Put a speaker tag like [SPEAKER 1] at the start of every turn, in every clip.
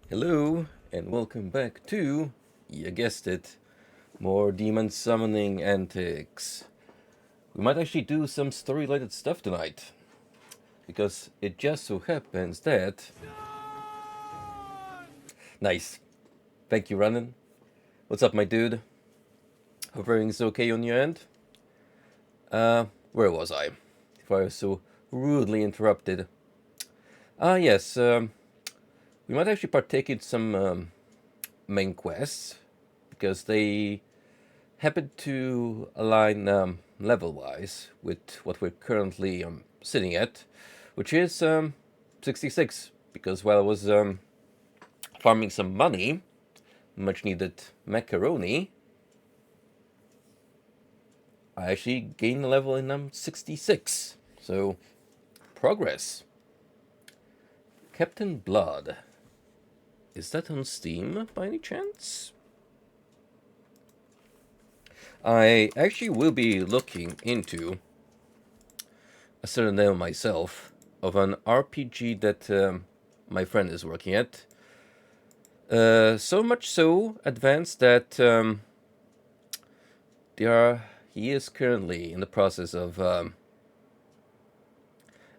[SPEAKER 1] Hello, and welcome back to, you guessed it, more demon summoning antics. We might actually do some story-related stuff tonight, because it just so happens that... Nice. Thank you, Ronan. What's up, my dude? Hope everything's okay on your end? Where was I? If I was so rudely interrupted. Yes, we might actually partake in some main quests, because they happen to align level-wise with what we're currently sitting at, which is 66. Because while I was farming some money, much-needed macaroni, I actually gained a level in 66. So, progress. Captain Blood. Is that on Steam by any chance? I actually will be looking into a certain name myself of an RPG that my friend is working at. So much so advanced that he is currently in the process of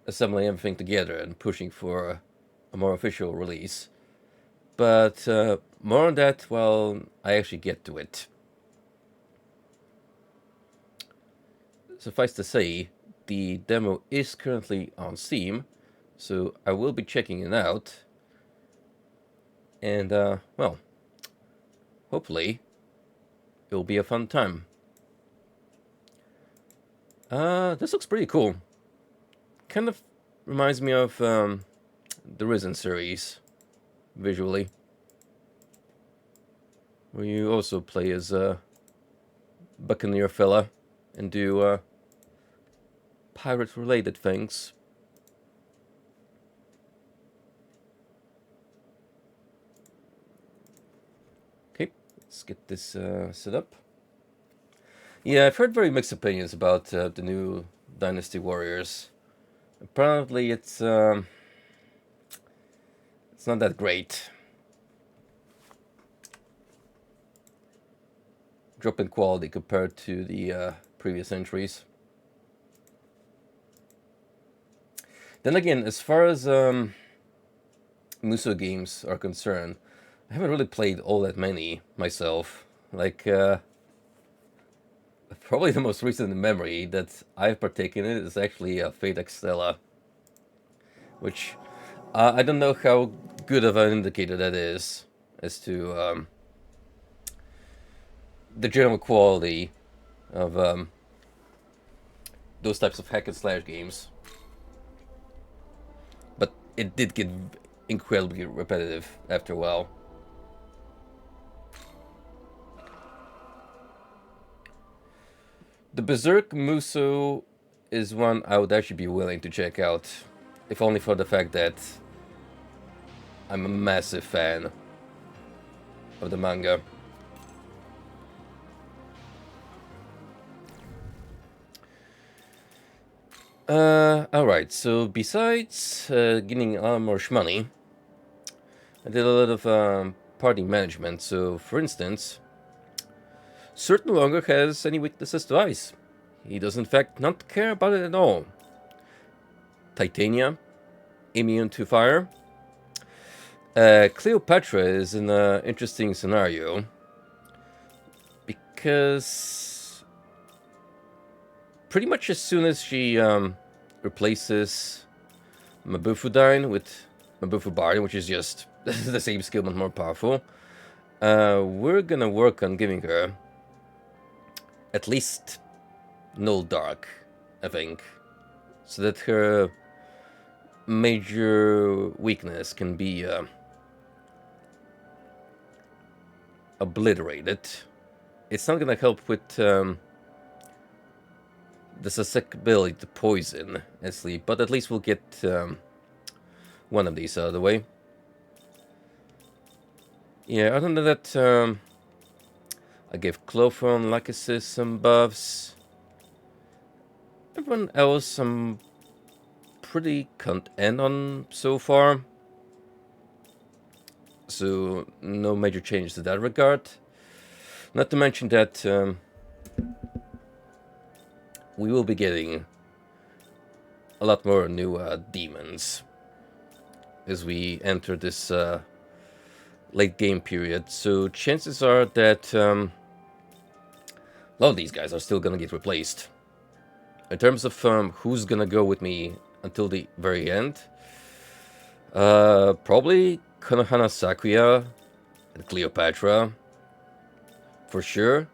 [SPEAKER 1] assembling everything together and pushing for a more official release. But more on that while I actually get to it. Suffice to say, the demo is currently on Steam, so I will be checking it out. And, well, hopefully, it'll be a fun time. This looks pretty cool. Kind of reminds me of the Risen series, visually. Where you also play as a buccaneer fella and do pirate-related things. Okay, let's get this set up. Yeah, I've heard very mixed opinions about the new Dynasty Warriors. Apparently, it's not that great. Drop in quality compared to the previous entries. Then again, as far as Muso games are concerned, I haven't really played all that many myself. Like, probably the most recent memory that I've partaken in is actually Fate Extella, which I don't know how good of an indicator that is as to the general quality of those types of hack and slash games. But it did get incredibly repetitive after a while. The Berserk Muso is one I would actually be willing to check out, if only for the fact that I'm a massive fan of the manga. Alright, so besides getting a lot more shmoney, I did a lot of party management. So, for instance, Cert no longer has any weaknesses to ice. He does in fact not care about it at all. Titania, immune to fire. Cleopatra is in an interesting scenario because pretty much as soon as she replaces Mabufudine with Mabufubardin, which is just the same skill but more powerful, we're gonna work on giving her at least Null Dark, I think, so that her major weakness can be obliterated. It's not gonna help with the susceptibility to poison and sleep, but at least we'll get one of these out of the way. Yeah, other than that, I gave Clotho and Lachesis some buffs. Everyone else I'm pretty content on so far. So no major changes to that regard. Not to mention that we will be getting a lot more new demons as we enter this late game period. So chances are that a lot of these guys are still gonna get replaced. In terms of who's gonna go with me until the very end, probably Konohana Sakuya and Cleopatra, for sure.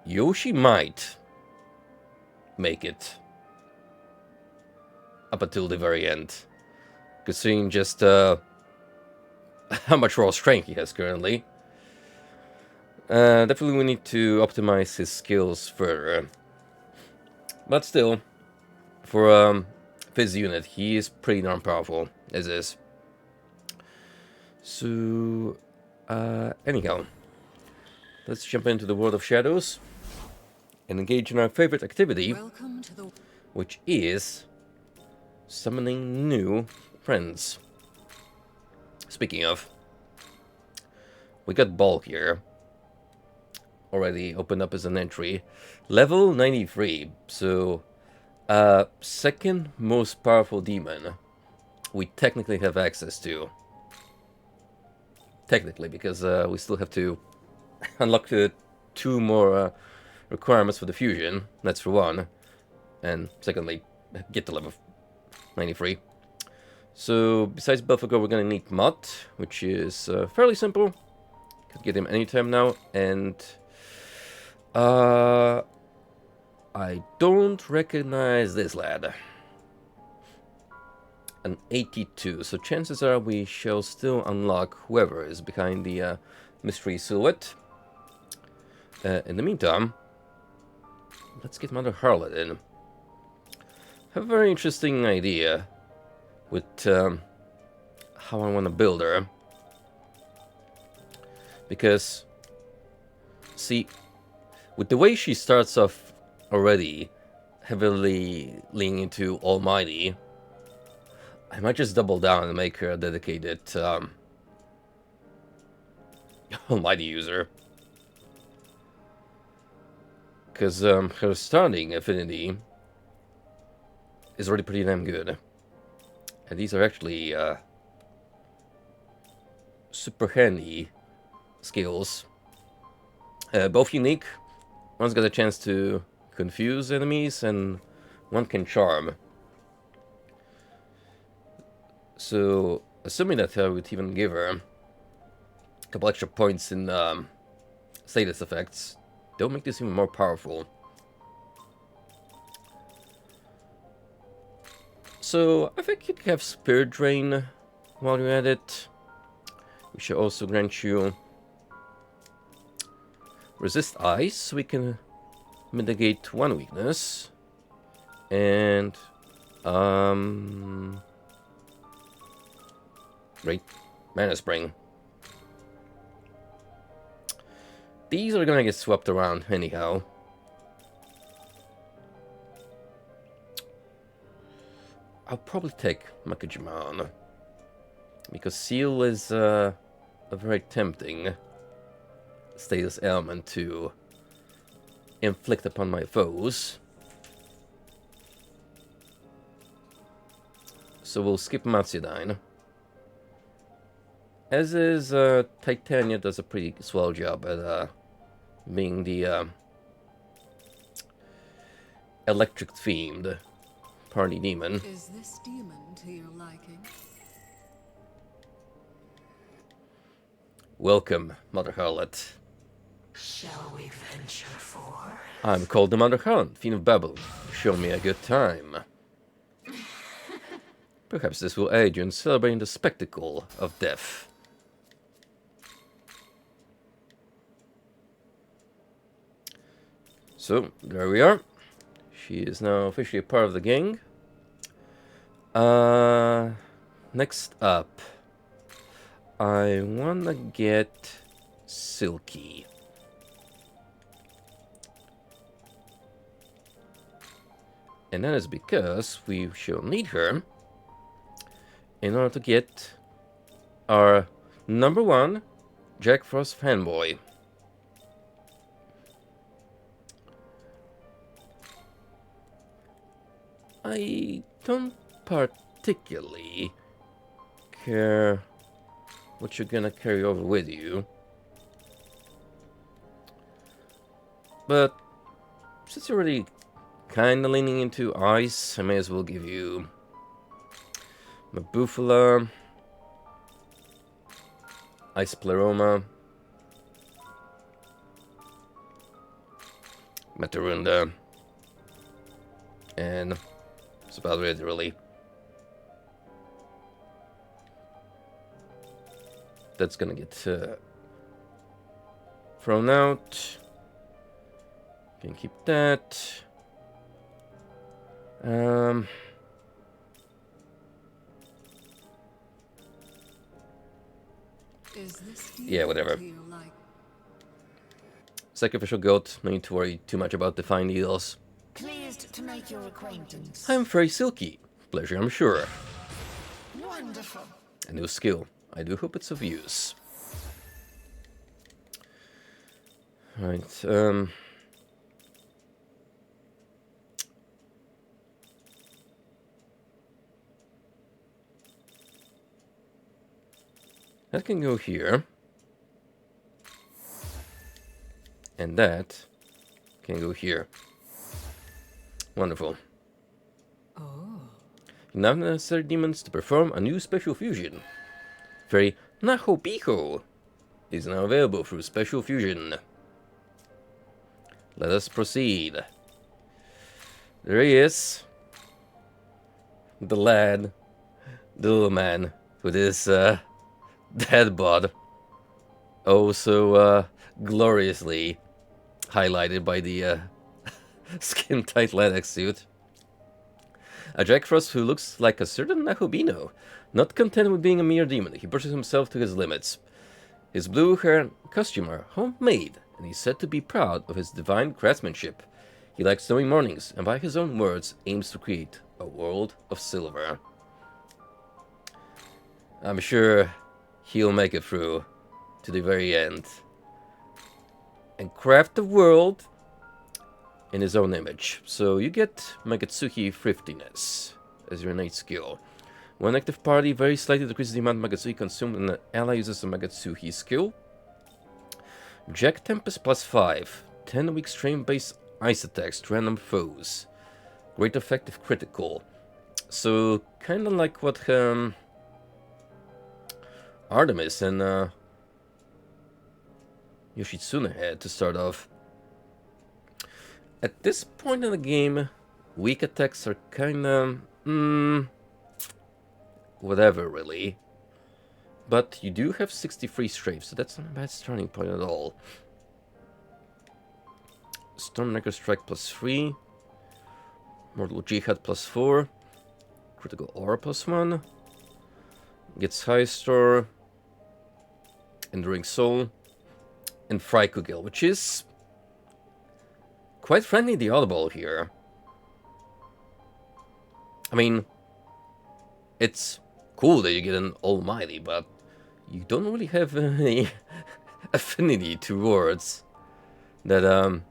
[SPEAKER 1] Yoshi might make it up until the very end, considering just how much raw strength he has currently. Definitely we need to optimize his skills further. But still, for his unit, he is pretty darn powerful, as is. So, anyhow, let's jump into the World of Shadows and engage in our favorite activity, which is summoning new friends. Speaking of, we got Bulk here. Already opened up as an entry. Level 93, so second most powerful demon we technically have access to. Technically, because we still have to unlock the 2 more requirements for the fusion. That's for one. And secondly, get to level 93. So, besides Belphegor, we're gonna need Mott, which is fairly simple. Could get him anytime now, and I don't recognize this lad. An 82, so chances are we shall still unlock whoever is behind the mystery silhouette. In the meantime, let's get Mother Harlot in. I have a very interesting idea with how I want to build her. Because, see, with the way she starts off already, heavily leaning into Almighty, I might just double down and make her a dedicated Almighty user. Because her starting affinity is already pretty damn good. And these are actually super handy skills. Both unique. One's got a chance to confuse enemies, and one can charm. So, assuming that I would even give her a couple extra points in status effects, don't make this even more powerful. So, I think you can have Spirit Drain while you're at it. We should also grant you Resist Ice, so we can mitigate one weakness. And, Great Mana Spring. These are gonna get swept around anyhow. I'll probably take Makajiman, because Seal is a very tempting status element to inflict upon my foes. So we'll skip Matsudain. As is, Titania does a pretty swell job at being the electric-themed party demon.
[SPEAKER 2] Is this demon to your liking?
[SPEAKER 1] Welcome, Mother Harlot.
[SPEAKER 2] Shall we venture forth?
[SPEAKER 1] I'm called the Mother Harlot, Fiend of Babel. Show me a good time. Perhaps this will aid you in celebrating the spectacle of death. So, there we are. She is now officially a part of the gang. Next up, I wanna get Silky. And that is because we shall need her in order to get our number one Jack Frost fanboy. I don't particularly care what you're gonna carry over with you, but since you're already kinda leaning into ice, I may as well give you Mabufala, Ice Pleroma, Matarunda, and that's about it, really. That's gonna get thrown out. Can keep that.
[SPEAKER 2] Is this
[SPEAKER 1] Yeah, whatever.
[SPEAKER 2] to your like?
[SPEAKER 1] Sacrificial goat, no need to worry too much about the fine needles.
[SPEAKER 3] Pleased to make your acquaintance.
[SPEAKER 1] I'm very silky. Pleasure, I'm sure.
[SPEAKER 3] Wonderful.
[SPEAKER 1] A new skill. I do hope it's of use. Right, that can go here. And that can go here. Wonderful.
[SPEAKER 2] Oh.
[SPEAKER 1] You now have necessary demons to perform a new special fusion. Very Naho Piho is now available through special fusion. Let us proceed. There he is. The lad. The little man with his dead bod. Oh, so gloriously highlighted by the skin-tight latex suit. A Jack Frost who looks like a certain Nahobino. Not content with being a mere demon, he pushes himself to his limits. His blue hair and costume are homemade, and he's said to be proud of his divine craftsmanship. He likes snowy mornings, and by his own words, aims to create a world of silver. I'm sure he'll make it through to the very end and craft the world in his own image. So you get Magatsuki Thriftiness as your innate skill. One active party very slightly decreases the amount of Magatsuki consumed when an ally uses a Magatsuki skill. Jack Tempest plus 5. 10 weak strain-based ice attacks to random foes. Great effect if critical. So, kind of like what Artemis and Yoshitsune had to start off. At this point in the game, weak attacks are kind of whatever, really. But you do have 63 strafe, so that's not a bad starting point at all. Stormnecker Strike plus 3. Mortal Jihad plus 4. Critical Aura plus 1. Gets High Store. Enduring Soul. And Frykugil, which is quite frankly the oddball here. I mean, it's cool that you get an Almighty, but you don't really have any affinity towards that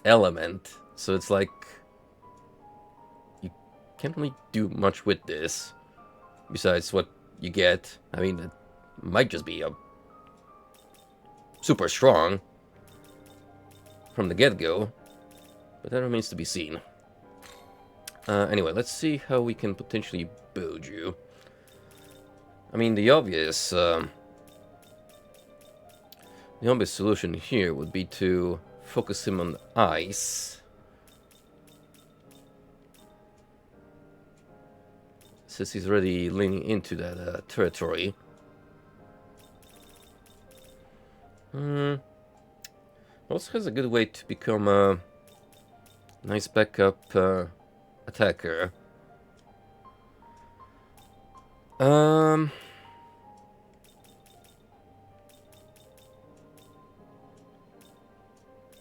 [SPEAKER 1] element. So it's like you can't really do much with this besides what you get. I mean, it might just be a super strong from the get-go, but that remains to be seen. Anyway, let's see how we can potentially build you. I mean, the obvious solution here would be to focus him on ice, since he's already leaning into that territory. Also has a good way to become a nice backup attacker.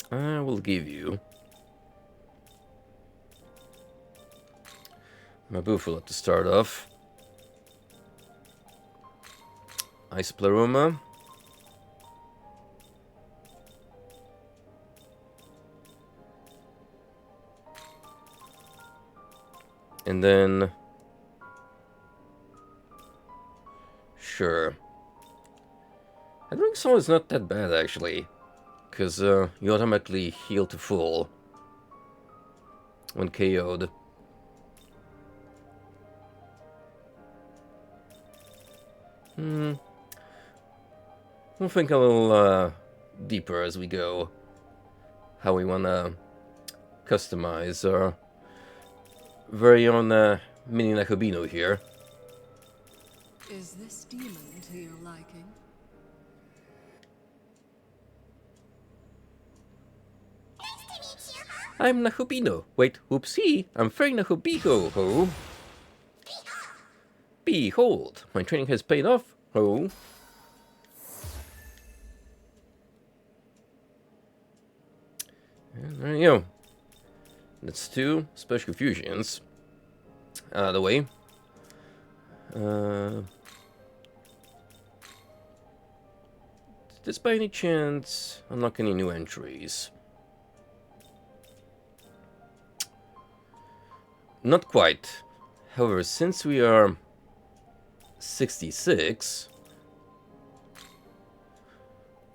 [SPEAKER 1] I will give you Mabufala to start off. Isoplaroma. And then... Sure. Handling Soul is not that bad, actually. Because you automatically heal to full when KO'd. We'll think a little deeper as we go. How we want to customize our very own mini Nakabino here.
[SPEAKER 2] Is this demon to your liking?
[SPEAKER 1] I'm Nakubino. Wait, whoopsie. I'm very Nakubiko, ho. Behold, my training has paid off, ho. And there you go. That's 2 special fusions out of the way. Did this by any chance unlock any new entries? Not quite. However, since we are 66,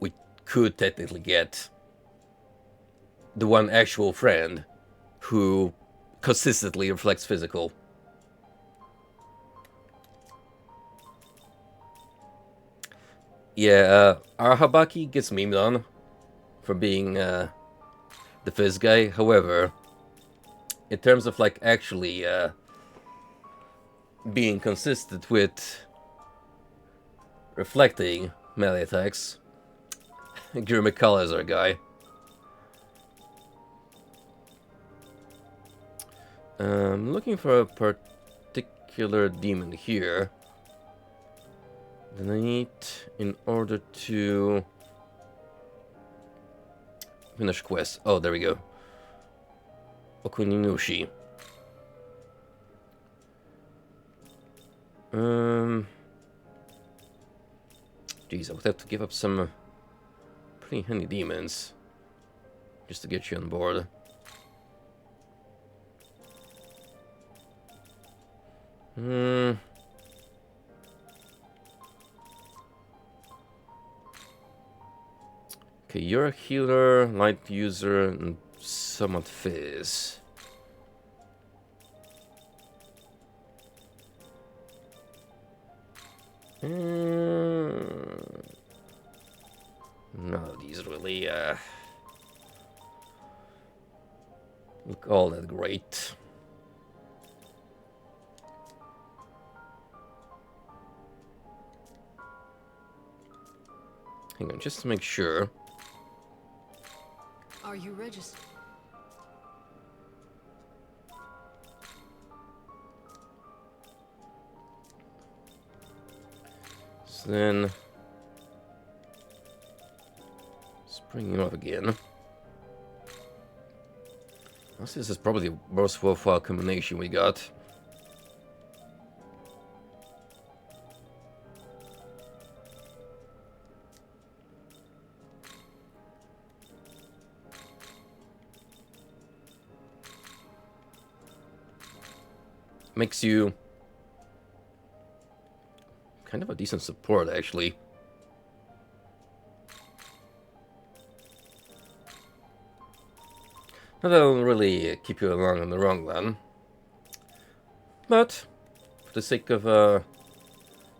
[SPEAKER 1] we could technically get the one actual friend who consistently reflects physical. Yeah, Arahabaki gets memed on for being the Fizz guy. However, in terms of like actually being consistent with reflecting melee attacks, Guru McCullough is our guy. Looking for a particular demon here. Then I need, in order to finish quest. Oh, there we go. Okuninushi. Geez, I would have to give up some pretty handy demons just to get you on board. Okay, you're a healer, light user, and somewhat fizz. None of these really look all that great. Hang on, just to make sure.
[SPEAKER 2] Are you registered?
[SPEAKER 1] So then, let's bring him up again. This is probably the most worthwhile combination we got. Makes you kind of a decent support, actually. Not that'll really keep you along in the long run, but for the sake of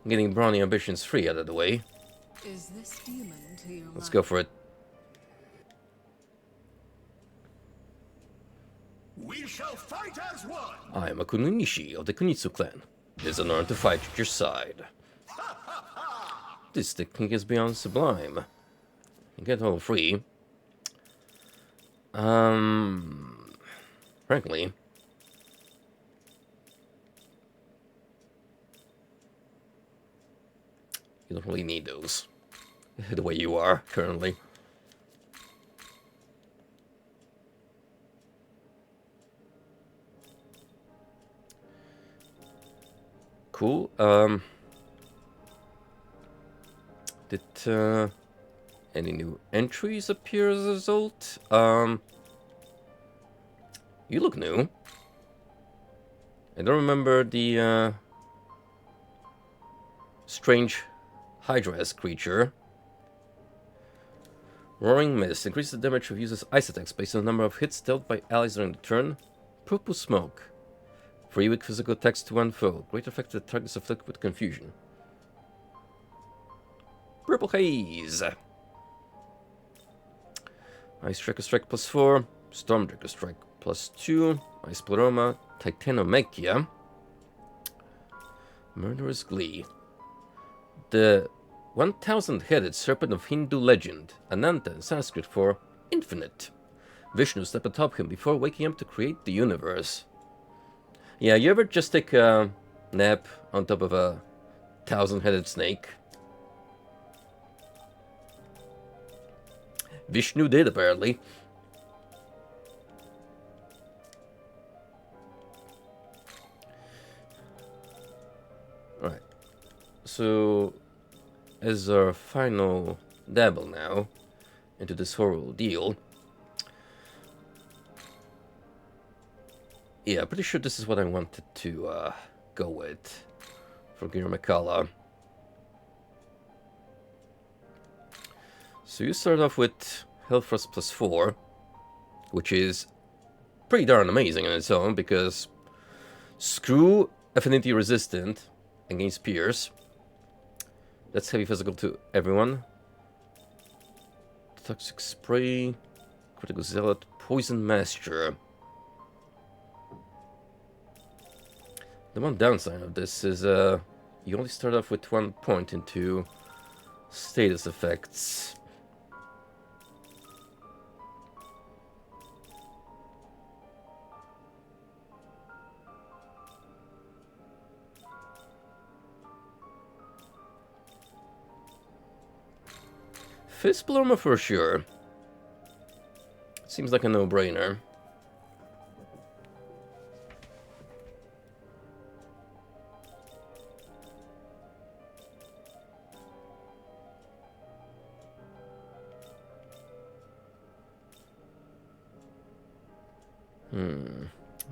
[SPEAKER 1] getting Brawny Ambitions 3 out of the way,
[SPEAKER 2] Is this demon to your
[SPEAKER 1] let's
[SPEAKER 2] liking?
[SPEAKER 1] go for it.
[SPEAKER 4] We shall fight as one!
[SPEAKER 1] I am a Kuninishi of the Kunitsu clan. It is an honor to fight at your side. This technique is beyond sublime. You get all free. Frankly, you don't really need those the way you are currently. Cool. Did any new entries appear as a result? You look new. I don't remember the strange Hydra-esque creature. Roaring Mist increases the damage of users' ice attacks based on the number of hits dealt by allies during the turn. Purple Smoke. 3 weak physical attacks to one foe. Great effect to the targets afflicted with confusion. Purple Haze. Ice Tracker Strike +4. Storm Tracker Strike +2. Ice Pleroma. Titanomachia. Murderous Glee. The 1,000-headed serpent of Hindu legend, Ananta in Sanskrit for infinite. Vishnu stepped atop him before waking up to create the universe. Yeah, you ever just take a nap on top of a 1,000-headed snake? Vishnu did, apparently. Alright. So, as our final dabble now into this horrible deal. Yeah, pretty sure this is what I wanted to go with for Girmakala. So you start off with Hellfrost +4, which is pretty darn amazing on its own, because screw affinity resistant against Pierce. That's heavy physical to everyone. Toxic Spray, Critical Zealot, Poison Master. The one downside of this is you only start off with 1 point into status effects. Fist Bloma for sure. Seems like a no-brainer.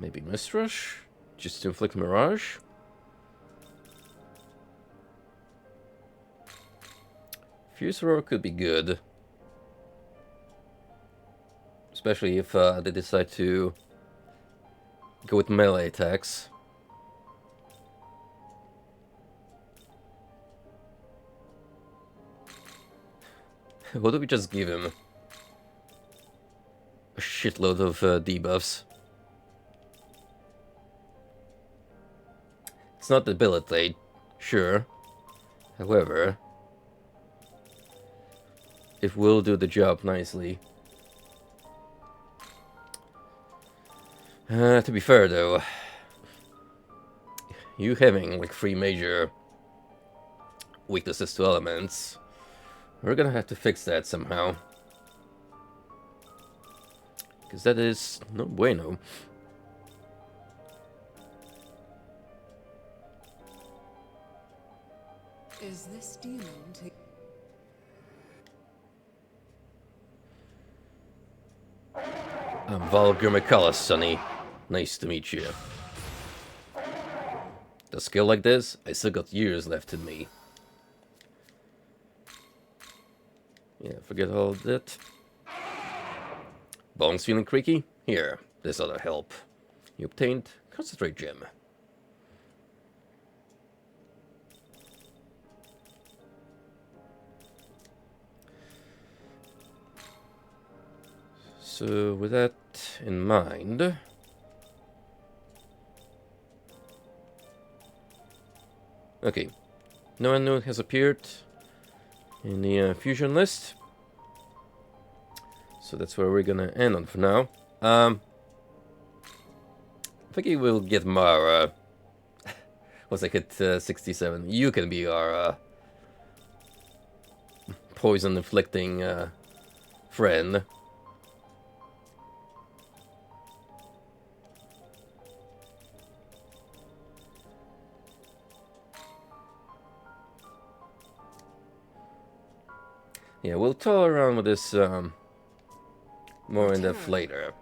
[SPEAKER 1] Maybe Mist Rush? Just to inflict Mirage? Fuse Roar could be good. Especially if they decide to go with melee attacks. What do we just give him? A shitload of debuffs. It's not debilitate, sure. However, it will do the job nicely. To be fair though, you having like 3 major weaknesses to elements, we're gonna have to fix that somehow. Because that is no bueno.
[SPEAKER 2] Is this demon to...
[SPEAKER 1] I'm Val Girmakala, Sonny. Nice to meet you. A skill like this, I still got years left in me. Yeah, forget all that. Bones feeling creaky? Here, this ought to help. You obtained Concentrate Gem. So, with that in mind... Okay, no unknown has appeared in the fusion list. So that's where we're gonna end on for now. I think we will get Mara. Once I hit 67, you can be our poison inflicting friend. Yeah, we'll toy around with this more in depth
[SPEAKER 2] Return.
[SPEAKER 1] later.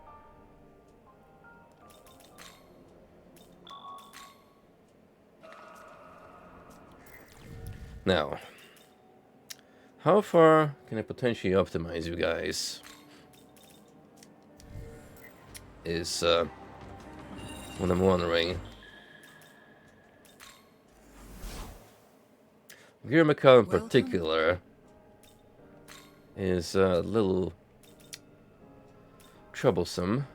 [SPEAKER 1] Now, how far can I potentially optimize you guys? Is what I'm wondering. Gear Macau in
[SPEAKER 2] Welcome.
[SPEAKER 1] particular is a little troublesome.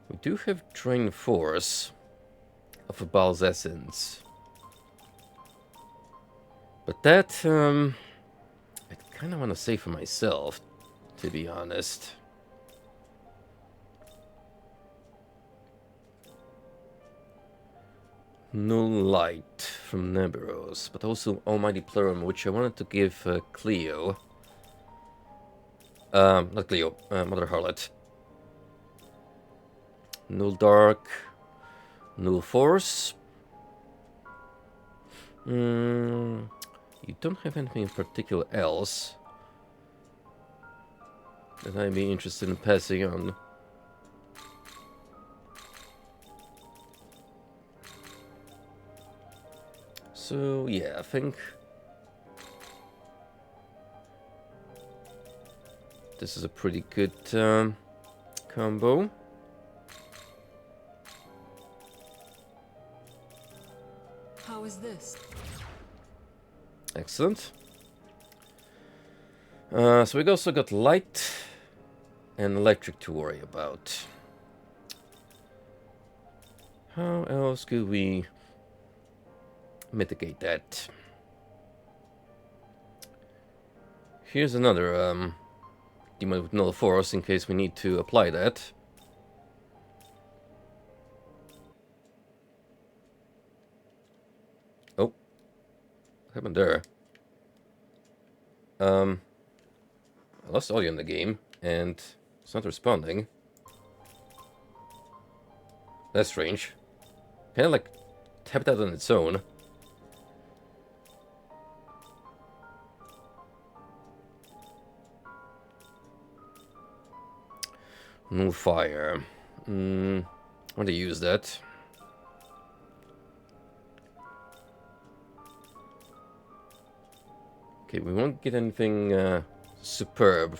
[SPEAKER 1] We do have Drain Force of a Baal's Essence. But that, I kind of want to save for myself, to be honest. No Light from Neberos, but also Almighty Pleurum, which I wanted to give Cleo. Not Cleo, Mother Harlot. Null Dark, Null Force. You don't have anything in particular else that I'd be interested in passing on. So yeah, I think this is a pretty good combo.
[SPEAKER 2] How is this?
[SPEAKER 1] Excellent. So we also got light and electric to worry about. How else could we mitigate that? Here's another demon with null force in case we need to apply that. Oh, what happened there? I lost audio in the game and it's not responding. That's strange. Kinda like tapped out on its own. No fire. I want to use that. Okay, we won't get anything superb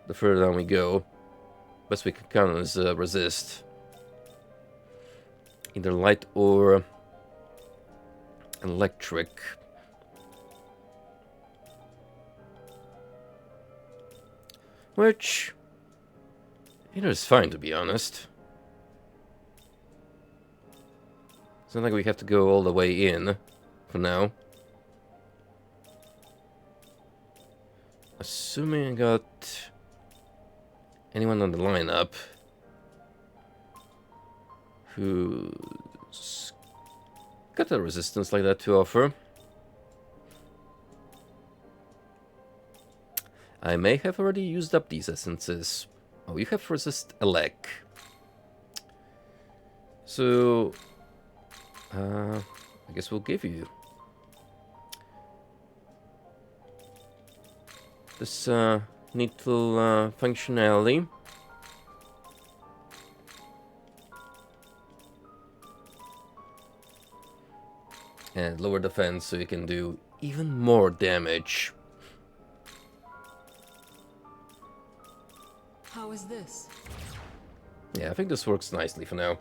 [SPEAKER 1] the further down we go. Best we can count on is resist. Either light or electric. Which, either is fine, to be honest. It's not like we have to go all the way in for now. Assuming I got anyone on the lineup who's got a resistance like that to offer. I may have already used up these essences. Oh, you have resist elect. So, I guess we'll give you this neat little functionality. And lower defense so you can do even more damage.
[SPEAKER 2] How is this?
[SPEAKER 1] Yeah, I think this works nicely for now.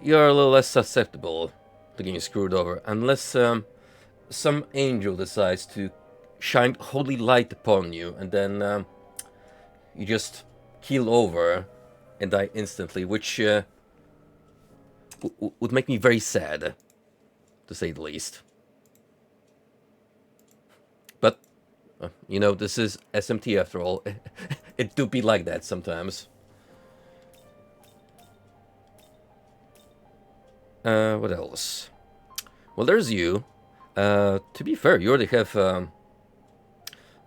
[SPEAKER 1] You're a little less susceptible to getting screwed over, unless some angel decides to shine holy light upon you, and then you just keel over and die instantly, which would make me very sad, to say the least. But, you know, this is SMT after all. It do be like that sometimes. What else? Well, there's you. To be fair, you already have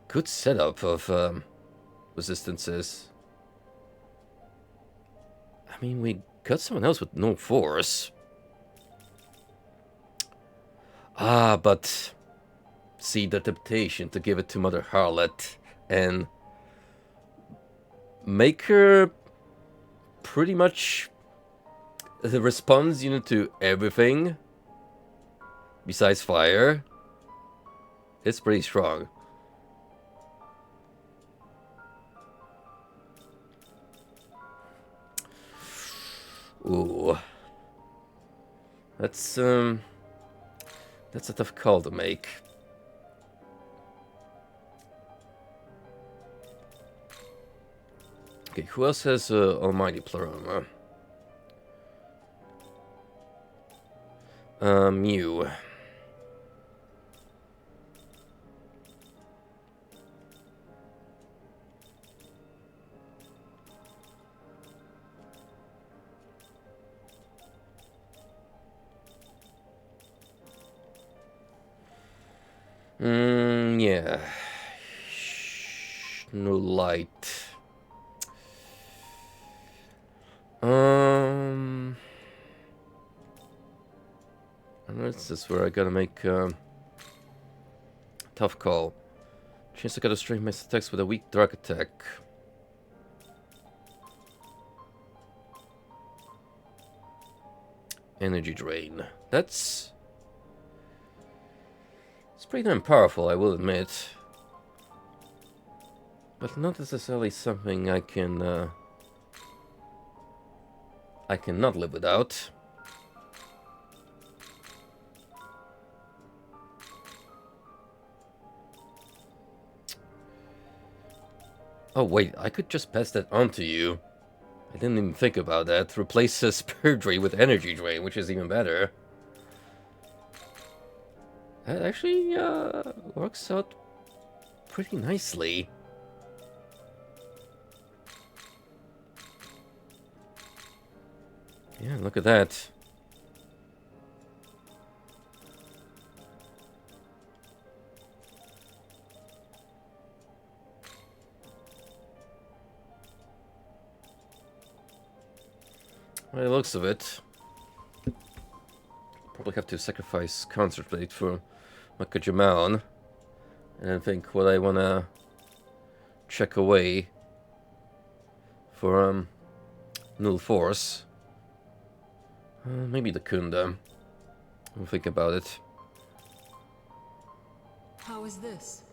[SPEAKER 1] good setup of resistances. I mean, we got someone else with no force. Ah, but see the temptation to give it to Mother Harlot and make her pretty much the response unit to everything besides fire. It's pretty strong. Ooh. That's a tough call to make. Okay, who else has Almighty Pleroma? Mew. Yeah. No light. And this is where I gotta make a tough call. Chance I gotta strengthen my attacks with a weak dark attack. Energy drain. It's pretty damn powerful, I will admit. But not necessarily something I cannot live without. Oh wait, I could just pass that on to you. I didn't even think about that. Replace a Spirit Drain with Energy Drain, which is even better. That actually works out pretty nicely. Yeah, look at that. By the looks of it, probably have to sacrifice Concert Blade for Makajamaon. And I think what I wanna check away for Null Force. Maybe the Kunda. I'll think about it.
[SPEAKER 2] How is this?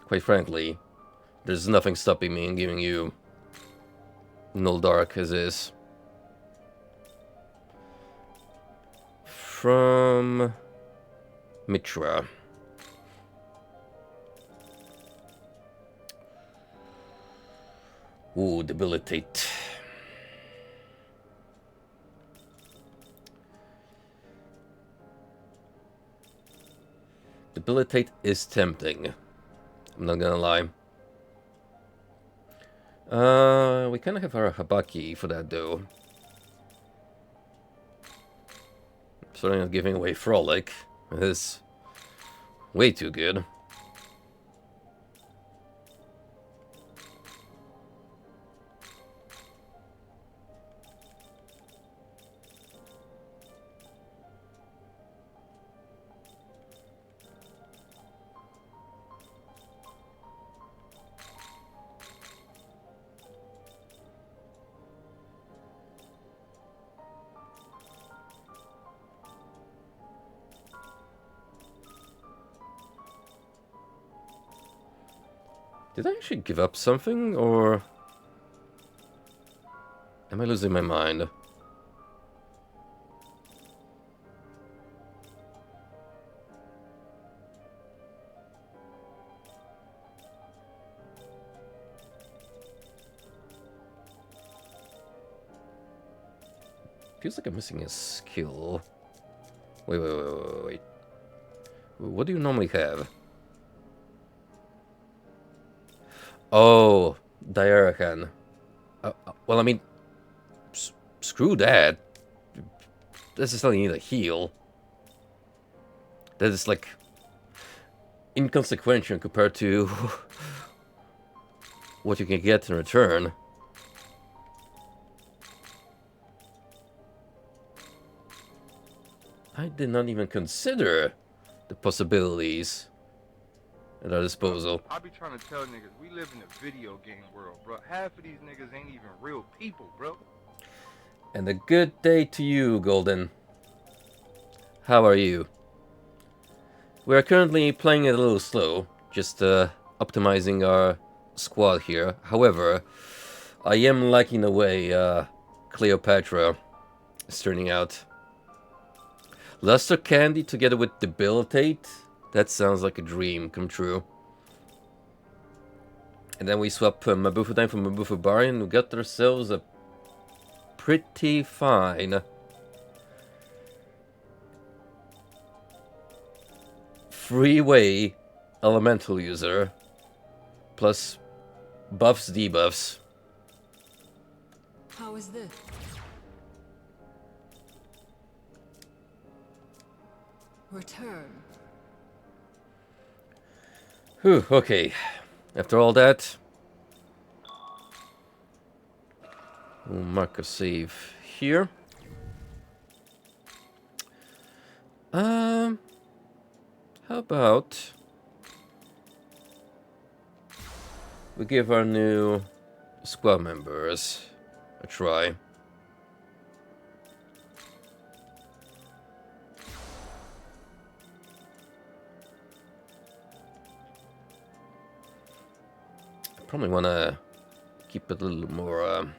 [SPEAKER 1] Quite frankly, there's nothing stopping me in giving you Null Dark as is. From Mitra. Ooh, Debilitate. Debilitate is tempting. I'm not gonna lie. We kind of have our Habaki for that, though. Certainly not giving away Frolic. It is way too good. Did I actually give up something, or am I losing my mind? Feels like I'm missing a skill. Wait. What do you normally have? Oh, Diarahan. Well, I mean, screw that. This is telling you to heal. That is like inconsequential compared to what you can get in return. I did not even consider the possibilities at our disposal.
[SPEAKER 5] I be trying to tell niggas, we live in a video game world, bro. Half of these niggas ain't even real people, bro.
[SPEAKER 1] And a good day to you, Golden. How are you? We are currently playing it a little slow, just optimizing our squad here. However, I am liking the way Cleopatra is turning out. Luster Candy together with Debilitate. That sounds like a dream come true. And then we swap Mabufudine for Mabufubari and we got ourselves a pretty fine freeway elemental user. Plus buffs, debuffs.
[SPEAKER 2] How is this? Return.
[SPEAKER 1] Whew, okay. After all that, we'll mark a save here. How about we give our new squad members a try. Probably want to keep it a little more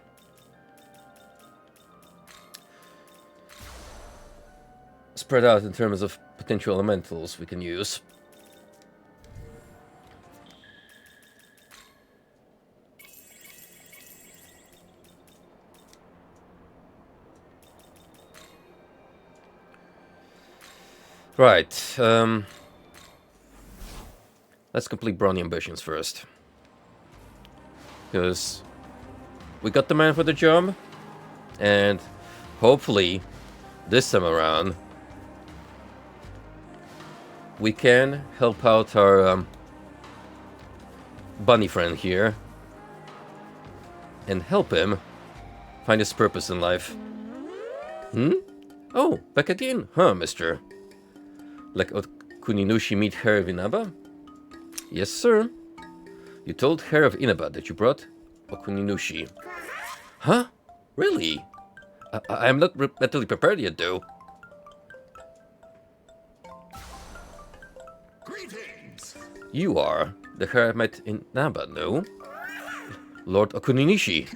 [SPEAKER 1] spread out in terms of potential elementals we can use. Right, let's complete Brownie ambitions first. Because we got the man for the job, and hopefully this time around we can help out our bunny friend here and help him find his purpose in life. Oh, back again, huh, mister? Like Kuninushi meet Hair of Inaba? Yes, sir. You told Hair of Inaba that you brought Okuninushi. Huh? Really? I am not mentally prepared yet, though.
[SPEAKER 4] Greetings!
[SPEAKER 1] You are the Hair I met in Naba, no? Lord Okuninushi.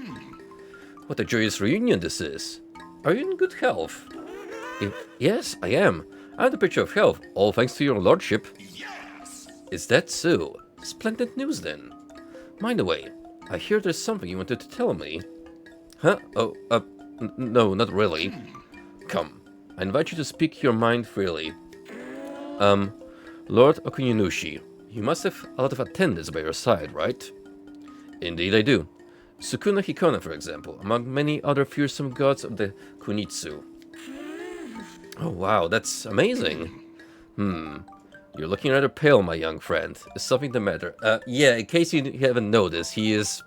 [SPEAKER 1] What a joyous reunion this is. Are you in good health? Yes, I am. I have the picture of health, all thanks to your lordship.
[SPEAKER 4] Yes!
[SPEAKER 1] Is that so? Splendid news, then. Mind the way, I hear there's something you wanted to tell me. Huh? Oh, no, not really. Come, I invite you to speak your mind freely. Lord Okuninushi, you must have a lot of attendants by your side, right? Indeed I do. Sukuna Hikona, for example, among many other fearsome gods of the Kunitsu. Oh wow, that's amazing. You're looking rather pale, my young friend. Is something the matter? Yeah, in case you haven't noticed, he is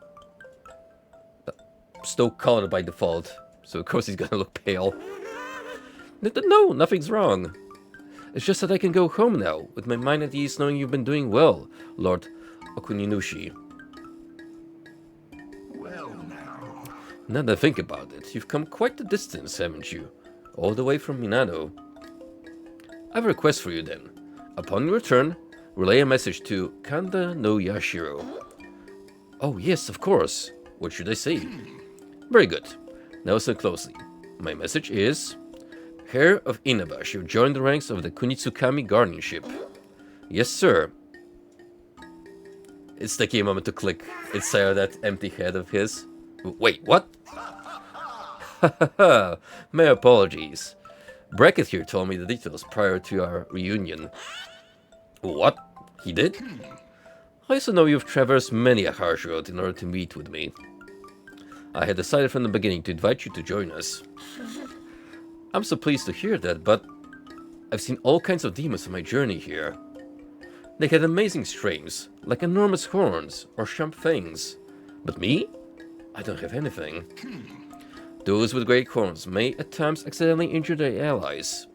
[SPEAKER 1] stone-colored by default. So of course he's gonna look pale. No, nothing's wrong. It's just that I can go home now, with my mind at ease knowing you've been doing well, Lord Okuninushi.
[SPEAKER 4] Well now.
[SPEAKER 1] Now that I think about it, you've come quite the distance, haven't you? All the way from Minado. I have a request for you then. Upon your return, relay a message to Kanda no Yashiro. Oh yes, of course. What should I say? Very good. Now listen closely. My message is... Hair of Inaba should join the ranks of the Kunitsukami guardianship. Yes, sir. It's taking a moment to click inside of that empty head of his. Wait, what? My apologies. Brackett here told me the details prior to our reunion. What? He did? I also know you've traversed many a harsh road in order to meet with me. I had decided from the beginning to invite you to join us. I'm so pleased to hear that, but I've seen all kinds of demons on my journey here. They had amazing strengths, like enormous horns or sharp fangs. But me? I don't have anything. Those with great horns may at times accidentally injure their allies.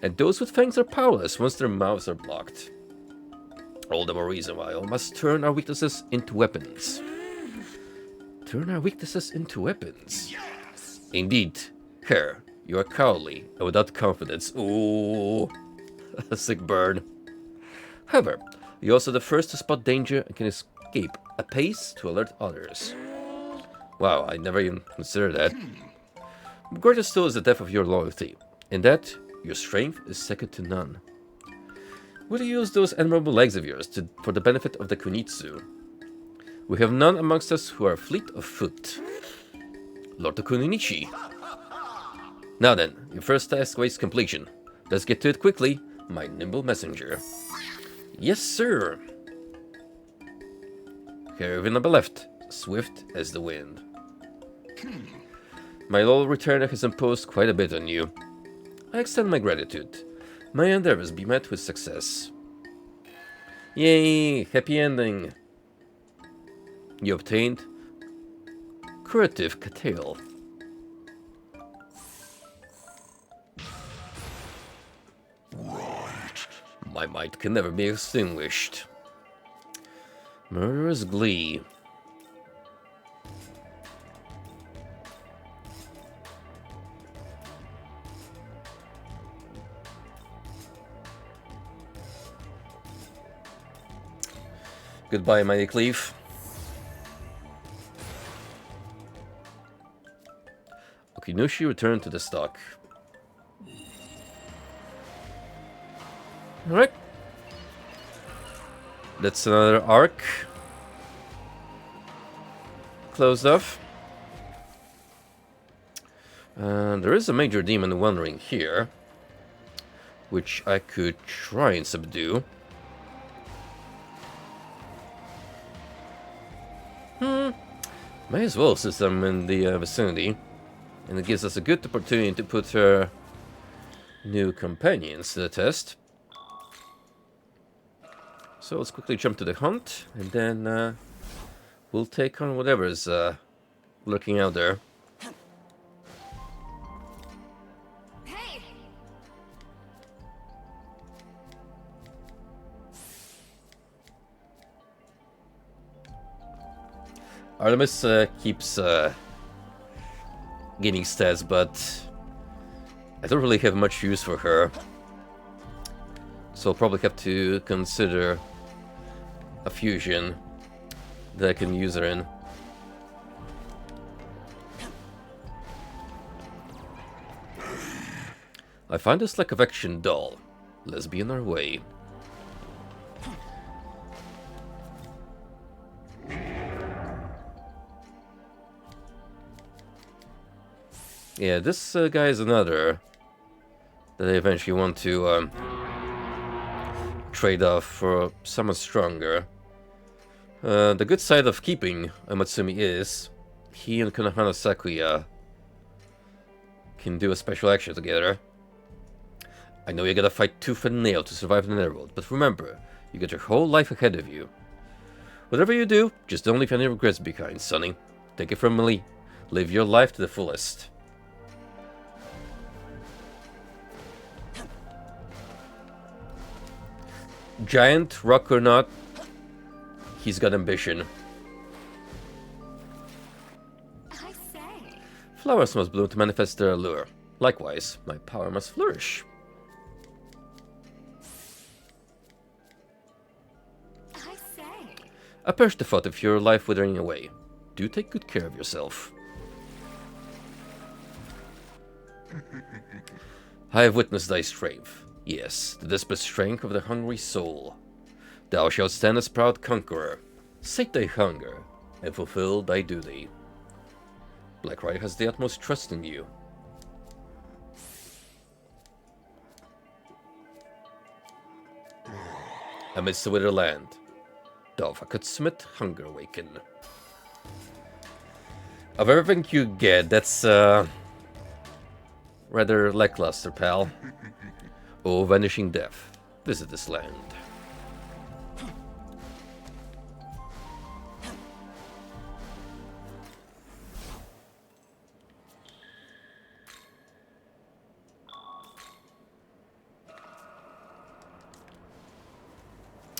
[SPEAKER 1] And those with fangs are powerless once their mouths are blocked. All the more reason why I must turn our weaknesses into weapons. Turn our weaknesses into weapons?
[SPEAKER 4] Yes!
[SPEAKER 1] Indeed. Here, you are cowardly and without confidence. Ooh, a sick burn. However, you're also the first to spot danger and can escape apace to alert others. Wow, I never even considered that. Greater still is the depth of your loyalty. In that, your strength is second to none. Will you use those admirable legs of yours for the benefit of the Kunitsu? We have none amongst us who are fleet of foot. Lord Kuninichi. Now then, your first task waits completion. Let's get to it quickly, my nimble messenger. Yes, sir. Caravan on the left, swift as the wind. My loyal returner has imposed quite a bit on you. I extend my gratitude. My endeavors be met with success. Yay! Happy ending! You obtained Curative Cattail. My might can never be extinguished. Murderous Glee. Goodbye, Mighty Cleave. Okinushi returned to the stock. Alright. That's another arc. Closed off. There is a major demon wandering here, which I could try and subdue. May as well, since I'm in the vicinity. And it gives us a good opportunity to put her new companions to the test. So let's quickly jump to the hunt, and then we'll take on whatever's lurking out there.
[SPEAKER 3] Hey!
[SPEAKER 1] Artemis keeps gaining stats, but I don't really have much use for her. So I'll probably have to consider a fusion that I can use her in. I find this lack of action dull. Let's be on our way. Yeah, this guy is another that I eventually want to trade off for someone stronger. The good side of keeping Amatsumi is he and Konohana Sakuya can do a special action together. I know you gotta fight tooth and nail to survive the Netherworld, but remember, you got your whole life ahead of you. Whatever you do, just don't leave any regrets behind, sonny. Take it from me. Live your life to the fullest. Giant, rock or not, he's got ambition.
[SPEAKER 3] I say.
[SPEAKER 1] Flowers must bloom to manifest their allure. Likewise, my power must flourish.
[SPEAKER 3] I say.
[SPEAKER 1] I perish the thought of your life withering away. Do take good care of yourself. I have witnessed thy strength. Yes, the desperate strength of the hungry soul. Thou shalt stand as proud conqueror. Sate thy hunger, and fulfill thy duty. Blackrider has the utmost trust in you. Amidst the withered land, part of. I could submit Hunger Awaken. Of everything you get, that's rather lackluster, pal. Oh, Vanishing Death. Visit this land.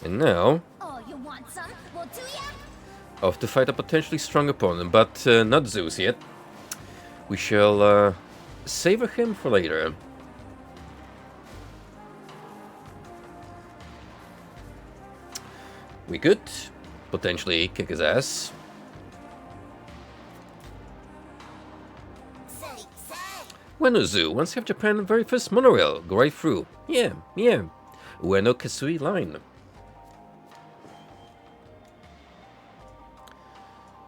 [SPEAKER 1] And now,
[SPEAKER 3] Oh, you want some? Well, do ya?
[SPEAKER 1] off to fight a potentially strong opponent, but not Zeus yet. We shall savor him for later. We could potentially kick his ass. Ueno Zoo, once you have Japan's very first monorail, go right through. Yeah. Ueno Kasui line.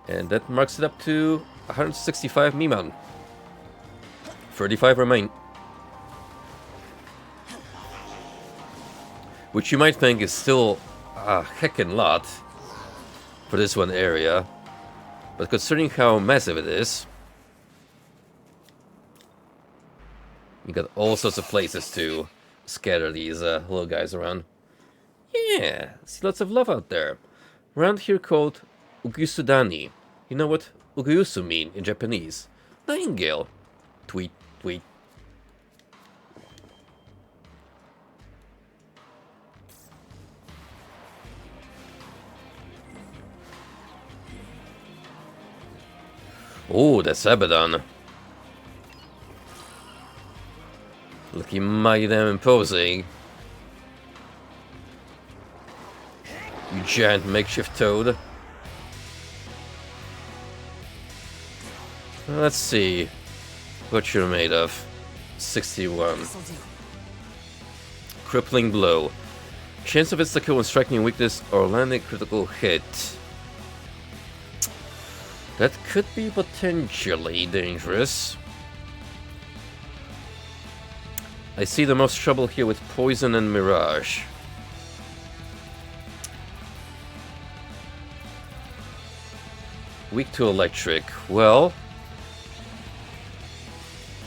[SPEAKER 1] And that marks it up to 165 Miman. 35 remain. Which you might think is still a heckin' lot for this one area. But considering how massive it is, you got all sorts of places to scatter these little guys around. Yeah, see lots of love out there. Around here called Ugusudani. You know what Ugusu mean in Japanese? Nightingale. Tweet, tweet. Oh, that's Abaddon. Looking mighty damn imposing. You giant makeshift toad. Let's see what you're made of. 61.
[SPEAKER 2] This'll do.
[SPEAKER 1] Crippling blow. Chance of insta-kill when striking a weakness or landing critical hit. That could be potentially dangerous. I see the most trouble here with poison and mirage. Weak to electric. Well,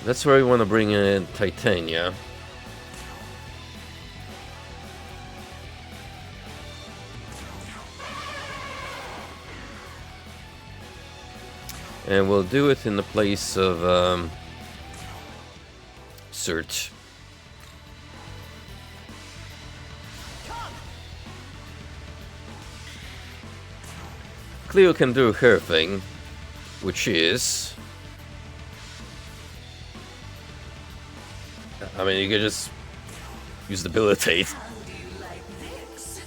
[SPEAKER 1] that's where we want to bring in Titania. And we'll do it in the place of Search. Cleo can do her thing, which is... I mean, you could just use debilitate.
[SPEAKER 2] How do you like this?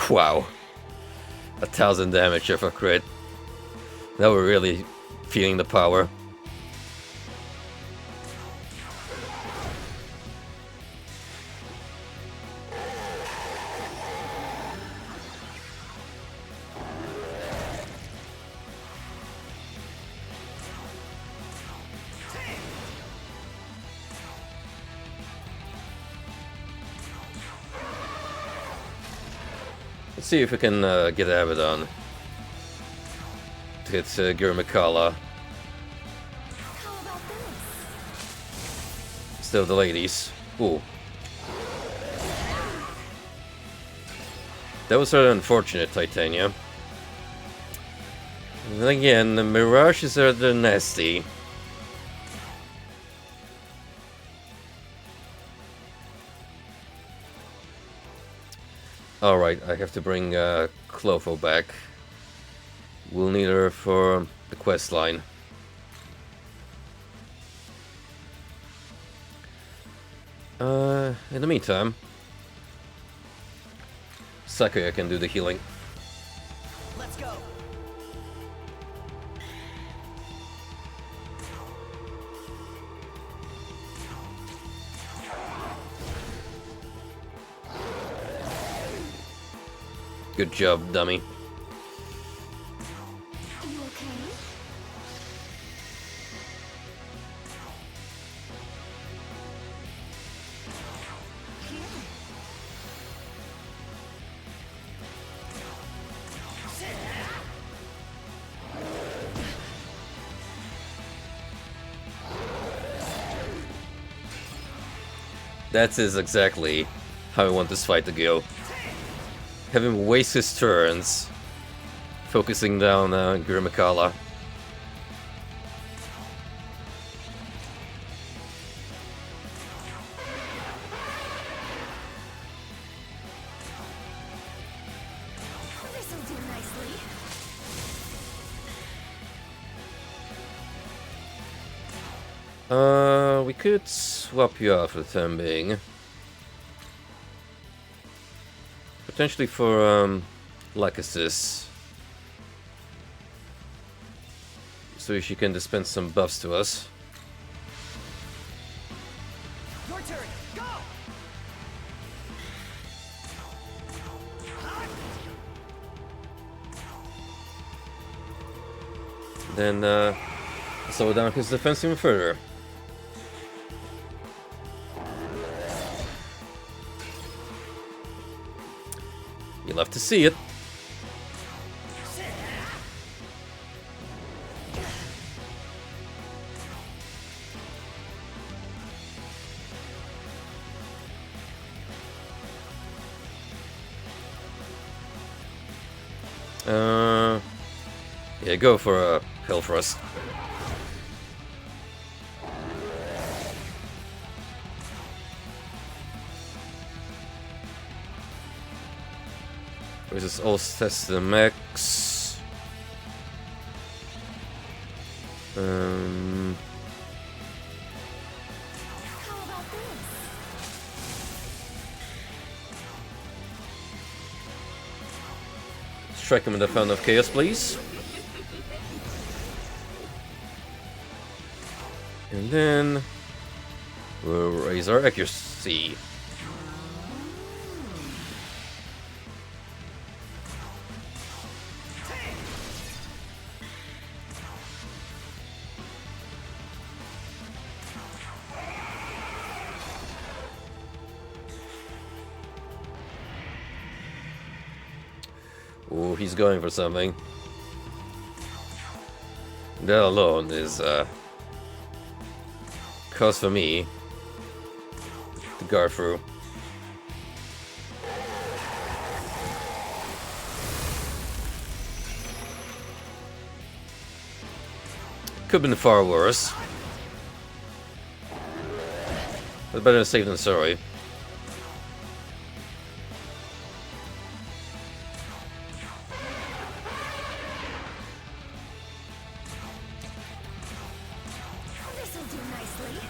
[SPEAKER 1] Wow. 1,000 damage of a crit. Now we're really feeling the power. Let's see if we can get Abaddon to hit Gurmakala.
[SPEAKER 3] How about this?
[SPEAKER 1] Still the ladies. Ooh. That was rather unfortunate, Titania. And then again, the Mirage is rather nasty. Alright, I have to bring Clotho back. We'll need her for the quest line. In the meantime, Sakuya can do the healing.
[SPEAKER 6] Let's go.
[SPEAKER 1] Good job, dummy.
[SPEAKER 3] Are you okay?
[SPEAKER 1] That is exactly how I want this fight to go. Have him waste his turns, focusing down Gurumikala.
[SPEAKER 3] This'll do nicely.
[SPEAKER 1] We could swap you out for the time being. Potentially for, Lycosis. So she can dispense some buffs to us.
[SPEAKER 6] Your turn. Go.
[SPEAKER 1] Then, slow down his defense even further. You'll have to see it. Yeah, go for a Hellfrost. Where's this all test the max?
[SPEAKER 3] How about this?
[SPEAKER 1] Strike him in the Fountain of Chaos, please. And then we'll raise our accuracy. Oh, he's going for something. That alone is cause for me to guard through. Could have been far worse. But better safe than sorry.
[SPEAKER 3] This'll do nicely.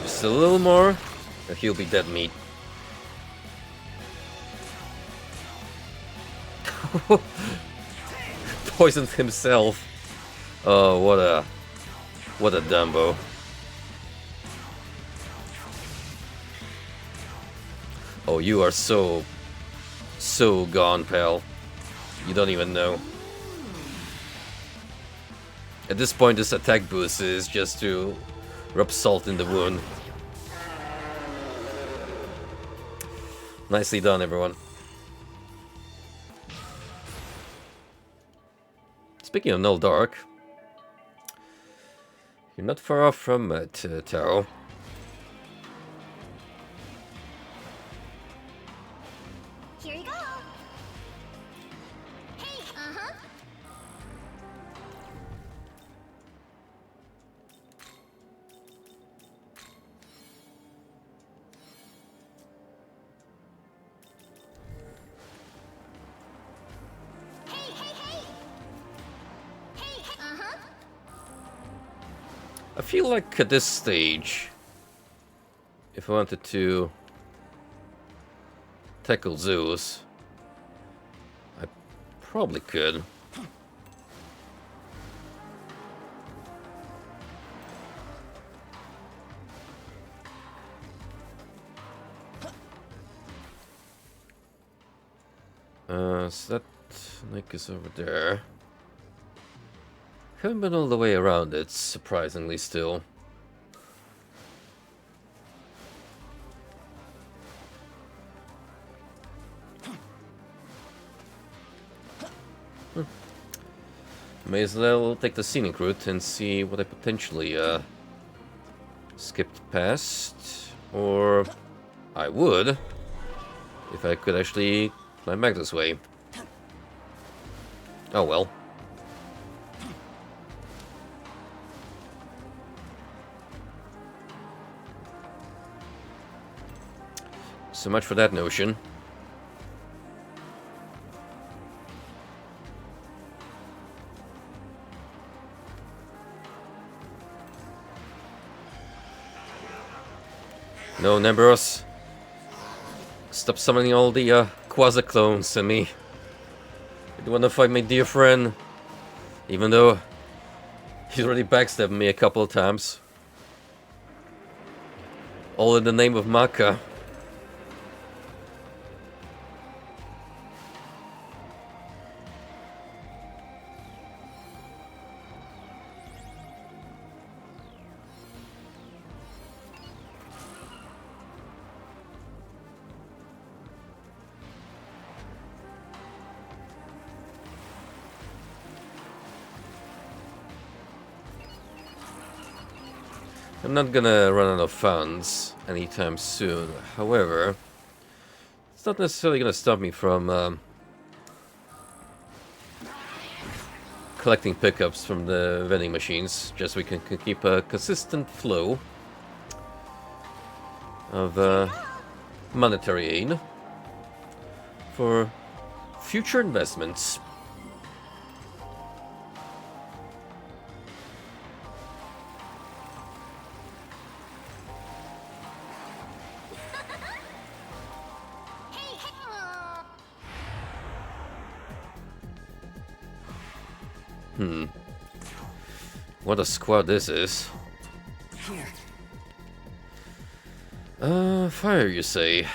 [SPEAKER 1] Just a little more, and he'll be dead meat. Poisoned himself. Oh, what a Dumbo. Oh, you are so gone, pal. You don't even know. At this point, this attack boost is just to rub salt in the wound. Nicely done, everyone. Speaking of Null Dark, you're not far off from Taro.
[SPEAKER 3] Here you go. Hey, uh-huh. Hey, hey, hey. Hey, hey, uh-huh.
[SPEAKER 1] I feel like at this stage, if I wanted to tackle Zeus, I probably could. So that link is over there. Haven't been all the way around it, surprisingly still. May as well take the scenic route and see what I potentially skipped past. Or I would, if I could actually climb back this way. Oh well. So much for that notion. No, Neberos. Stop summoning all the quasi-clones in me. I don't want to fight my dear friend. Even though he's already backstabbed me a couple of times. All in the name of Maka. I'm not gonna run out of funds anytime soon. However, it's not necessarily gonna stop me from collecting pickups from the vending machines, just so we can keep a consistent flow of monetary aid for future investments. What a squad this is. Fire, you say?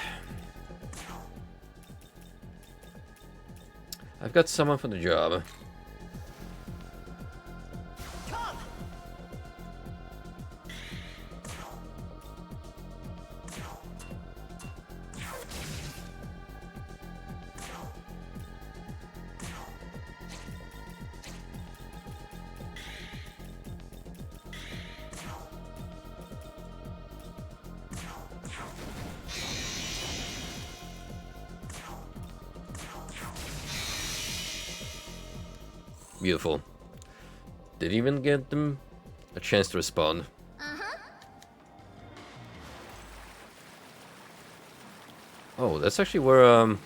[SPEAKER 1] I've got someone for the job. Beautiful. Did even get them a chance to respond. Oh, that's actually where
[SPEAKER 3] Oh,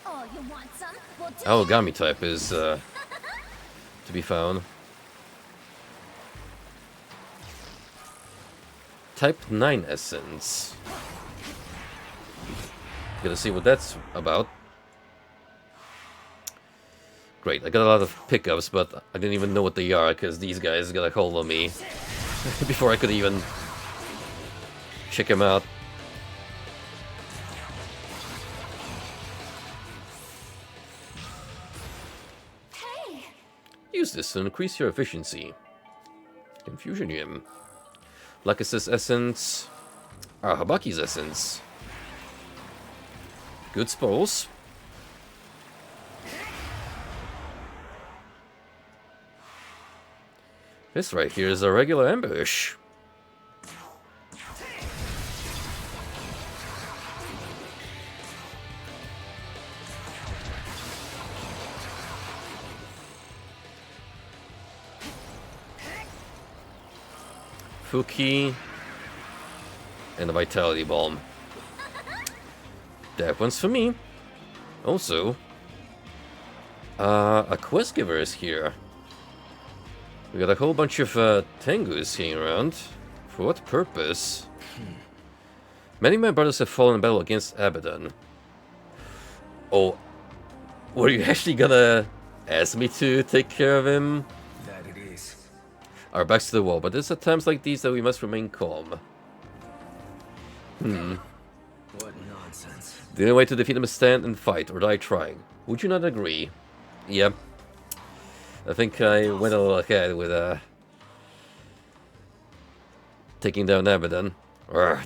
[SPEAKER 3] you want some? Well,
[SPEAKER 1] Megami type is to be found. Type 9 essence. Gotta see what that's about. Great, I got a lot of pickups, but I didn't even know what they are, because these guys got a hold of me before I could even check them out.
[SPEAKER 3] hey,
[SPEAKER 1] Use this to increase your efficiency. Confusion Gem. Lakis's essence. Habaki's essence. Good spells. This right here is a regular ambush. Fuki and the Vitality Bomb. That one's for me. Also, a quest giver is here. We got a whole bunch of Tengus hanging around. For what purpose? Many of my brothers have fallen in battle against Abaddon. Oh, were you actually gonna ask me to take care of him?
[SPEAKER 6] That it is.
[SPEAKER 1] Our backs to the wall, but it's at times like these that we must remain calm.
[SPEAKER 6] What nonsense.
[SPEAKER 1] The only way to defeat him is stand and fight, or die trying. Would you not agree? Yep. I think I went a little ahead with taking down Abaddon.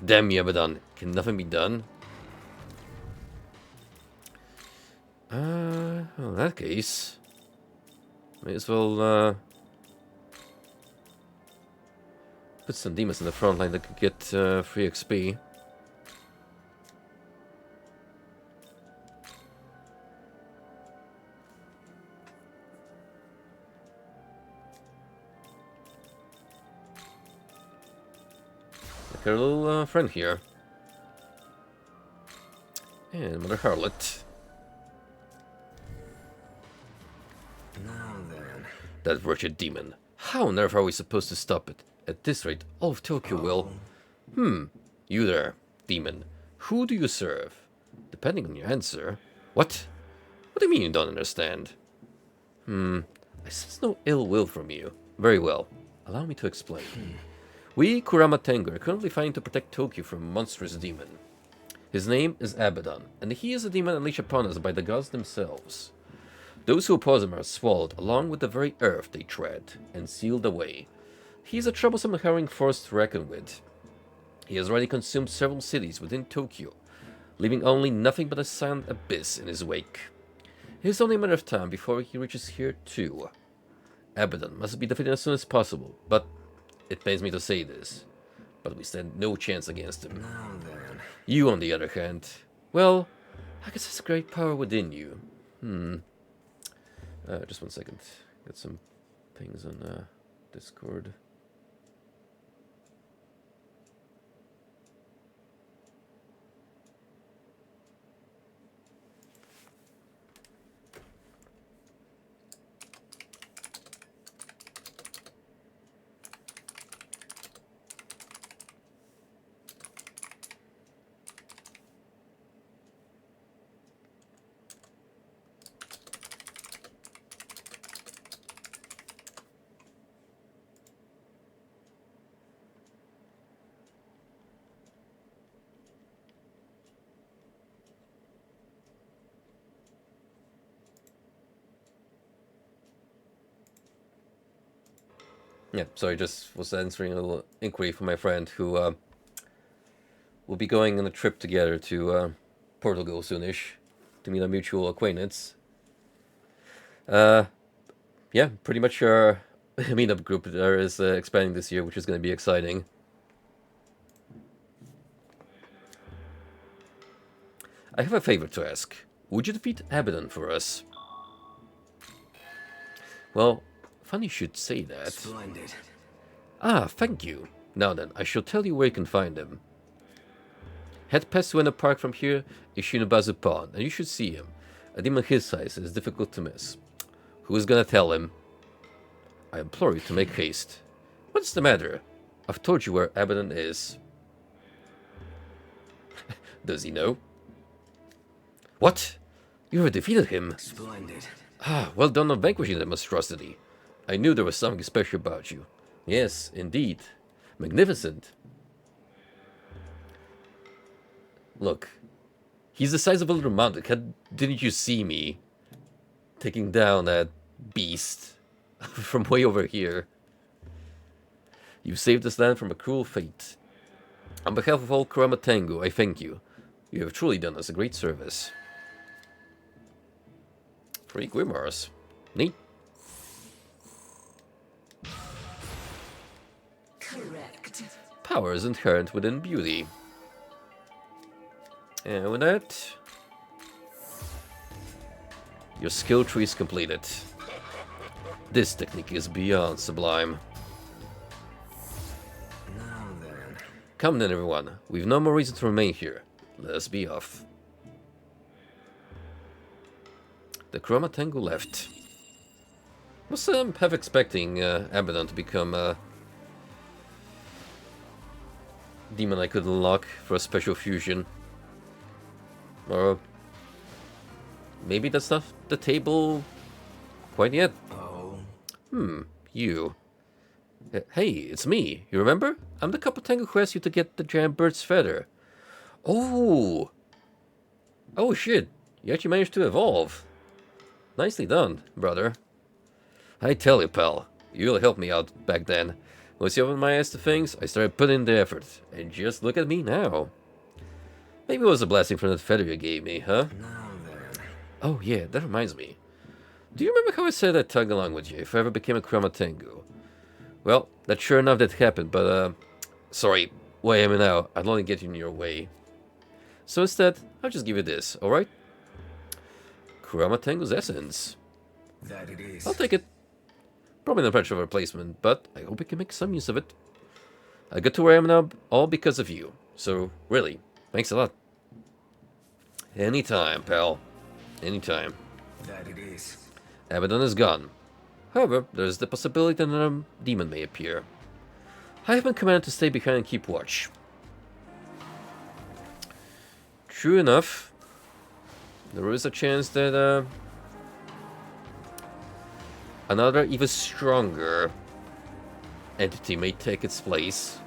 [SPEAKER 1] Damn you, Abaddon. Can nothing be done? Well, in that case, May as well put some demons in the front line that could get free XP. Like our little friend here. And Mother Harlot.
[SPEAKER 6] Now then.
[SPEAKER 1] That wretched demon. How on earth are we supposed to stop it? At this rate, all of Tokyo will... You there, demon. Who do you serve? Depending on your answer. What? What do you mean you don't understand? I sense no ill will from you. Very well. Allow me to explain. We, Kurama Tengu, are currently fighting to protect Tokyo from a monstrous demon. His name is Abaddon, and he is a demon unleashed upon us by the gods themselves. Those who oppose him are swallowed along with the very earth they tread, and sealed away. He is a troublesome and harrowing force to reckon with. He has already consumed several cities within Tokyo, leaving only nothing but a silent abyss in his wake. It is only a matter of time before he reaches here too. Abaddon must be defeated as soon as possible, but it pains me to say this, but we stand no chance against him.
[SPEAKER 6] Now then.
[SPEAKER 1] You, on the other hand, well, I guess there's great power within you. Just 1 second. Got some things on Discord. Yeah, sorry, just was answering a little inquiry from my friend who will be going on a trip together to Portugal soonish to meet a mutual acquaintance. Yeah, pretty much our meetup group there is expanding this year, which is going to be exciting. I have a favor to ask. Would you defeat Abaddon for us? Well, funny you should say that.
[SPEAKER 6] Splendid.
[SPEAKER 1] Ah, thank you. Now then, I shall tell you where you can find him. Head past Ueno Park from here is Shinobazu Pond, and you should see him. A demon his size is difficult to miss. Who is gonna tell him? I implore you to make haste. What's the matter? I've told you where Abaddon is. Does he know? What? You have defeated him?
[SPEAKER 6] Splendid.
[SPEAKER 1] Ah, well done on vanquishing that monstrosity. I knew there was something special about you. Yes, indeed. Magnificent. Look, he's the size of a little mountain. Didn't you see me taking down that beast from way over here? You saved this land from a cruel fate. On behalf of all Kurama Tengu, I thank you. You have truly done us a great service. 3 Grimoires. Neat.
[SPEAKER 3] Correct.
[SPEAKER 1] Power is inherent within beauty. And with that, your skill tree is completed. This technique is beyond sublime.
[SPEAKER 6] Now then.
[SPEAKER 1] Come then, everyone. We've no more reason to remain here. Let us be off. The Kurama Tengu left. Was half expecting Abaddon to become a demon I could unlock for a special fusion. Or maybe that's not the table quite yet.
[SPEAKER 6] Oh.
[SPEAKER 1] You. Hey, it's me. You remember? I'm the Kappa Tengu who asked you to get the giant bird's feather. Oh! Oh shit. You actually managed to evolve. Nicely done, brother. I tell you, pal. You really helped me out back then. Once you opened my ass to things, I started putting in the effort. And just look at me now. Maybe it was a blessing from that feather you gave me, huh?
[SPEAKER 6] Now then.
[SPEAKER 1] Oh yeah, that reminds me. Do you remember how I said I'd tag along with you if I ever became a Kramatengu? Well, that sure enough did happen, but sorry, where I am now, I'd only get in your way. So instead, I'll just give you this, alright? Kramatengu's essence.
[SPEAKER 6] That it is.
[SPEAKER 1] I'll take it. Probably not much of a replacement, but I hope we can make some use of it. I got to where I am now all because of you. So, really, thanks a lot. Anytime, pal. Anytime.
[SPEAKER 6] That it is.
[SPEAKER 1] Abaddon is gone. However, there is the possibility that another demon may appear. I have been commanded to stay behind and keep watch. True enough, there is a chance that another even stronger entity may take its place.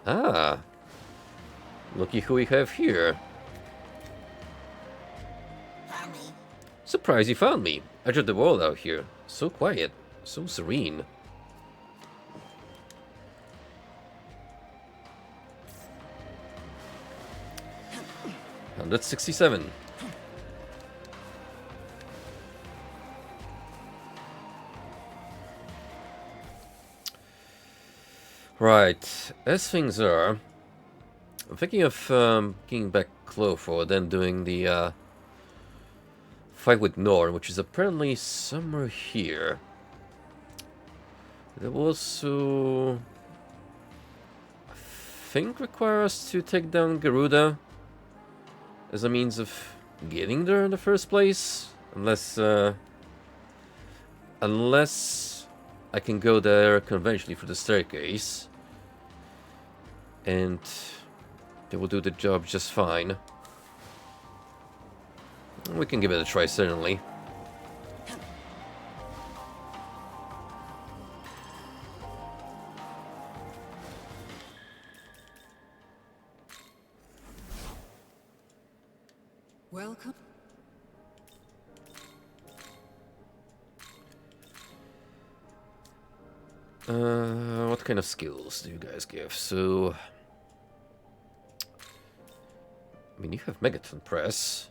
[SPEAKER 1] Ah, looky who we have here.
[SPEAKER 3] Found me.
[SPEAKER 1] Surprised you found me. I dread the world out here. So quiet, so serene. $167. Right, as things are, I'm thinking of getting back Clover, then doing the fight with Norn, which is apparently somewhere here. That will also, I think, require us to take down Garuda as a means of getting there in the first place, unless I can go there conventionally through the staircase, and they will do the job just fine. We can give it a try, certainly.
[SPEAKER 2] Welcome.
[SPEAKER 1] What kind of skills do you guys give? So, I mean, you have Megaton Press.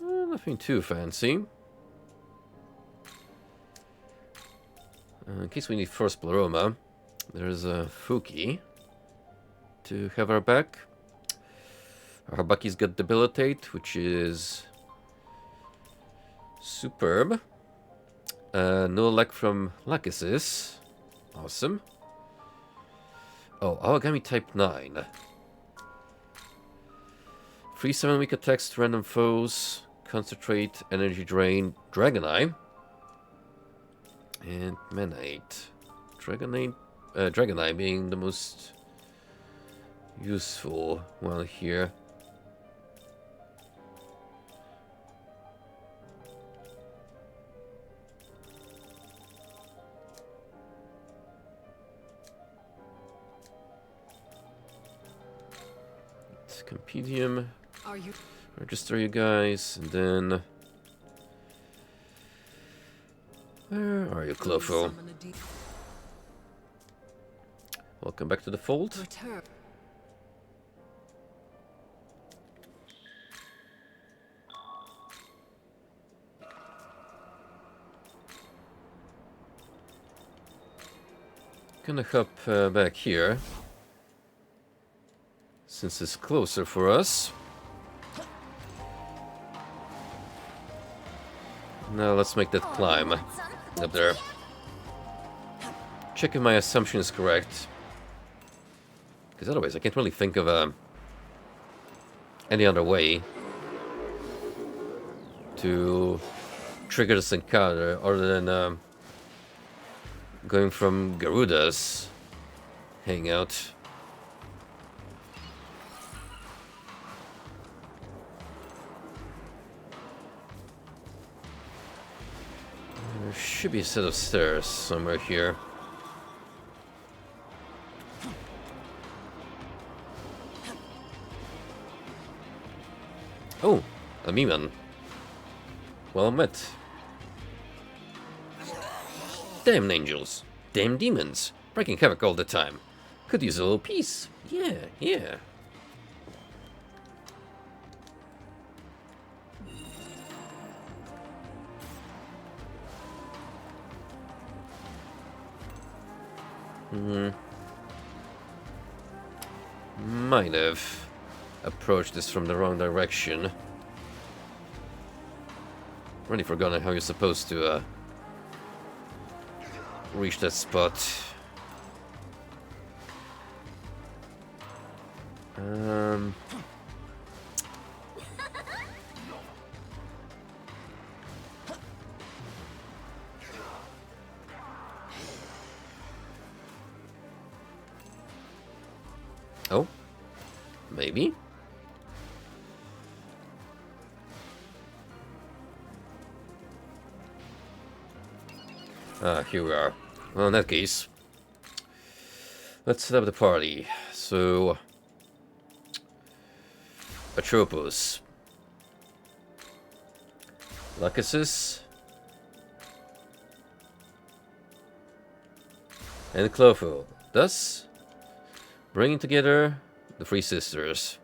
[SPEAKER 1] Nothing too fancy. In case we need Force Pleroma, there's a Fuki to have our back. Our Habaki's got Debilitate, which is superb. No lack from Lachesis. Awesome. Oh, Awagami type 9. 3/7 weak attacks to random foes. Concentrate, Energy Drain, Dragon Eye. And Manite. Dragon Eye being the most useful one here. It's Compendium.
[SPEAKER 2] Are you?
[SPEAKER 1] Register you guys, and then... Where are you, Clofo?
[SPEAKER 2] Summon a de-
[SPEAKER 1] Welcome back to the fold.
[SPEAKER 2] Return.
[SPEAKER 1] Gonna hop back here, since it's closer for us. Now let's make that climb up there. Check if my assumption is correct, because otherwise I can't really think of any other way to trigger this encounter other than going from Garuda's hangout. There should be a set of stairs somewhere here. Oh, a Miman. Well met. Damn angels. Damn demons. Breaking havoc all the time. Could use a little peace. Yeah, yeah. Might have approached this from the wrong direction. Really forgotten how you're supposed to reach that spot. Oh, maybe. Ah, here we are. Well, in that case, let's set up the party. So, Atropos, Lachesis, and Clotho. Thus, bringing together the three sisters.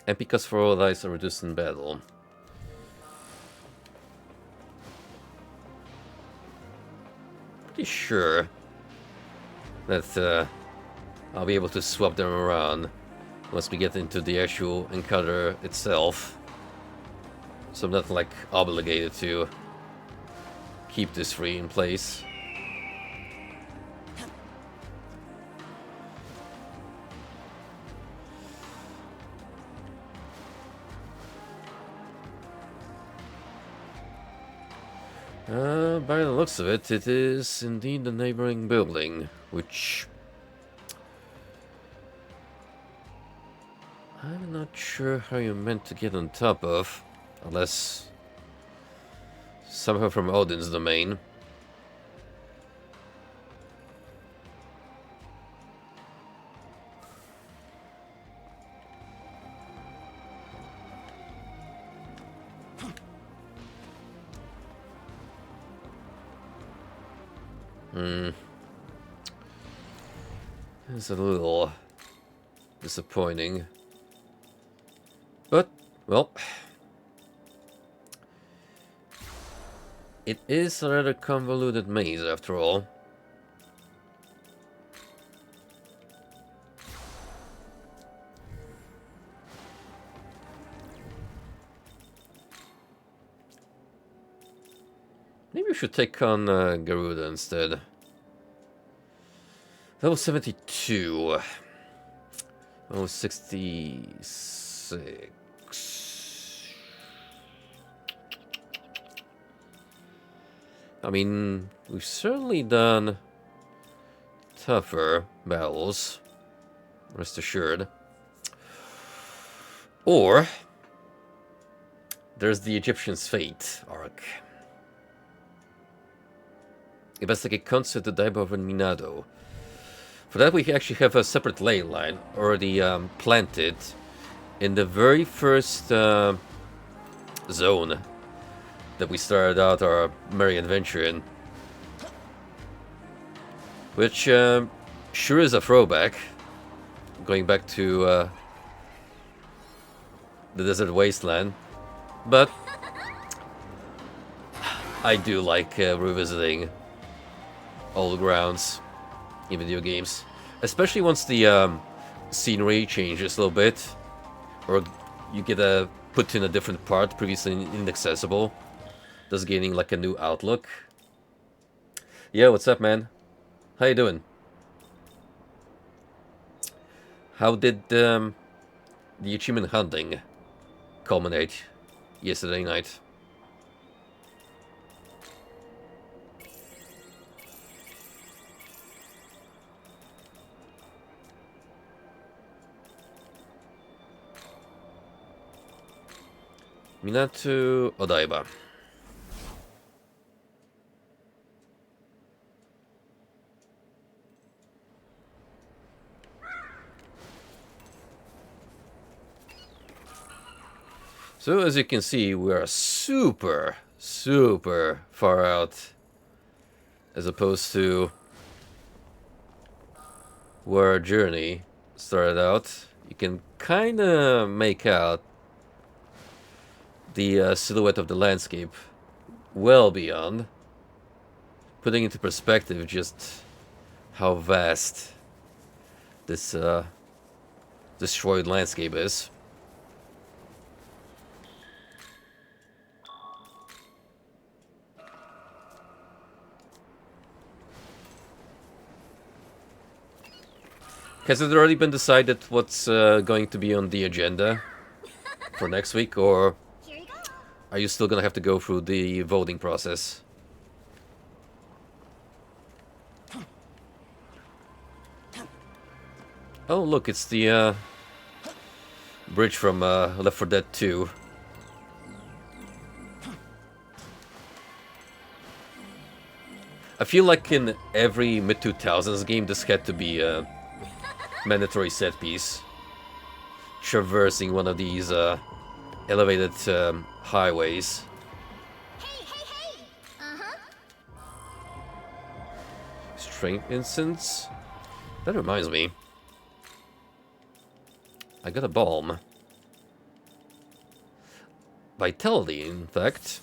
[SPEAKER 1] And because for all lives are reduced in battle. Pretty sure that I'll be able to swap them around once we get into the actual encounter itself. So I'm not like obligated to keep this three in place. By the looks of it, it is indeed the neighboring building, which I'm not sure how you're meant to get on top of, unless somehow from Odin's domain. It's a little disappointing. But, well, it is a rather convoluted maze after all. Maybe we should take on Garuda instead. Level 72. Oh, 66. I mean, we've certainly done tougher battles, rest assured. Or there's the Egyptian's Fate arc. Investigate concert the Daibo and Minado. For that, we actually have a separate ley line already planted in the very first zone that we started out our merry adventure in. Which sure is a throwback, going back to the desert wasteland. But I do like revisiting old grounds in video games, especially once the scenery changes a little bit, or you get put in a different part previously inaccessible, thus gaining like a new outlook. Yeah, what's up, man? How you doing? How did the achievement hunting culminate yesterday night? Minato Odaiba. So So as you can see, we are super far out as opposed to where our journey started out. You can kind of make out the silhouette of the landscape well beyond, putting into perspective just how vast this destroyed landscape is. Has it already been decided what's going to be on the agenda for next week, or
[SPEAKER 3] Here you go.
[SPEAKER 1] are you still gonna have to go through the voting process? Oh, look, it's the bridge from Left 4 Dead 2. I feel like in every mid-2000s game this had to be a mandatory set piece. Traversing one of these elevated highways.
[SPEAKER 3] Hey, hey, hey. Uh-huh.
[SPEAKER 1] Strange incense? That reminds me. I got a balm. Vitality, in fact.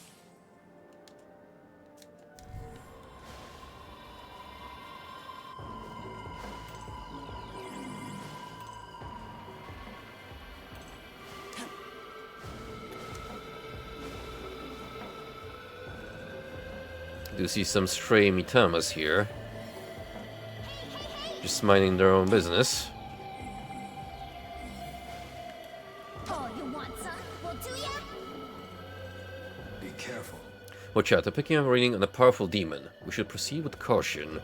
[SPEAKER 1] Do see some stray Mitamas here. Just minding their own business.
[SPEAKER 3] Oh, you want some? Well, do ya?
[SPEAKER 6] Be careful.
[SPEAKER 1] Watch out, I'm picking up a reading on a powerful demon. We should proceed with caution.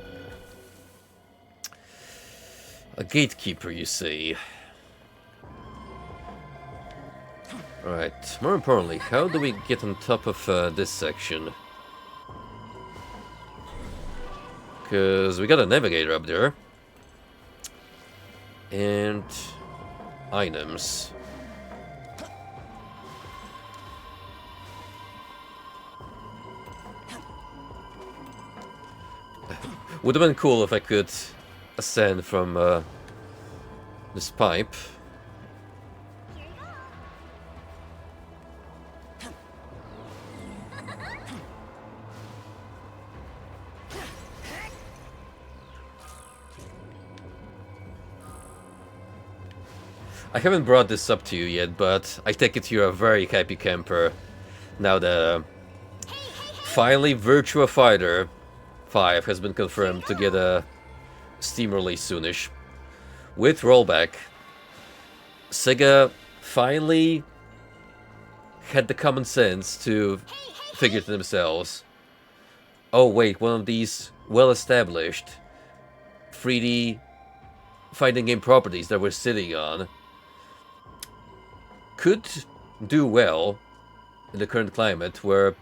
[SPEAKER 1] A gatekeeper, you say? Alright, more importantly, how do we get on top of this section? Because we got a navigator up there. And items. Would have been cool if I could ascend from this pipe.
[SPEAKER 3] Here you go.
[SPEAKER 1] I haven't brought this up to you yet, but I take it you're a very happy camper now that finally Virtua Fighter 5 has been confirmed to get a Steam release soonish. With rollback, Sega finally had the common sense to figure to themselves, oh wait, one of these well-established 3D fighting game properties that we're sitting on could do well in the current climate where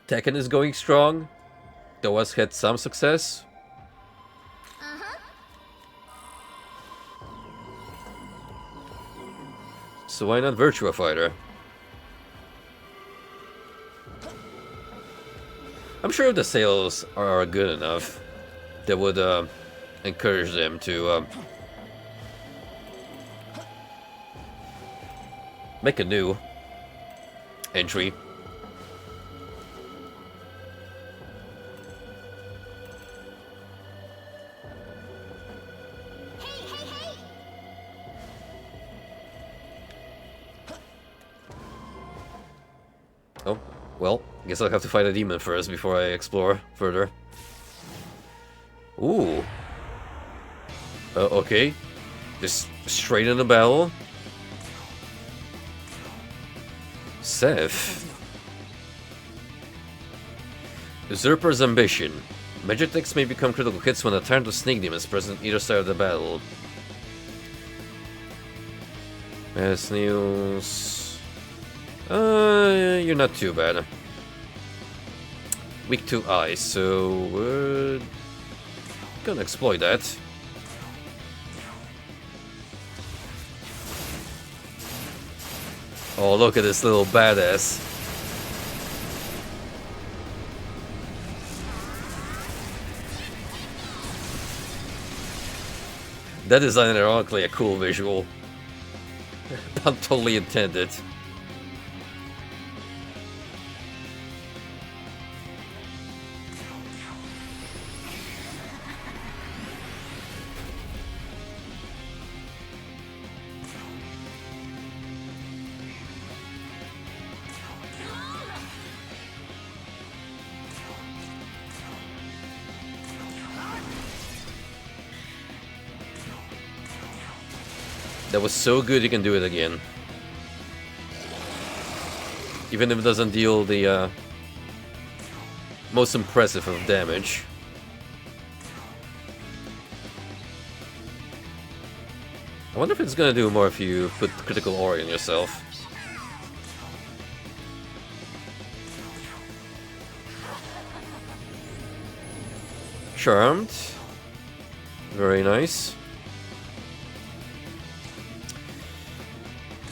[SPEAKER 1] Tekken is going strong, though has had some success.
[SPEAKER 3] Uh-huh.
[SPEAKER 1] So why not Virtua Fighter? I'm sure if the sales are good enough, that would encourage them to make a new entry. Oh, well, I guess I'll have to fight a demon first before I explore further. Ooh. Okay. Just straight in the battle. Seth. Usurper's Ambition. Magitechs may become critical hits when a turn of snake demons present on either side of the battle. As news. You're not too bad. Weak to ice, so we're gonna exploit that. Oh, look at this little badass. That is unironically a cool visual. Not totally intended. That was so good you can do it again. Even if it doesn't deal the most impressive of damage. I wonder if it's gonna do more if you put critical aura in yourself. Charmed. Very nice.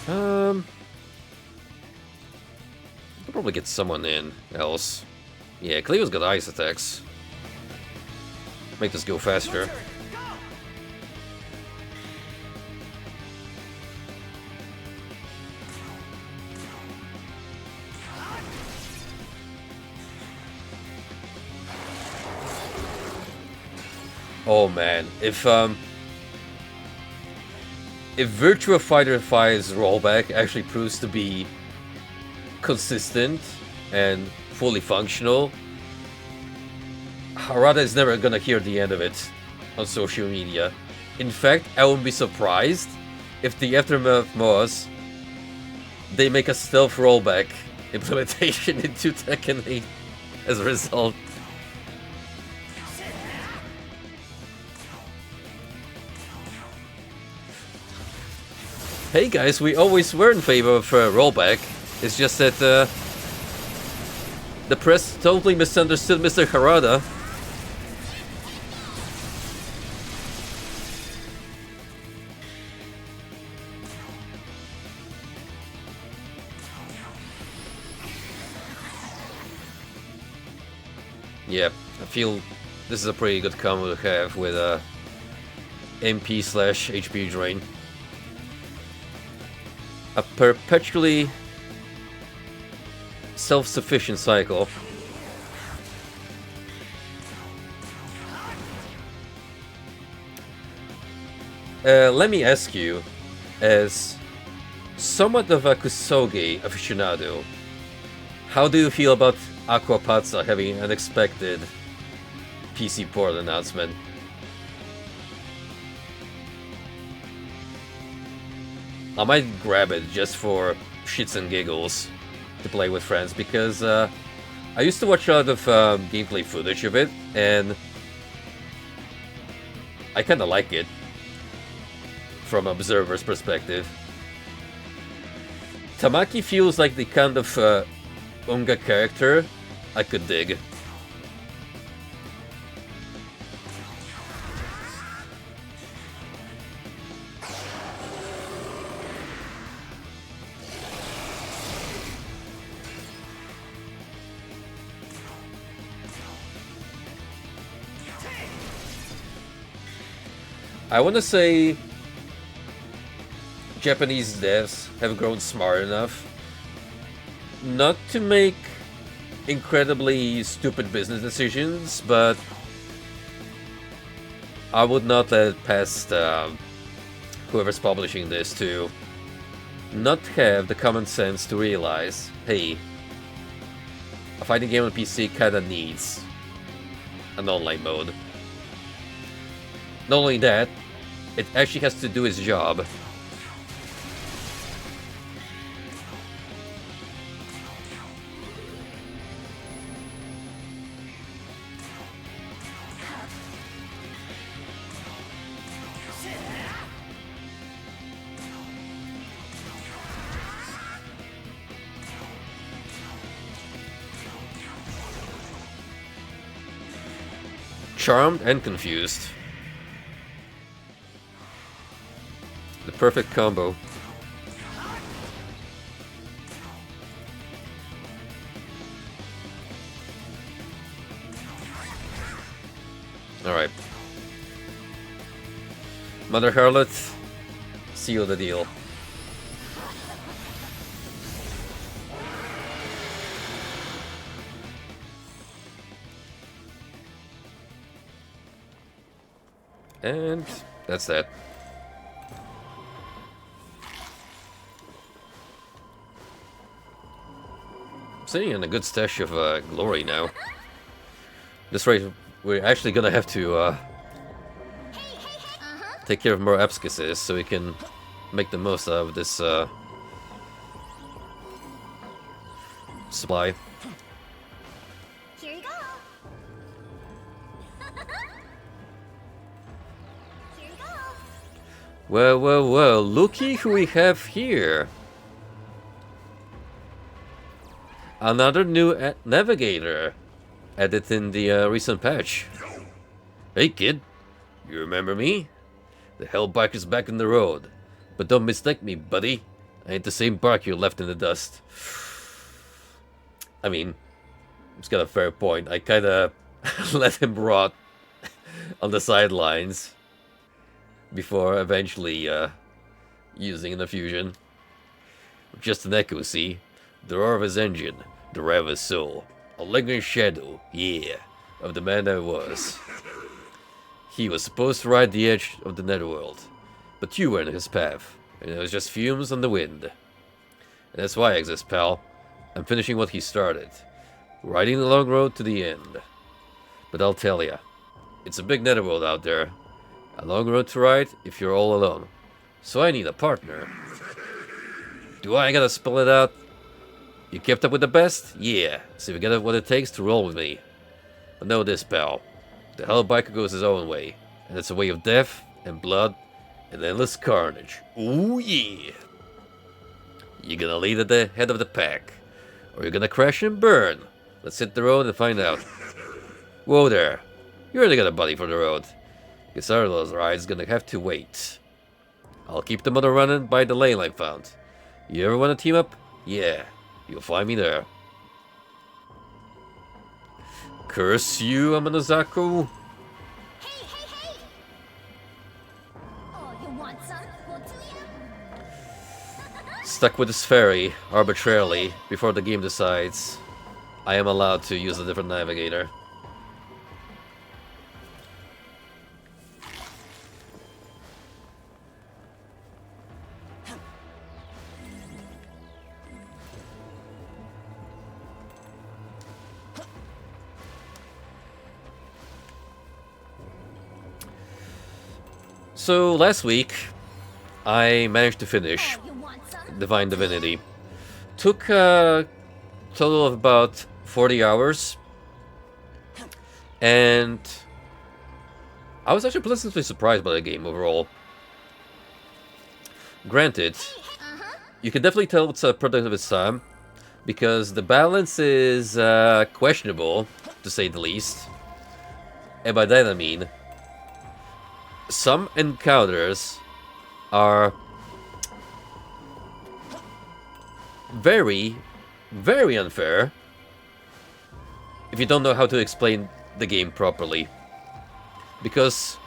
[SPEAKER 1] I'll probably get someone in else. Yeah, Cleo's got ice attacks. Make this go faster. Oh man, if Virtua Fighter 5's rollback actually proves to be consistent and fully functional, Harada is never gonna hear the end of it on social media. In fact, I wouldn't be surprised if the Aftermath MOS they make a stealth rollback implementation into Tekken 8 as a result. Hey guys, we always were in favor of rollback. It's just that the press totally misunderstood Mr. Harada. Yep, I feel this is a pretty good combo to have with MP/HP drain. A perpetually self-sufficient cycle. Let me ask you, as somewhat of a Kusoge aficionado, how do you feel about Aquapazza having an unexpected PC port announcement? I might grab it just for shits and giggles to play with friends, because I used to watch a lot of gameplay footage of it, and I kinda like it from an observer's perspective. Tamaki feels like the kind of Unga character I could dig. I want to say Japanese devs have grown smart enough not to make incredibly stupid business decisions, but I would not let it past whoever's publishing this to not have the common sense to realize, hey, a fighting game on PC kinda needs an online mode. Not only that, it actually has to do its job. Charmed and confused. The perfect combo. Alright. Mother Harlot, seal the deal. And that's that. I'm sitting in a good stash of glory now. This rate, we're actually gonna have to take care of more abscesses so we can make the most out of this supply.
[SPEAKER 3] Here you go. Here you go.
[SPEAKER 1] Well, well, well, looky who we have here. Another new navigator added in the recent patch. Hey kid, you remember me? The Hellbike is back on the road. But don't mistake me, buddy. I ain't the same bark you left in the dust. I mean, he's got a fair point. I kinda let him rot on the sidelines before eventually using the fusion. Just an echo, see? The roar of his engine, the rev of his soul. A lingering shadow, yeah, of the man that was. He was supposed to ride the edge of the netherworld, but you were in his path, and it was just fumes on the wind. And that's why I exist, pal. I'm finishing what he started, riding the long road to the end. But I'll tell ya, it's a big netherworld out there. A long road to ride if you're all alone. So I need a partner. Do I gotta spell it out? You kept up with the best? Yeah, so you got what it takes to roll with me. But know this, pal. The Hellbiker goes his own way, and it's a way of death and blood and endless carnage. Ooh yeah! You're gonna lead at the head of the pack, or you're gonna crash and burn. Let's hit the road and find out. Whoa there, you already got a buddy for the road. Guess our little ride's gonna have to wait. I'll keep the motor running by the lane I found. You ever wanna team up? Yeah, you'll find me there. Curse you, Amanazaku.
[SPEAKER 3] Hey, hey, hey! Oh, you want some? Well, do ya?
[SPEAKER 1] Stuck with this ferry arbitrarily before the game decides I am allowed to use a different navigator. So last week I managed to finish
[SPEAKER 3] Oh, you want some?
[SPEAKER 1] Divine Divinity. Took a total of about 40 hours. And I was actually pleasantly surprised by the game overall. Granted, you can definitely tell it's a product of its time, because the balance is questionable, to say the least. And by that I mean, some encounters are very, very unfair if you don't know how to explain the game properly. Because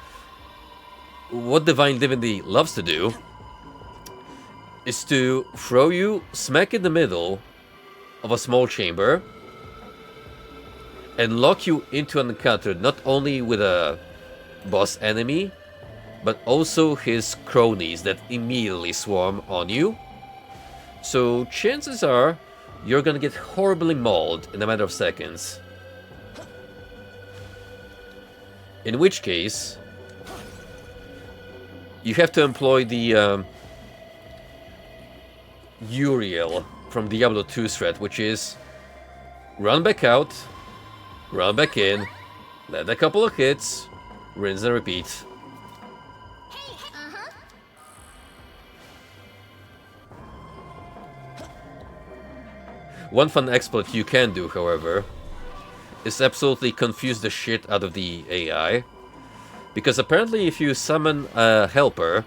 [SPEAKER 1] what Divine Divinity loves to do is to throw you smack in the middle of a small chamber and lock you into an encounter not only with a boss enemy, but also his cronies that immediately swarm on you. So chances are you're gonna get horribly mauled in a matter of seconds. In which case, you have to employ the Uriel from Diablo 2 threat, which is run back out, run back in, land a couple of hits, rinse and repeat. One fun exploit you can do, however, is absolutely confuse the shit out of the AI. Because apparently if you summon a helper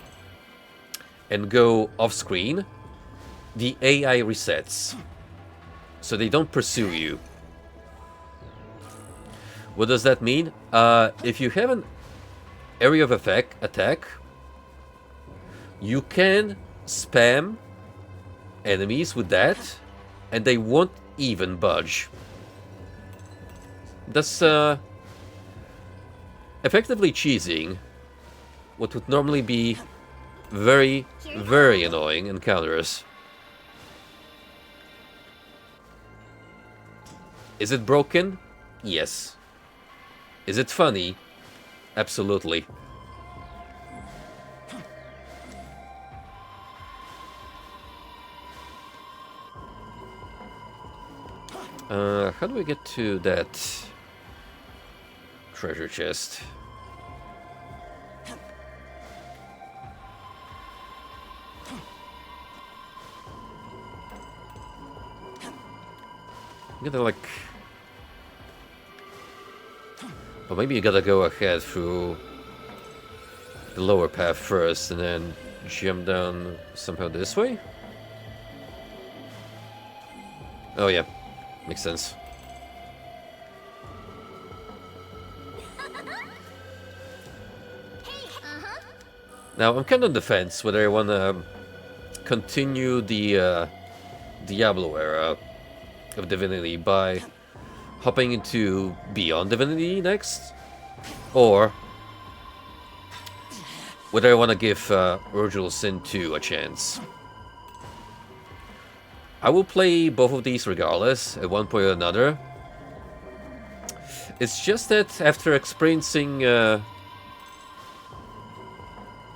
[SPEAKER 1] and go off-screen, the AI resets. So they don't pursue you. What does that mean? If you have an area of attack, you can spam enemies with that, and they won't even budge. That's effectively cheesing what would normally be very, very annoying encounters. Is it broken? Yes. Is it funny? Absolutely. How do we get to that treasure chest? I'm gonna like... Or maybe you gotta go ahead through the lower path first and then jump down somehow this way? Oh yeah, makes sense. Now I'm kind of on the fence whether I wanna continue the Diablo era of Divinity by hopping into Beyond Divinity next, or whether I want to give Original Sin 2 a chance. I will play both of these regardless, at one point or another. It's just that after experiencing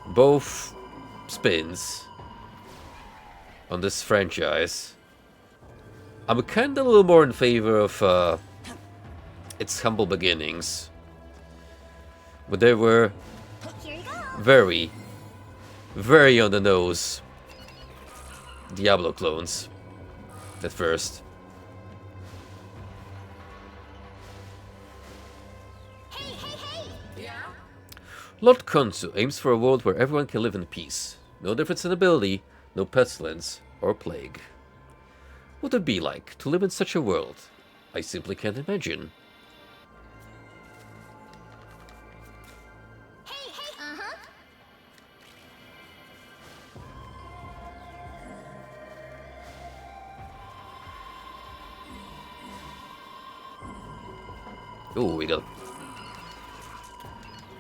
[SPEAKER 1] both spins on this franchise, I'm kinda a little more in favor of its humble beginnings. But they were very, very on the nose Diablo clones at first. Lord Khonsu aims for a world where everyone can live in peace. No difference in ability, no pestilence or plague. What would it be like to live in such a world? I simply can't imagine. Ooh, we got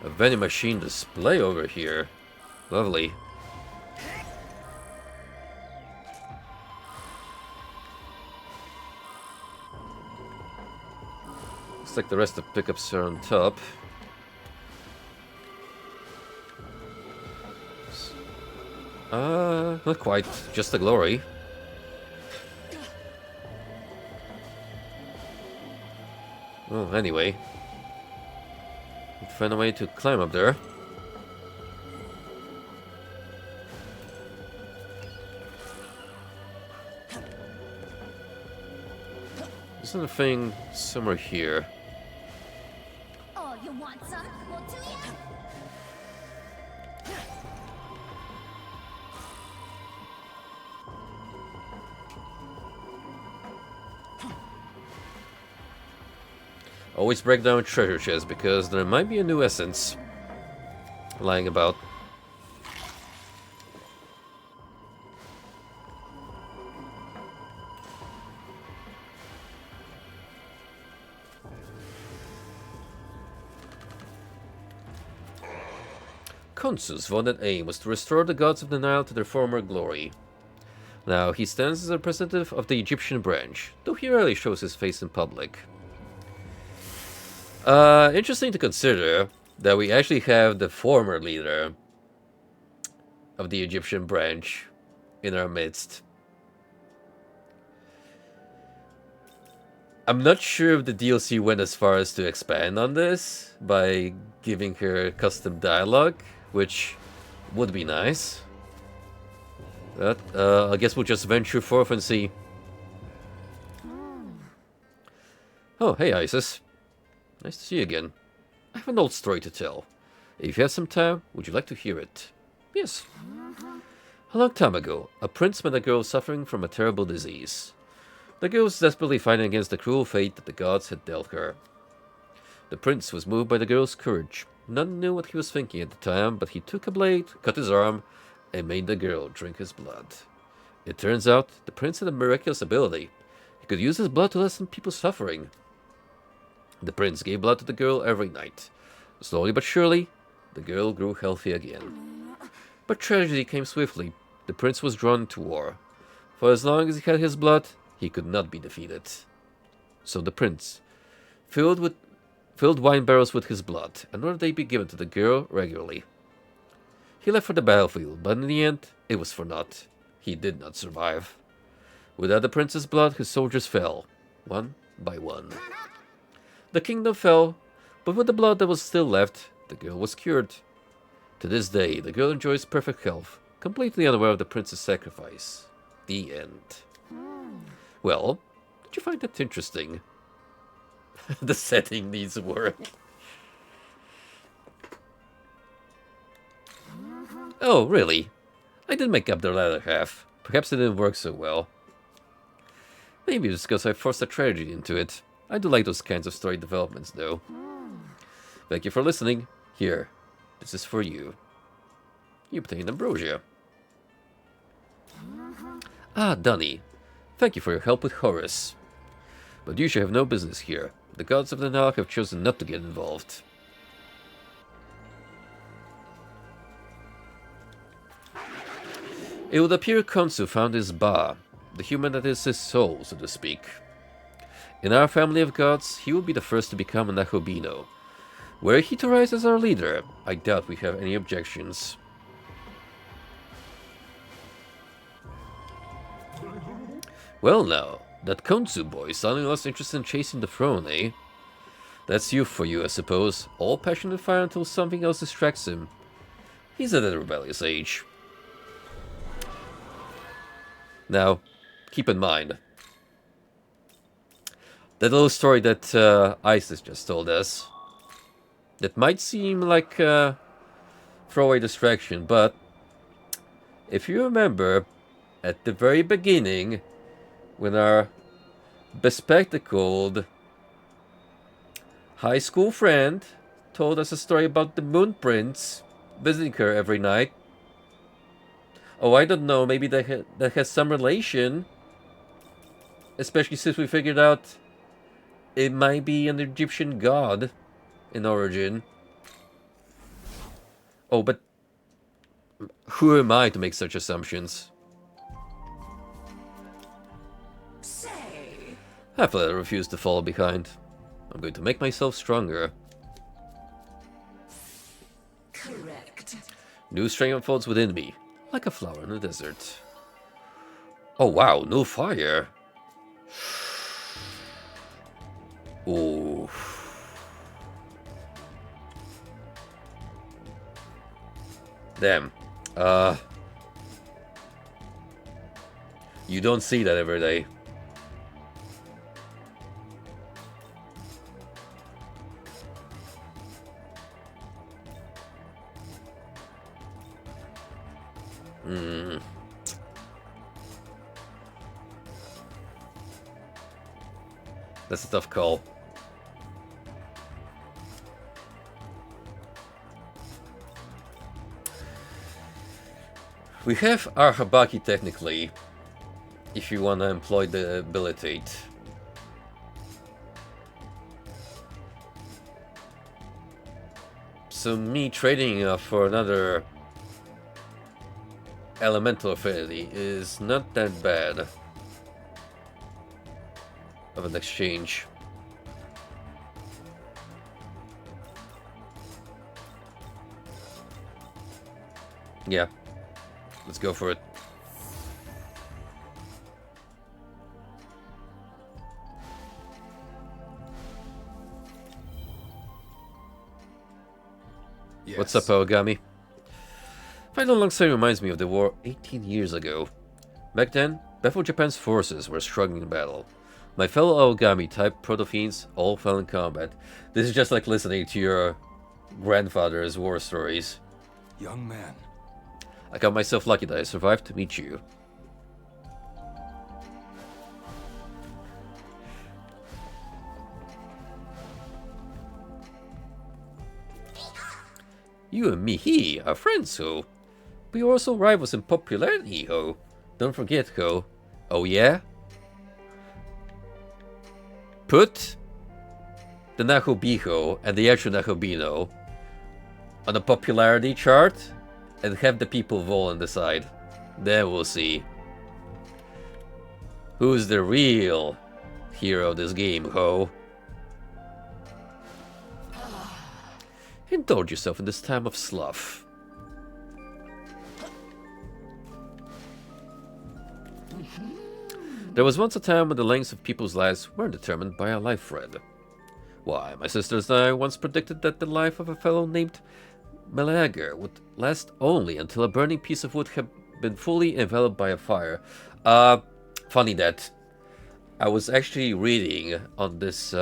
[SPEAKER 1] a vending machine display over here. Lovely. Looks like the rest of the pickups are on top. Not quite. Just the glory. Oh, anyway. We'll find a way to climb up there. There's another thing somewhere here.
[SPEAKER 3] Oh, you want some? Well, do ya?
[SPEAKER 1] Always break down treasure chests because there might be a new essence lying about. Khonsu's vaunted aim was to restore the gods of the Nile to their former glory. Now he stands as a representative of the Egyptian branch, though he rarely shows his face in public. Interesting to consider that we actually have the former leader of the Egyptian branch in our midst. I'm not sure if the DLC went as far as to expand on this by giving her custom dialogue, which would be nice. But I guess we'll just venture forth and see. Oh, hey Isis. Nice to see you again. I have an old story to tell. If you have some time, would you like to hear it? Yes. A long time ago, a prince met a girl suffering from a terrible disease. The girl was desperately fighting against the cruel fate that the gods had dealt her. The prince was moved by the girl's courage. None knew what he was thinking at the time, but he took a blade, cut his arm, and made the girl drink his blood. It turns out the prince had a miraculous ability. He could use his blood to lessen people's suffering. The prince gave blood to the girl every night. Slowly but surely, the girl grew healthy again. But tragedy came swiftly. The prince was drawn to war. For as long as he had his blood, he could not be defeated. So the prince filled wine barrels with his blood, and ordered they be given to the girl regularly. He left for the battlefield, but in the end, it was for naught. He did not survive. Without the prince's blood, his soldiers fell, one by one. The kingdom fell, but with the blood that was still left, the girl was cured. To this day, the girl enjoys perfect health, completely unaware of the prince's sacrifice. The end. Well, did you find that interesting? The setting needs work. Oh, really? I did make up the latter half. Perhaps it didn't work so well. Maybe it's because I forced a tragedy into it. I do like those kinds of story developments, though. Thank you for listening. Here, this is for you. You obtained ambrosia. Ah, Dunny. Thank you for your help with Horus. But you should have no business here. The gods of the Nile have chosen not to get involved. It would appear Khonsu found his Ba, the human that is his soul, so to speak. In our family of gods, he will be the first to become an Ahobino. Were he to rise as our leader, I doubt we have any objections. Well now, that Khonsu boy is sounding less interested in chasing the throne, eh? That's youth for you, I suppose. All passion and fire until something else distracts him. He's at a rebellious age. Now, keep in mind that little story that Isis just told us. That might seem like a throwaway distraction, but if you remember, at the very beginning, when our bespectacled high school friend told us a story about the Moon Prince visiting her every night. Oh, I don't know, maybe that has some relation. Especially since we figured out it might be an Egyptian god in origin. Oh, but who am I to make such assumptions? Happily, I refuse to follow behind. I'm going to make myself stronger.
[SPEAKER 2] Correct.
[SPEAKER 1] New strength unfolds within me, like a flower in the desert. Oh wow, no fire. Ooh. Damn. You don't see that every day. That's a tough call. We have our Habaki technically, if you want to employ the abilitate. So me trading for another elemental affinity is not that bad of an exchange. Yeah, let's go for it.
[SPEAKER 6] Yes.
[SPEAKER 1] What's up, Aogami? Fight alongside reminds me of the war 18 years ago. Back then, baffled Japan's forces were struggling in battle. My fellow Aogami-type proto-fiends all fell in combat. This is just like listening to your grandfather's war stories.
[SPEAKER 6] Young man.
[SPEAKER 1] I count myself lucky that I survived to meet you. You and me, he are friends, ho. But you're also rivals in popularity, ho. Don't forget, ho. Oh yeah? Put the Nahobiho and the actual Nahobino on a popularity chart and have the people vote and decide. Then we'll see who's the real hero of this game, ho. Indulge yourself in this time of sloth. There was once a time when the lengths of people's lives weren't determined by a life thread. Why, my sisters and I once predicted that the life of a fellow named Meleager would last only until a burning piece of wood had been fully enveloped by a fire. Funny that I was actually reading on this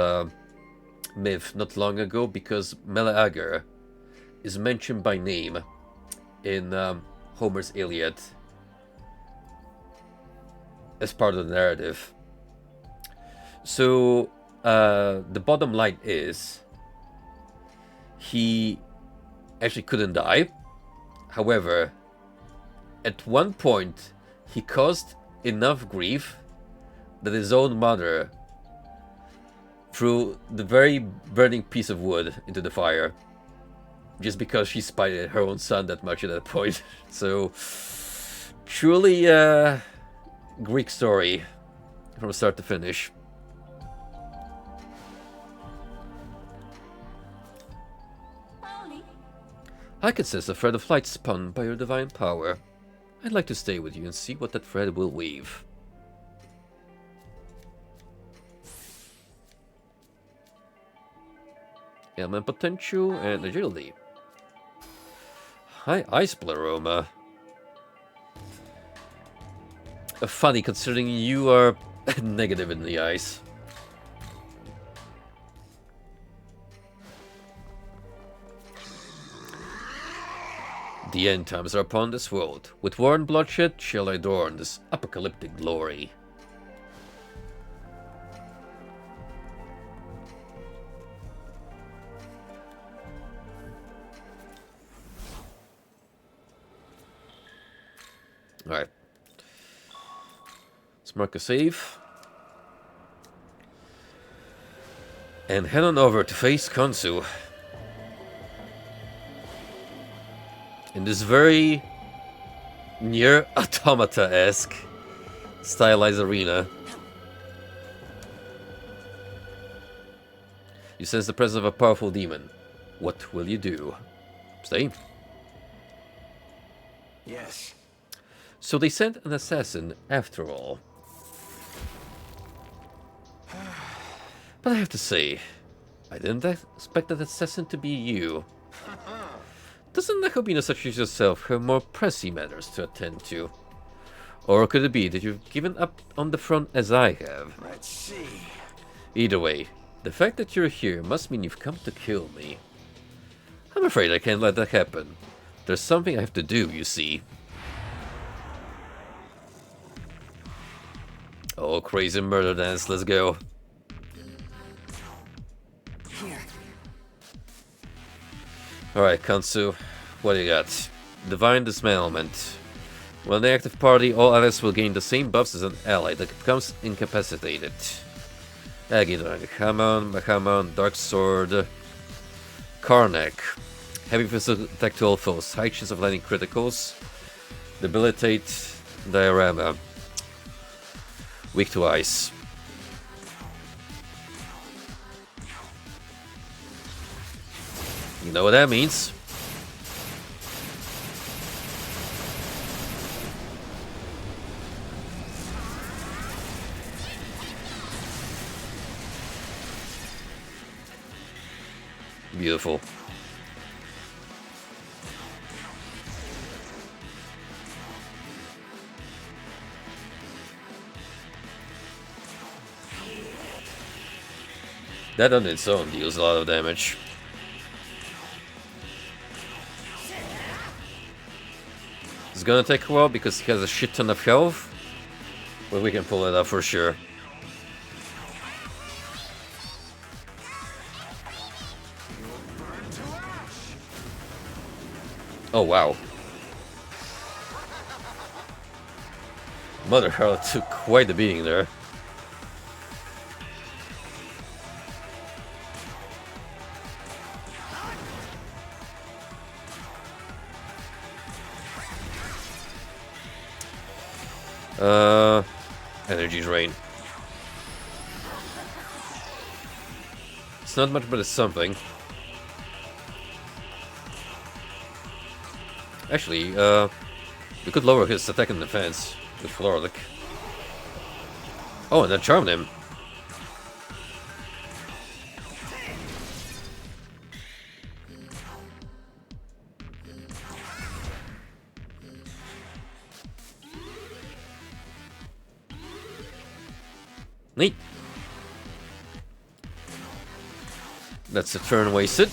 [SPEAKER 1] myth not long ago, because Meleager is mentioned by name in Homer's Iliad as part of the narrative. So the bottom line is he actually couldn't die. However, at one point he caused enough grief that his own mother threw the very burning piece of wood into the fire, just because she spited her own son that much at that point. So truly Greek story from start to finish. I can sense a thread of light spun by your divine power. I'd like to stay with you and see what that thread will weave. Element potential and agility. High ice pleroma. Funny considering you are negative in the ice. The end times are upon this world. With war and bloodshed shall I adorn this apocalyptic glory. Alright. Let's mark a save. And head on over to face Kansu. In this very near Automata-esque stylized arena. You sense the presence of a powerful demon. What will you do? Stay?
[SPEAKER 6] Yes.
[SPEAKER 1] So they sent an assassin after all. But I have to say, I didn't expect that assassin to be you. Doesn't Nakobina such as yourself have more pressing matters to attend to? Or could it be that you've given up on the front as I have?
[SPEAKER 6] Let's see.
[SPEAKER 1] Either way, the fact that you're here must mean you've come to kill me. I'm afraid I can't let that happen. There's something I have to do, you see. Oh, crazy murder dance, let's go.
[SPEAKER 6] Here.
[SPEAKER 1] Alright, Kansu, what do you got? Divine Dismantlement. When the active party, all allies will gain the same buffs as an ally that becomes incapacitated. Agidrang, Hamon, Dark Sword, Karnak. Heavy physical attack to all foes, high chance of landing criticals. Debilitate, Diorama. Weak to ice. You know what that means. Beautiful. That on its own deals a lot of damage. It's gonna take a while because he has a shit ton of health, but we can pull it up for sure. Oh, wow. Mother Harlot took quite a beating there. Energy drain. It's not much, but it's something. Actually, we could lower his attack and defense with Florlick. Oh, and that charmed him. Neat. That's a turn wasted.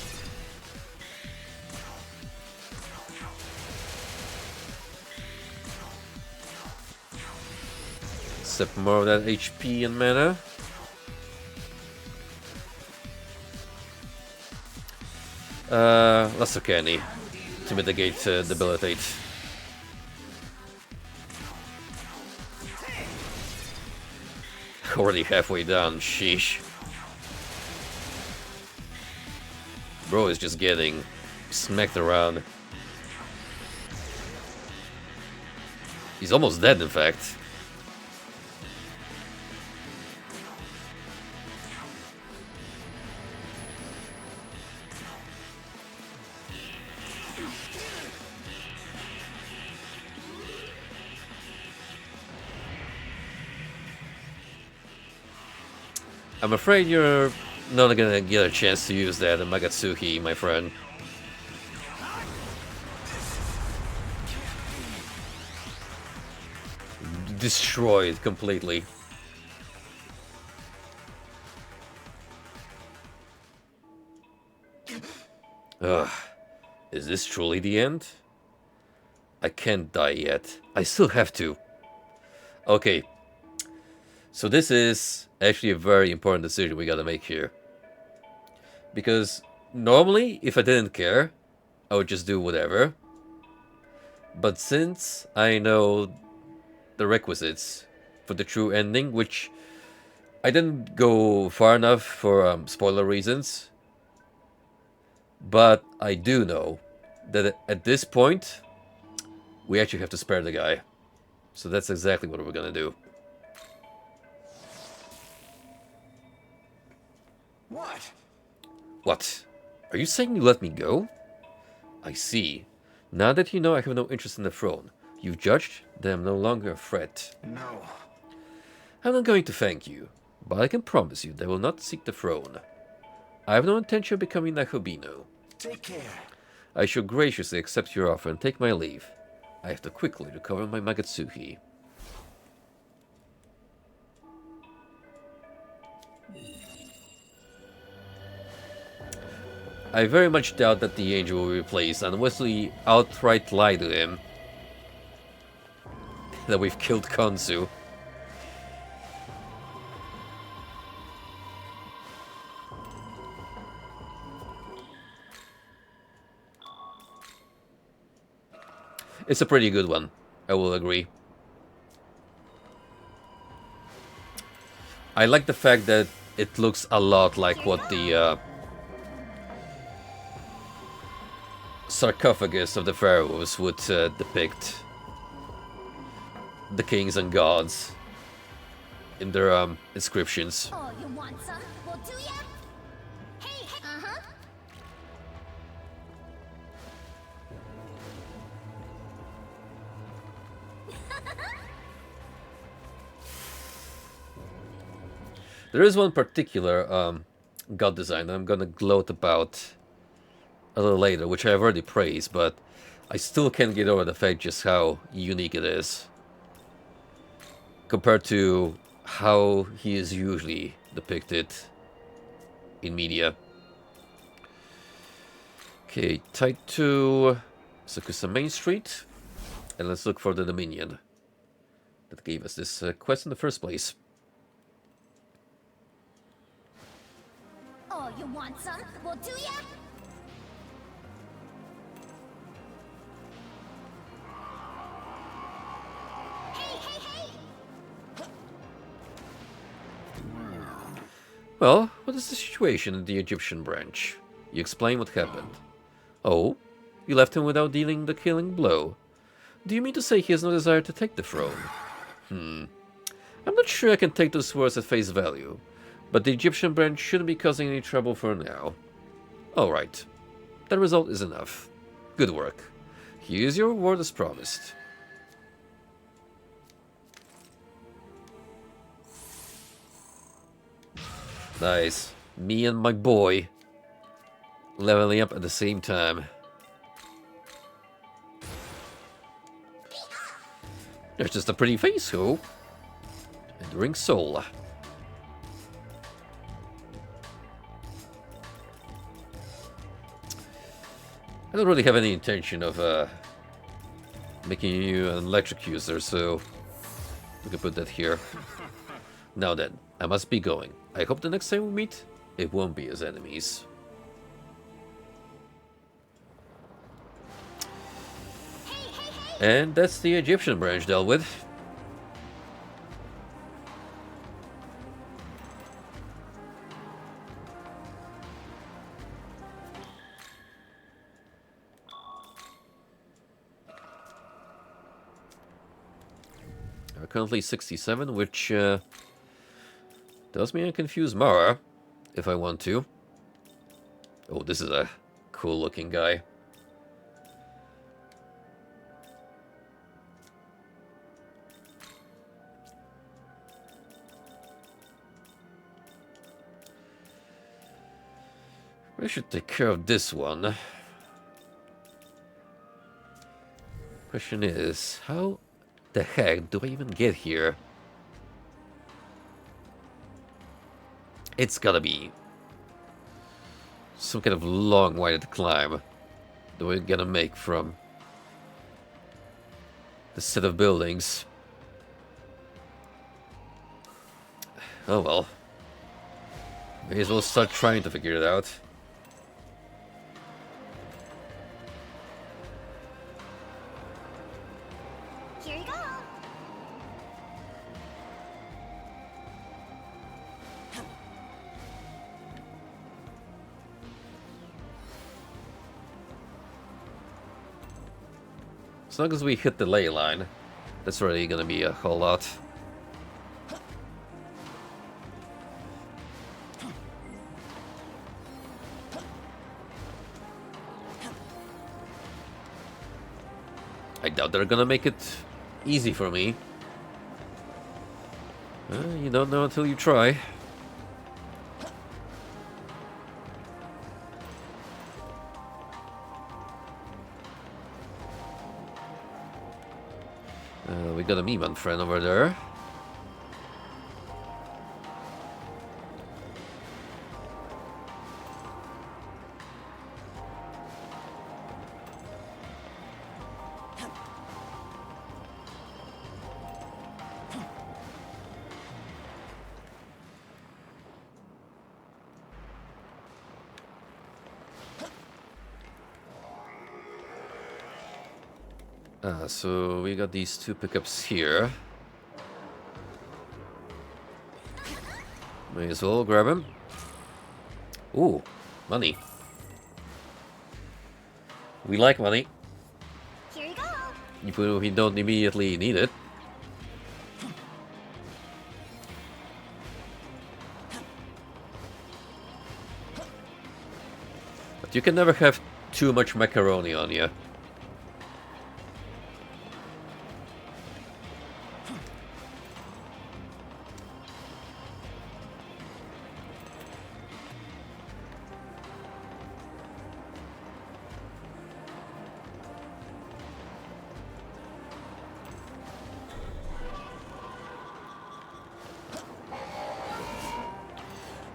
[SPEAKER 1] Sip more of that HP and mana. Lesser Candy to mitigate debilitate. Already halfway down, sheesh. Bro is just getting smacked around. He's almost dead, in fact. I'm afraid you're not gonna get a chance to use that in Magatsuki, my friend. Destroyed completely. Ugh. Is this truly the end? I can't die yet. I still have to. Okay. So this is actually a very important decision we gotta make here. Because normally, if I didn't care, I would just do whatever. But since I know the requisites for the true ending, which I didn't go far enough for spoiler reasons, but I do know that at this point, we actually have to spare the guy. So that's exactly what we're gonna do.
[SPEAKER 4] What?
[SPEAKER 1] What? Are you saying you let me go? I see. Now that you know I have no interest in the throne, you've judged that I'm no longer a threat.
[SPEAKER 4] No.
[SPEAKER 1] I'm not going to thank you, but I can promise you that I will not seek the throne. I have no intention of becoming Nakobino.
[SPEAKER 4] Take care.
[SPEAKER 1] I shall graciously accept your offer and take my leave. I have to quickly recover my Magatsuki. I very much doubt that the angel will be replaced unless we outright lie to him that we've killed Konsu. It's a pretty good one, I will agree. I like the fact that it looks a lot like what the sarcophagus of the pharaohs would depict the kings and gods in their inscriptions.
[SPEAKER 3] Oh, you want some? Well, do ya? Hey, hey. Uh-huh.
[SPEAKER 1] There is one particular god design that I'm gonna gloat about a little later, which I've already praised, but I still can't get over the fact just how unique it is compared to how he is usually depicted in media. Okay, tied to Sakusa Main Street, and let's look for the Dominion that gave us this quest in the first place.
[SPEAKER 3] Oh, you want some? Well, do ya?
[SPEAKER 1] Well, what is the situation in the Egyptian branch? You explain what happened. Oh? You left him without dealing the killing blow. Do you mean to say he has no desire to take the throne? I'm not sure I can take those words at face value, but the Egyptian branch shouldn't be causing any trouble for now. Alright. That result is enough. Good work. Here's your reward as promised. Nice. Me and my boy leveling up at the same time. There's just a pretty face, ho. Enduring soul. I don't really have any intention of making you an electric user, so we can put that here. Now then, I must be going. I hope the next time we meet, it won't be as enemies. And that's the Egyptian branch dealt with. We're currently 67, which does mean I confuse Mara, if I want to. Oh, this is a cool looking guy. I should take care of this one. Question is, how the heck do I even get here? It's gotta be some kind of long, winded climb that we're gonna make from the set of buildings. Oh well. May as well start trying to figure it out.
[SPEAKER 3] Here you go.
[SPEAKER 1] As long as we hit the ley line, that's really gonna be a whole lot. I doubt they're gonna make it easy for me. You don't know until you try. We got a Meman friend over there. So we got these two pickups here. May as well grab them. Ooh, money. We like money.
[SPEAKER 3] Here you go.
[SPEAKER 1] If we don't immediately need it. But you can never have too much macaroni on you.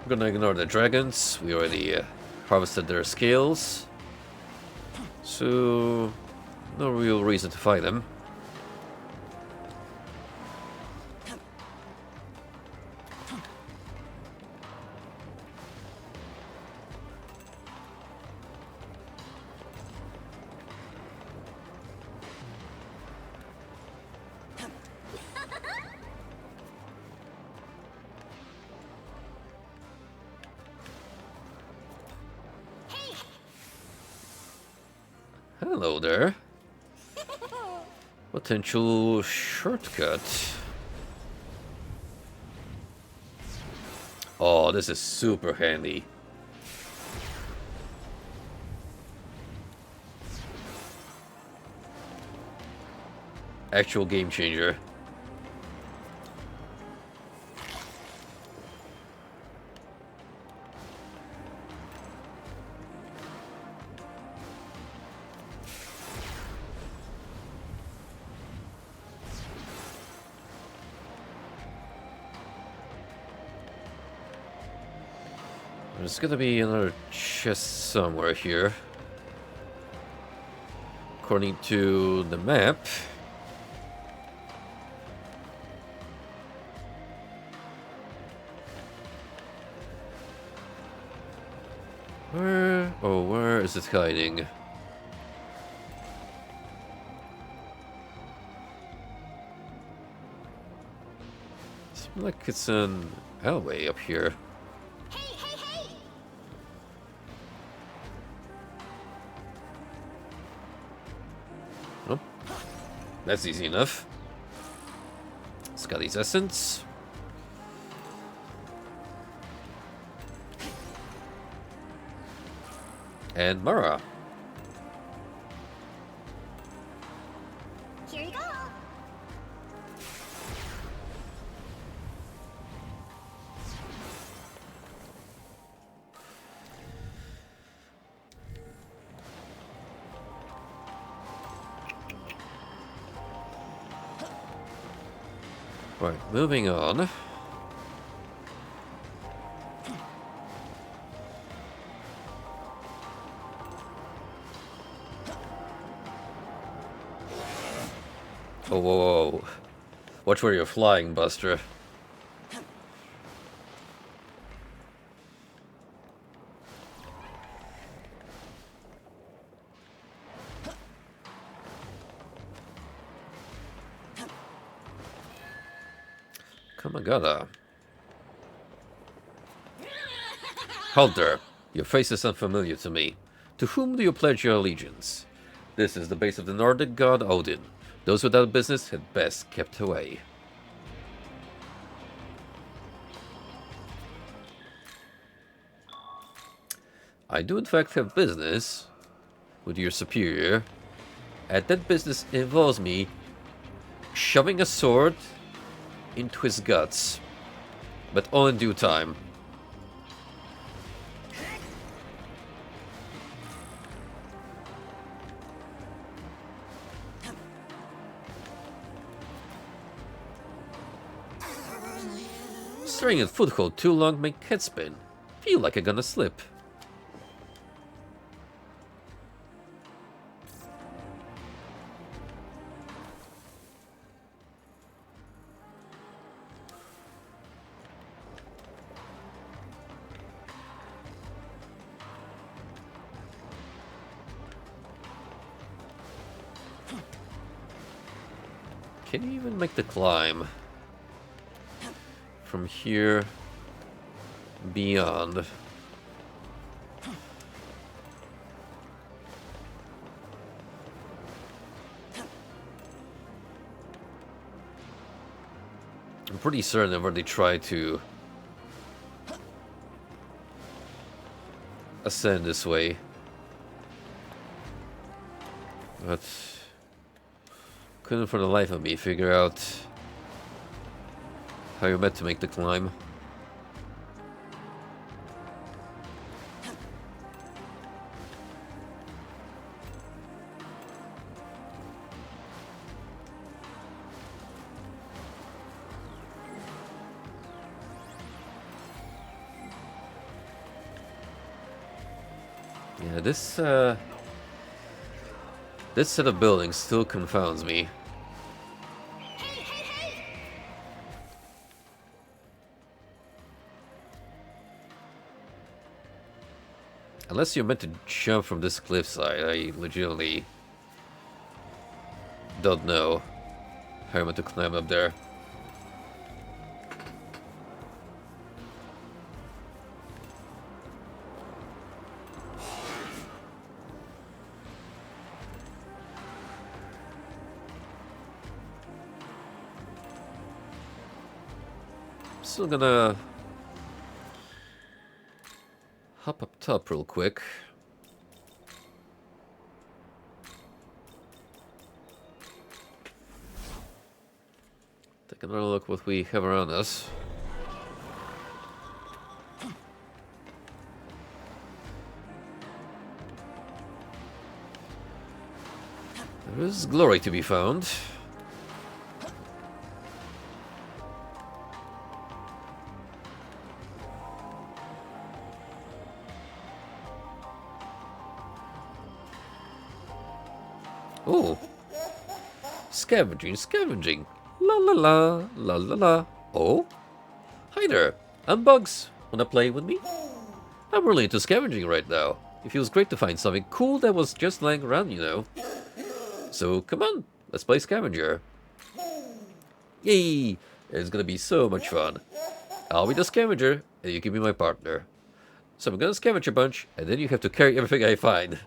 [SPEAKER 1] We're gonna ignore the dragons. We already harvested their scales. So, no real reason to fight them. Hello there. Potential shortcut. Oh, this is super handy. Actual game changer. There's gonna be another chest somewhere here. According to the map. Where is it hiding? Seems like it's an alleyway up here. Oh, that's easy enough. Scully's essence. And Mara.
[SPEAKER 3] Here you go.
[SPEAKER 1] Right, moving on. Oh, whoa, whoa. Watch where you're flying, Buster. Kamagata. Halt there. Your face is unfamiliar to me. To whom do you pledge your allegiance? This is the base of the Nordic god Odin. Those without business had best kept away. I do in fact have business with your superior, and that business involves me shoving a sword into his guts, but all in due time. Staring at foothold too long make head spin. Feel like I'm gonna slip. Can you even make the climb from here beyond? I'm pretty certain I've already tried to ascend this way, but couldn't for the life of me figure out how you're meant to make the climb. Yeah, this set of buildings still confounds me. Unless you're meant to jump from this cliffside, I legitimately don't know how you're meant to climb up there. Still gonna hop up top real quick. Take another look what we have around us. There is glory to be found. Oh, scavenging, scavenging. La la la, la la la. Oh, hi there. I'm Bugs. Wanna play with me? I'm really into scavenging right now. It feels great to find something cool that was just lying around, you know. So come on, let's play scavenger. Yay! It's gonna be so much fun. I'll be the scavenger, and you can be my partner. So I'm gonna scavenge a bunch, and then you have to carry everything I find.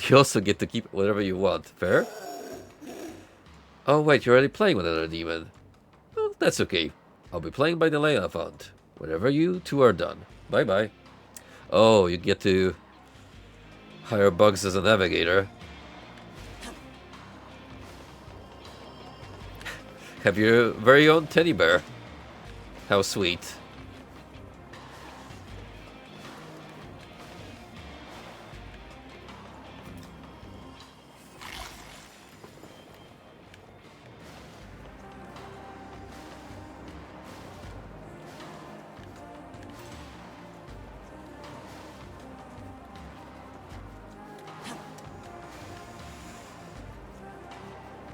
[SPEAKER 1] You also get to keep whatever you want. Fair? Oh wait, you're already playing with another demon. Well, that's okay. I'll be playing by the layout font. Whenever you two are done. Bye bye. Oh, you get to hire Bugs as a navigator. Have your very own teddy bear. How sweet.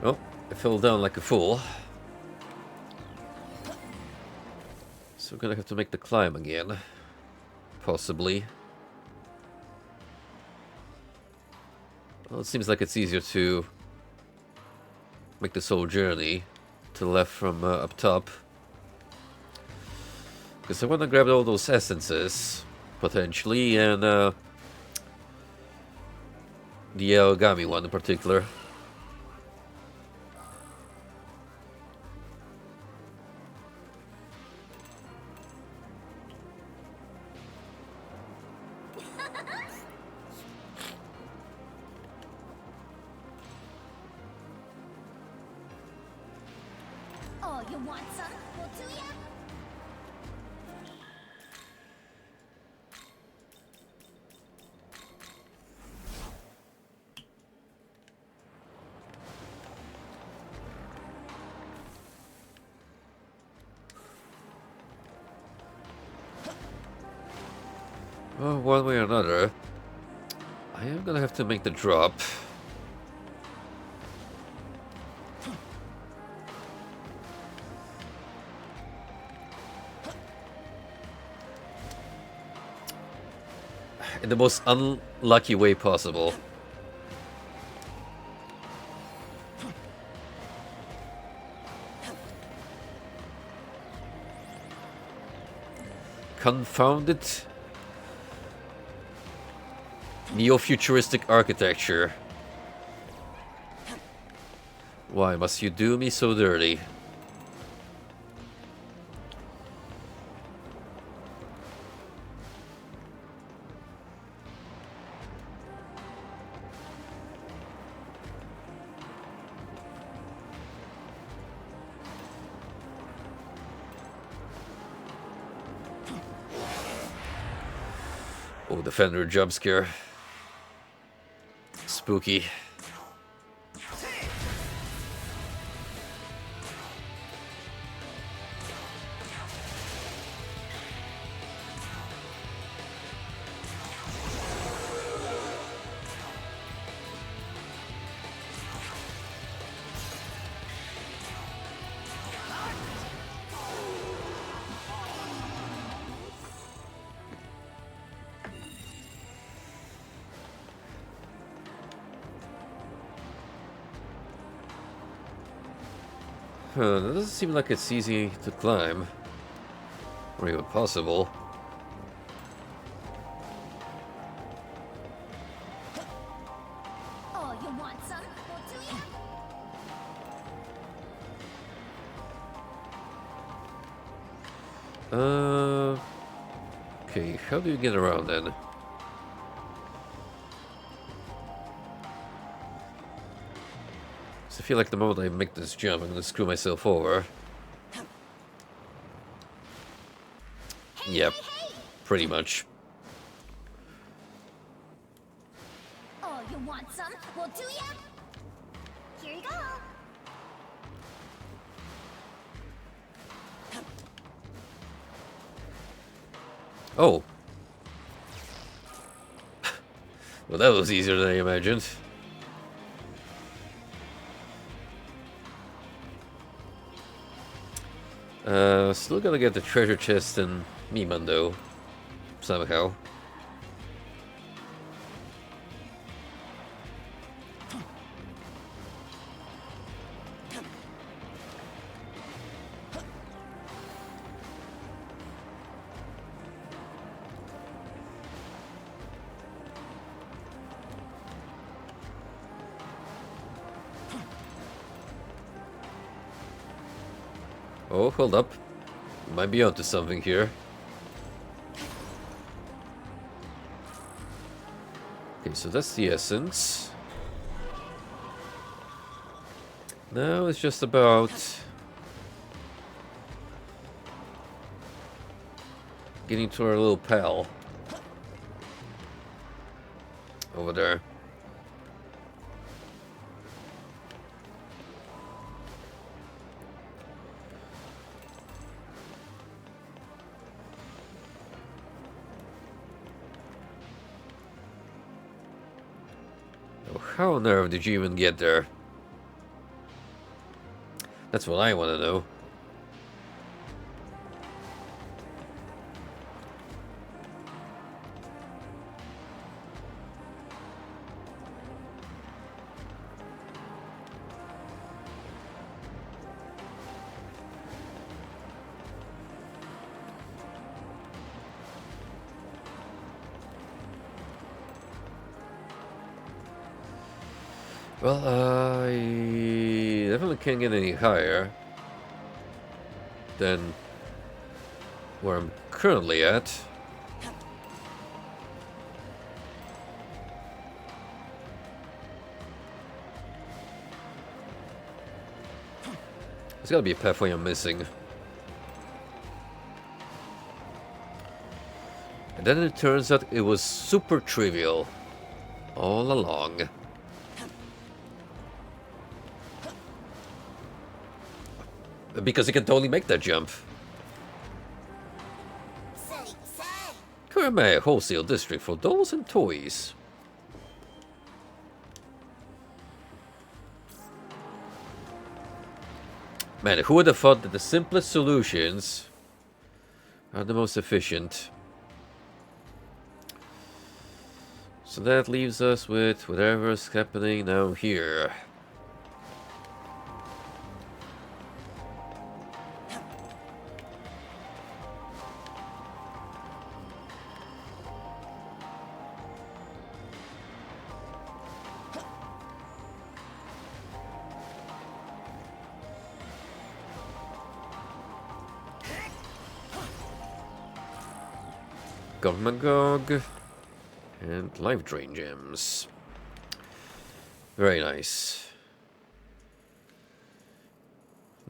[SPEAKER 1] Oh, I fell down like a fool. So we're gonna have to make the climb again. Possibly. Well, it seems like it's easier to make this whole journey to the left from up top. Because I want to grab all those essences, potentially, and the Megami one in particular.
[SPEAKER 3] Oh, you want some? Well, do ya?
[SPEAKER 1] Well, one way or another, I am gonna have to make the drop. In the most unlucky way possible. Confounded neo-futuristic architecture. Why must you do me so dirty? Oh, the Fender jump scare. Spooky. That doesn't seem like it's easy to climb. Or even possible.
[SPEAKER 3] Oh, you want some? Well, do ya?
[SPEAKER 1] Okay, how do you get around then? So I feel like the moment I make this jump, I'm gonna screw myself over. Yep, pretty much.
[SPEAKER 3] Oh, you want some? Well, do ya? Here you go.
[SPEAKER 1] Oh. Well, that was easier than I imagined. Still gotta get the treasure chest and Miman though, somehow. Oh, hold up. Might be onto something here. Okay, so that's the essence. Now it's just about getting to our little pal over there. How on earth did you even get there? That's what I want to know. Well, I definitely can't get any higher than where I'm currently at. There's gotta be a pathway I'm missing. And then it turns out it was super trivial all along. Because you can totally make that jump. Kurame Wholesale District for dolls and toys. Man, who would have thought that the simplest solutions are the most efficient? So that leaves us with whatever's happening now here. Government Gog and Life Drain Gems. Very nice.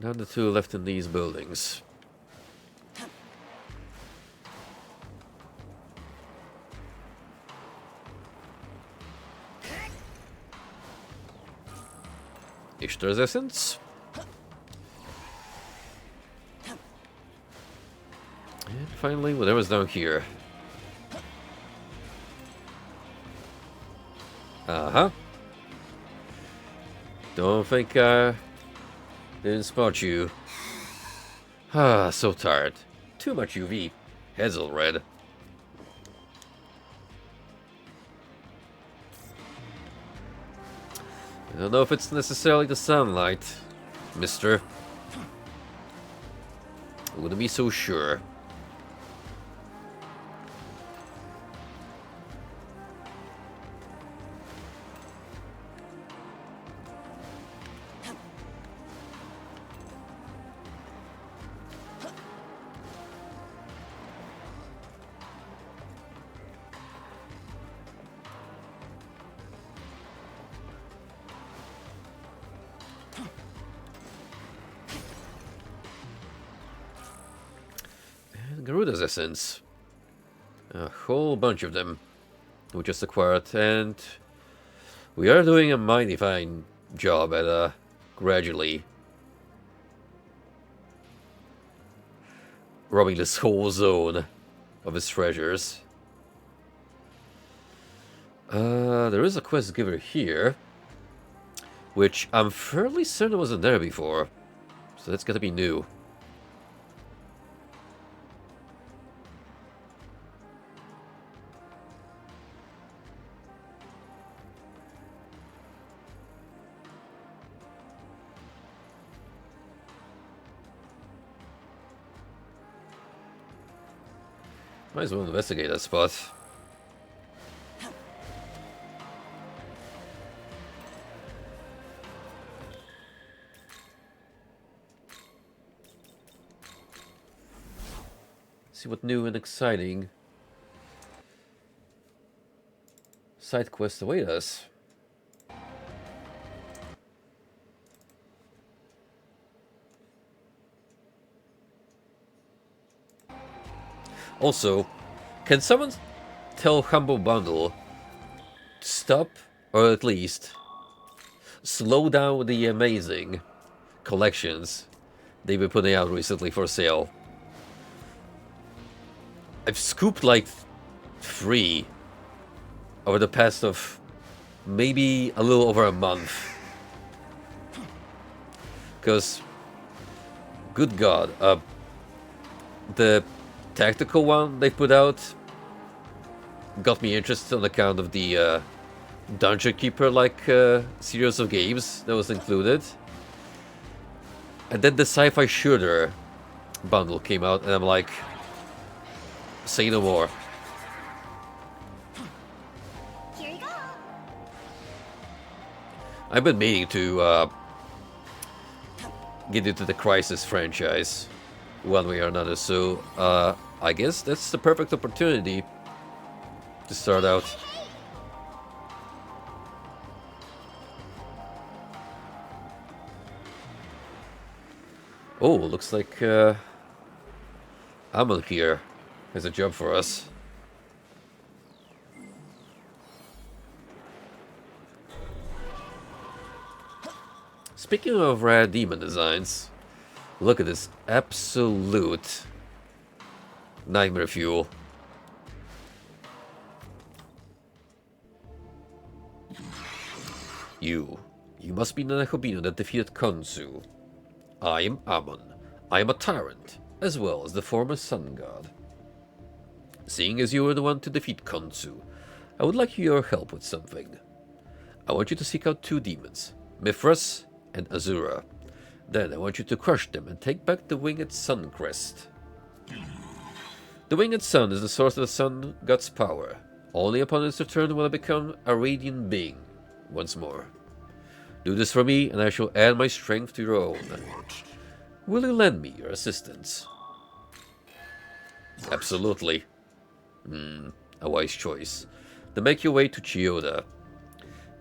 [SPEAKER 1] Now the two left in these buildings. Ishtar's Essence. And finally, whatever's down here. Uh-huh. Don't think I didn't spot you. Ah, so tired. Too much UV. Head's all red. I don't know if it's necessarily the sunlight, mister. I wouldn't be so sure. Garuda's essence. A whole bunch of them we just acquired, and we are doing a mighty fine job at gradually robbing this whole zone of its treasures. There is a quest giver here, which I'm fairly certain wasn't there before, so that's gotta be new. Might as well investigate that spot. See what new and exciting side quests await us. Also, can someone tell Humble Bundle to stop, or at least slow down the amazing collections they've been putting out recently for sale? I've scooped like 3 over the past of maybe a little over a month. Because, good God, the tactical one they put out got me interested on account of the Dungeon Keeper series of games that was included. And then the sci-fi shooter bundle came out, and I'm like, say no more.
[SPEAKER 3] Here you go.
[SPEAKER 1] I've been meaning to get into the Crisis franchise one way or another, so I guess that's the perfect opportunity to start out. Oh, looks like Amon here has a job for us. Speaking of rare demon designs, look at this absolute nightmare fuel. You must be Nanahobino that defeated Konsu. I am Amon. I am a tyrant, as well as the former sun god. Seeing as you were the one to defeat Konsu, I would like your help with something. I want you to seek out 2 demons, Mithras and Azura. Then I want you to crush them and take back the Winged Sun crest. The Winged Sun is the source of the sun god's power. Only upon its return will I become a radiant being once more. Do this for me, and I shall add my strength to your own. Will you lend me your assistance? Absolutely. A wise choice. Then make your way to Chiyoda.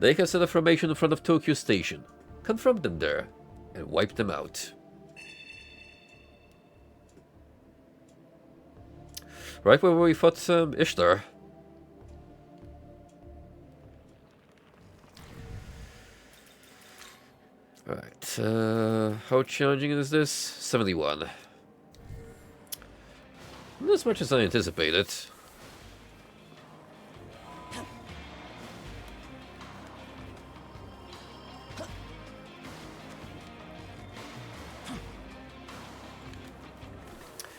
[SPEAKER 1] They have set a formation in front of Tokyo Station. Confront them there and wipe them out. Right where we fought Ishtar. Right, how challenging is this? 71. Not as much as I anticipated.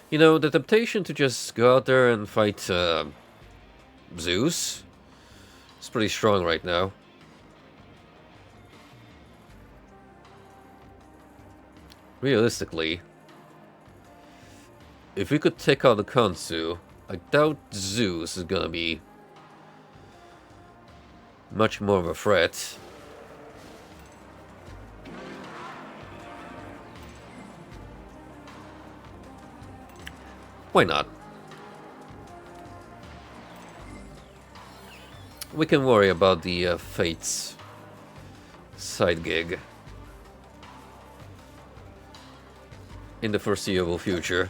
[SPEAKER 1] You know, the temptation to just go out there and fight Zeus is pretty strong right now. Realistically, if we could take out the Konsu, I doubt Zeus is gonna be much more of a threat. Why not? We can worry about the Fates side gig in the foreseeable future.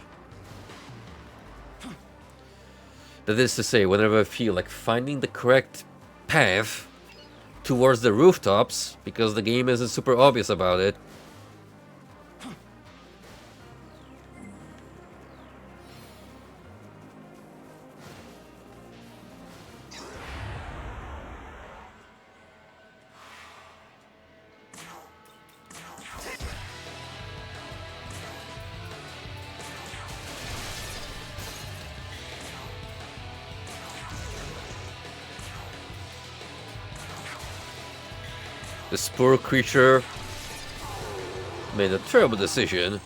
[SPEAKER 1] That is to say, whenever I feel like finding the correct path towards the rooftops, because the game isn't super obvious about it. This poor creature made a terrible decision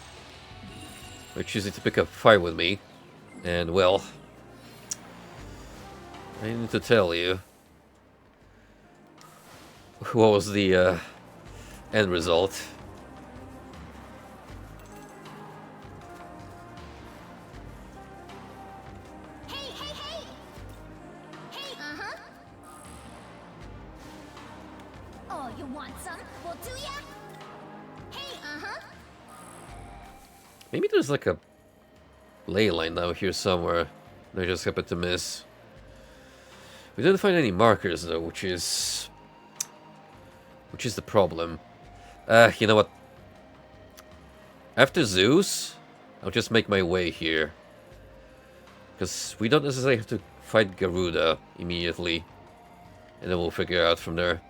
[SPEAKER 1] by choosing to pick up a fight with me. And, well, I need to tell you what was the end result.
[SPEAKER 3] Hey, hey, hey! Hey, uh-huh. Oh, you want some? Well, do ya? Hey, uh-huh.
[SPEAKER 1] Maybe there's like a ley line down here somewhere that I just happened to miss. We didn't find any markers though, which is the problem. You know what? After Zeus, I'll just make my way here. Because we don't necessarily have to fight Garuda immediately. And then we'll figure out from there.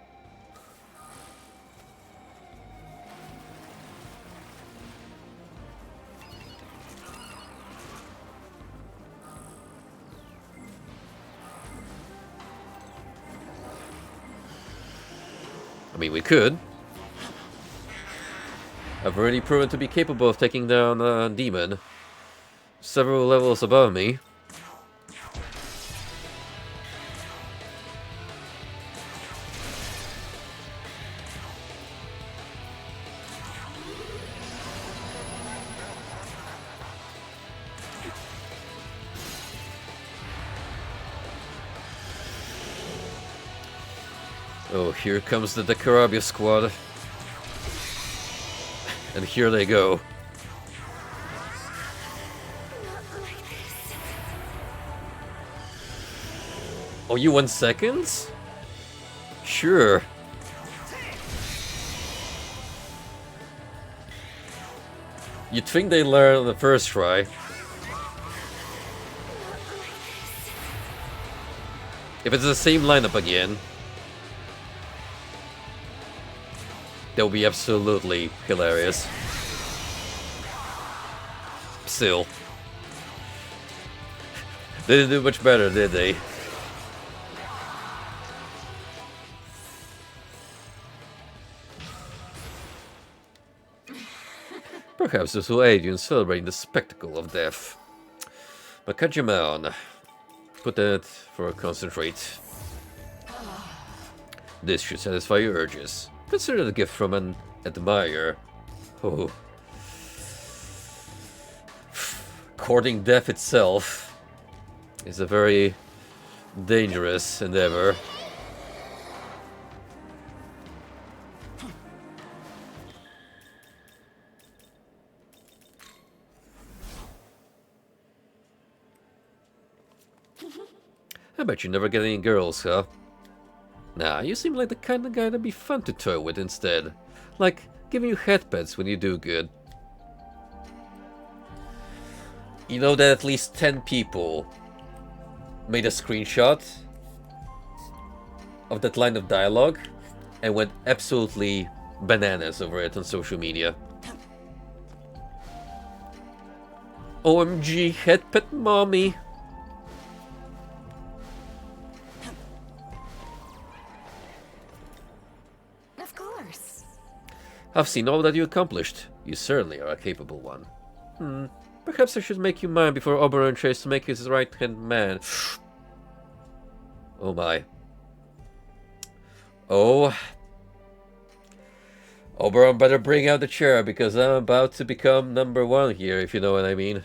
[SPEAKER 1] I mean, we could. I've already proven to be capable of taking down a demon. Several levels above me. Oh, here comes the Dekarabia squad. And here they go. Oh, you want seconds? Sure. You'd think they learn on the first try. If it's the same lineup again, that would be absolutely hilarious. Still. They didn't do much better, did they? Perhaps this will aid you in celebrating the spectacle of death. But Kajiman, put that for a concentrate. This should satisfy your urges. Consider it a gift from an admirer. Oh. Courting death itself is a very dangerous endeavor. I bet you never get any girls, huh? Nah, you seem like the kind of guy that'd be fun to toy with instead. Like, giving you head pets when you do good. You know that at least 10 people made a screenshot of that line of dialogue and went absolutely bananas over it on social media. OMG, head pet mommy.
[SPEAKER 3] Of course.
[SPEAKER 1] I've seen all that you accomplished. You certainly are a capable one. Perhaps I should make you mine before Oberon tries to make his right-hand man. Oh my. Oh. Oberon better bring out the chair because I'm about to become number one here, if you know what I mean.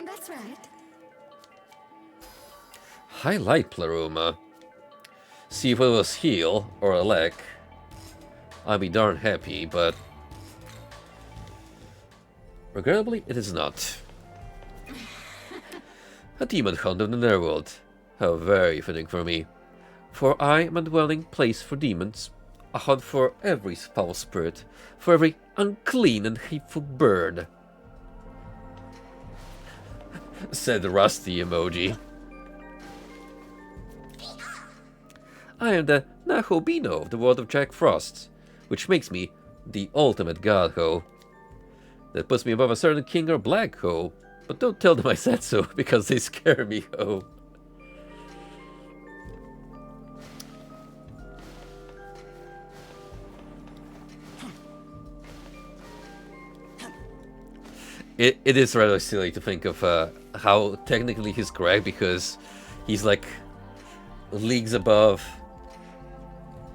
[SPEAKER 3] That's right.
[SPEAKER 1] Highlight Pleroma. See if it was heal or a leg. I'd be darn happy, but Regrettably, it is not. A demon hunt of the netherworld. How very fitting for me. For I am a dwelling place for demons. A hunt for every foul spirit. For every unclean and hateful bird. Said the rusty emoji. I am the Nahobino of the world of Jack Frost, which makes me the ultimate god ho. That puts me above a certain king or black ho, but don't tell them I said so, because they scare me ho. It is rather silly to think of how technically he's correct, because he's like leagues above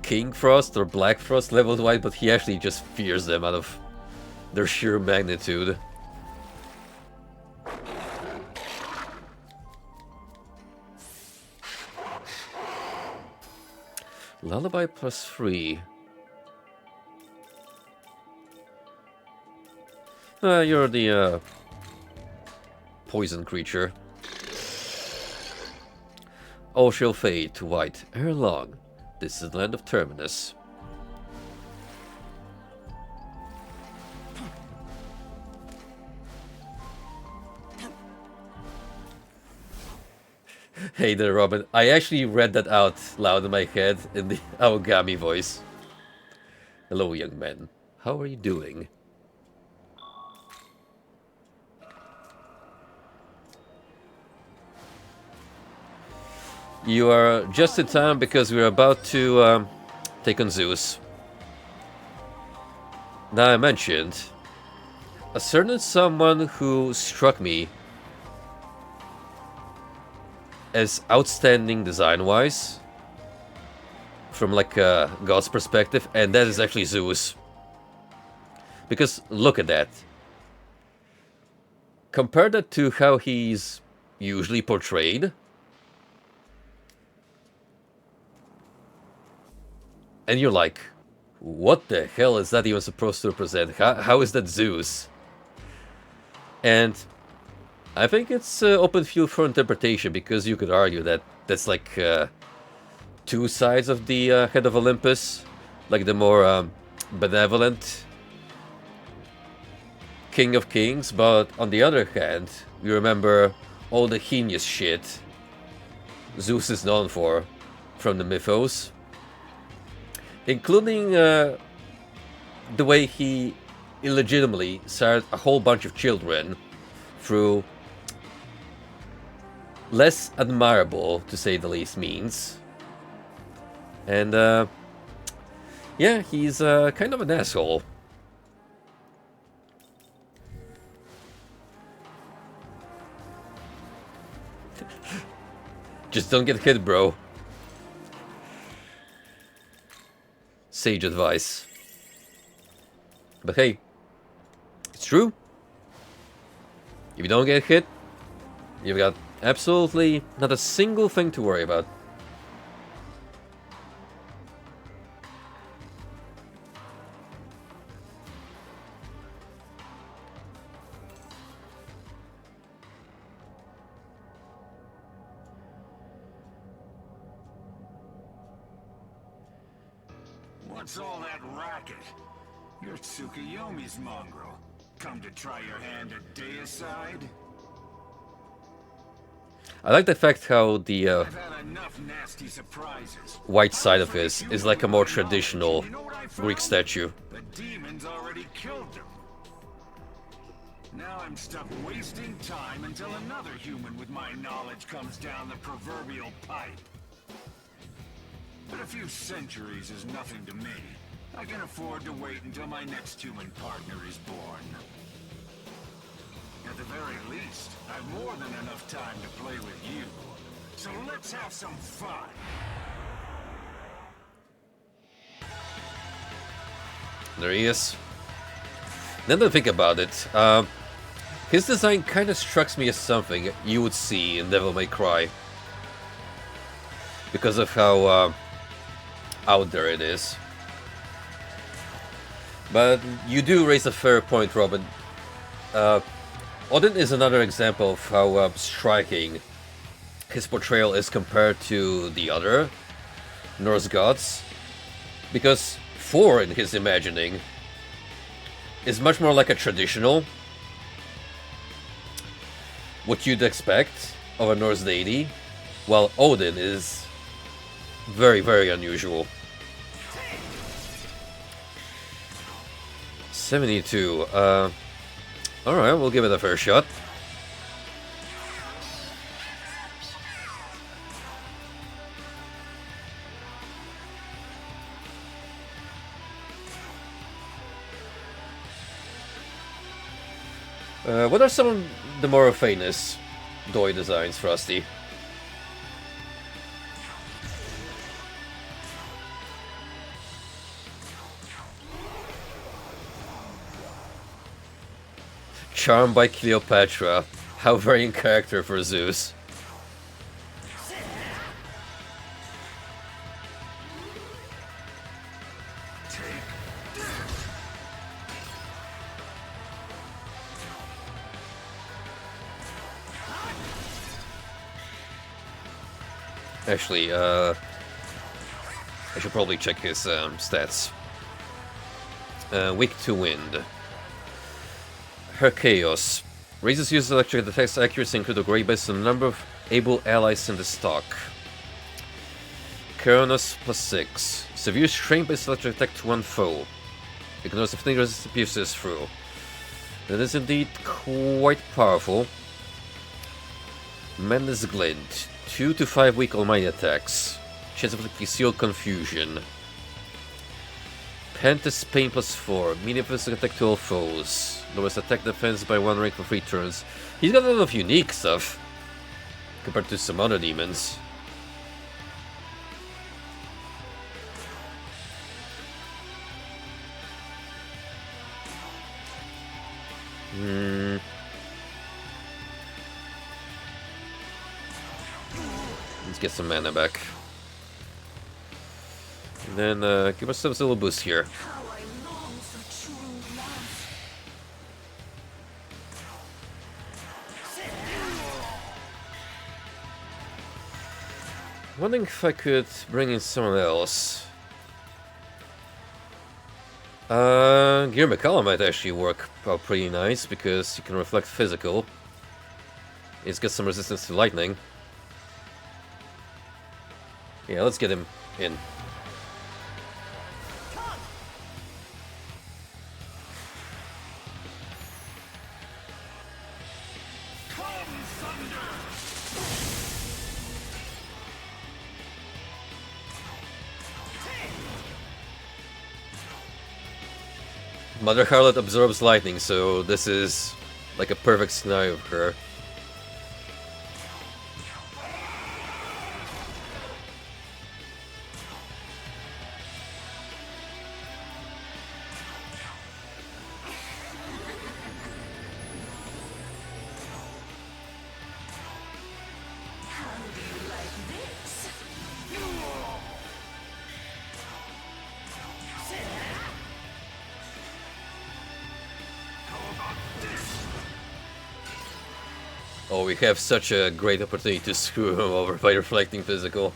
[SPEAKER 1] King Frost or Black Frost level-wise, but he actually just fears them out of their sheer magnitude. Lullaby +3. You're the poison creature. All shall fade to white ere long. This is the land of Terminus. Hey there, Robin. I actually read that out loud in my head in the Aogami voice. Hello, young man. How are you doing? You are just in time because we're about to take on Zeus. Now, I mentioned a certain someone who struck me as outstanding design-wise, from like a god's perspective, and that is actually Zeus. Because look at that. Compare that to how he's usually portrayed. And you're like, what the hell is that even supposed to represent? How is that Zeus? And I think it's open field for interpretation, because you could argue that that's like two sides of the head of Olympus. Like the more benevolent King of Kings, but on the other hand, you remember all the heinous shit Zeus is known for from the mythos. Including the way he illegitimately sired a whole bunch of children through less admirable, to say the least, means. And yeah, he's kind of an asshole. Just don't get hit, bro. Sage advice. But hey, it's true. If you don't get hit, you've got absolutely not a single thing to worry about.
[SPEAKER 4] What's all that racket? You're Tsukuyomi's mongrel. Come to try your hand at deicide?
[SPEAKER 1] I like the fact how the
[SPEAKER 4] I've had enough nasty surprises.
[SPEAKER 1] white side of his is like a more traditional Greek statue.
[SPEAKER 4] The demons already killed them. Now I'm stuck wasting time until another human with my knowledge comes down the proverbial pipe. But a few centuries is nothing to me. I can afford to wait until my next human partner is born. At the very least, I've more than enough time to play with you. So let's have some fun.
[SPEAKER 1] There he is. Now that I think about it, his design kind of strikes me as something you would see in Devil May Cry. Because of how out there it is. But you do raise a fair point, Robin. Odin is another example of how striking his portrayal is compared to the other Norse gods, because Thor, in his imagining, is much more like a traditional, what you'd expect of a Norse deity, while Odin is very, very unusual. 72. Alright, we'll give it a fair shot. What are some of the more famous toy designs, Frosty? Charmed by Cleopatra. How very in character for Zeus. Actually, I should probably check his stats. Weak to wind. Her Chaos. Raises user electric attacks accuracy and critical rate based on the number of able allies in the stock. Kronos +6. Severe strain-based electric attack to one foe. Ignores if thing resist pierces through. That is indeed quite powerful. Mendes Glint. 2 to 5 weak almighty attacks. Chance of inflicting sealed confusion. Pantis Pain +4. Medium physical attack to all foes. Lowers attack defense by 1 rank for 3 turns. He's got a lot of unique stuff compared to some other demons. Let's get some mana back. And then give ourselves a little boost here. Wondering if I could bring in someone else. Gear McCallum might actually work out pretty nice because he can reflect physical. He's got some resistance to lightning. Yeah, let's get him in. Mother Harlot absorbs lightning, so this is like a perfect scenario for her. Oh, we have such a great opportunity to screw him over by reflecting physical.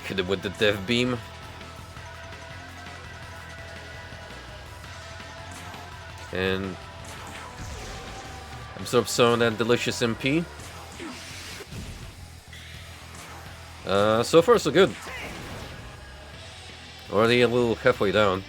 [SPEAKER 1] Hit him with the death beam. And absorb some of that delicious MP. So far so good. Already a little halfway down.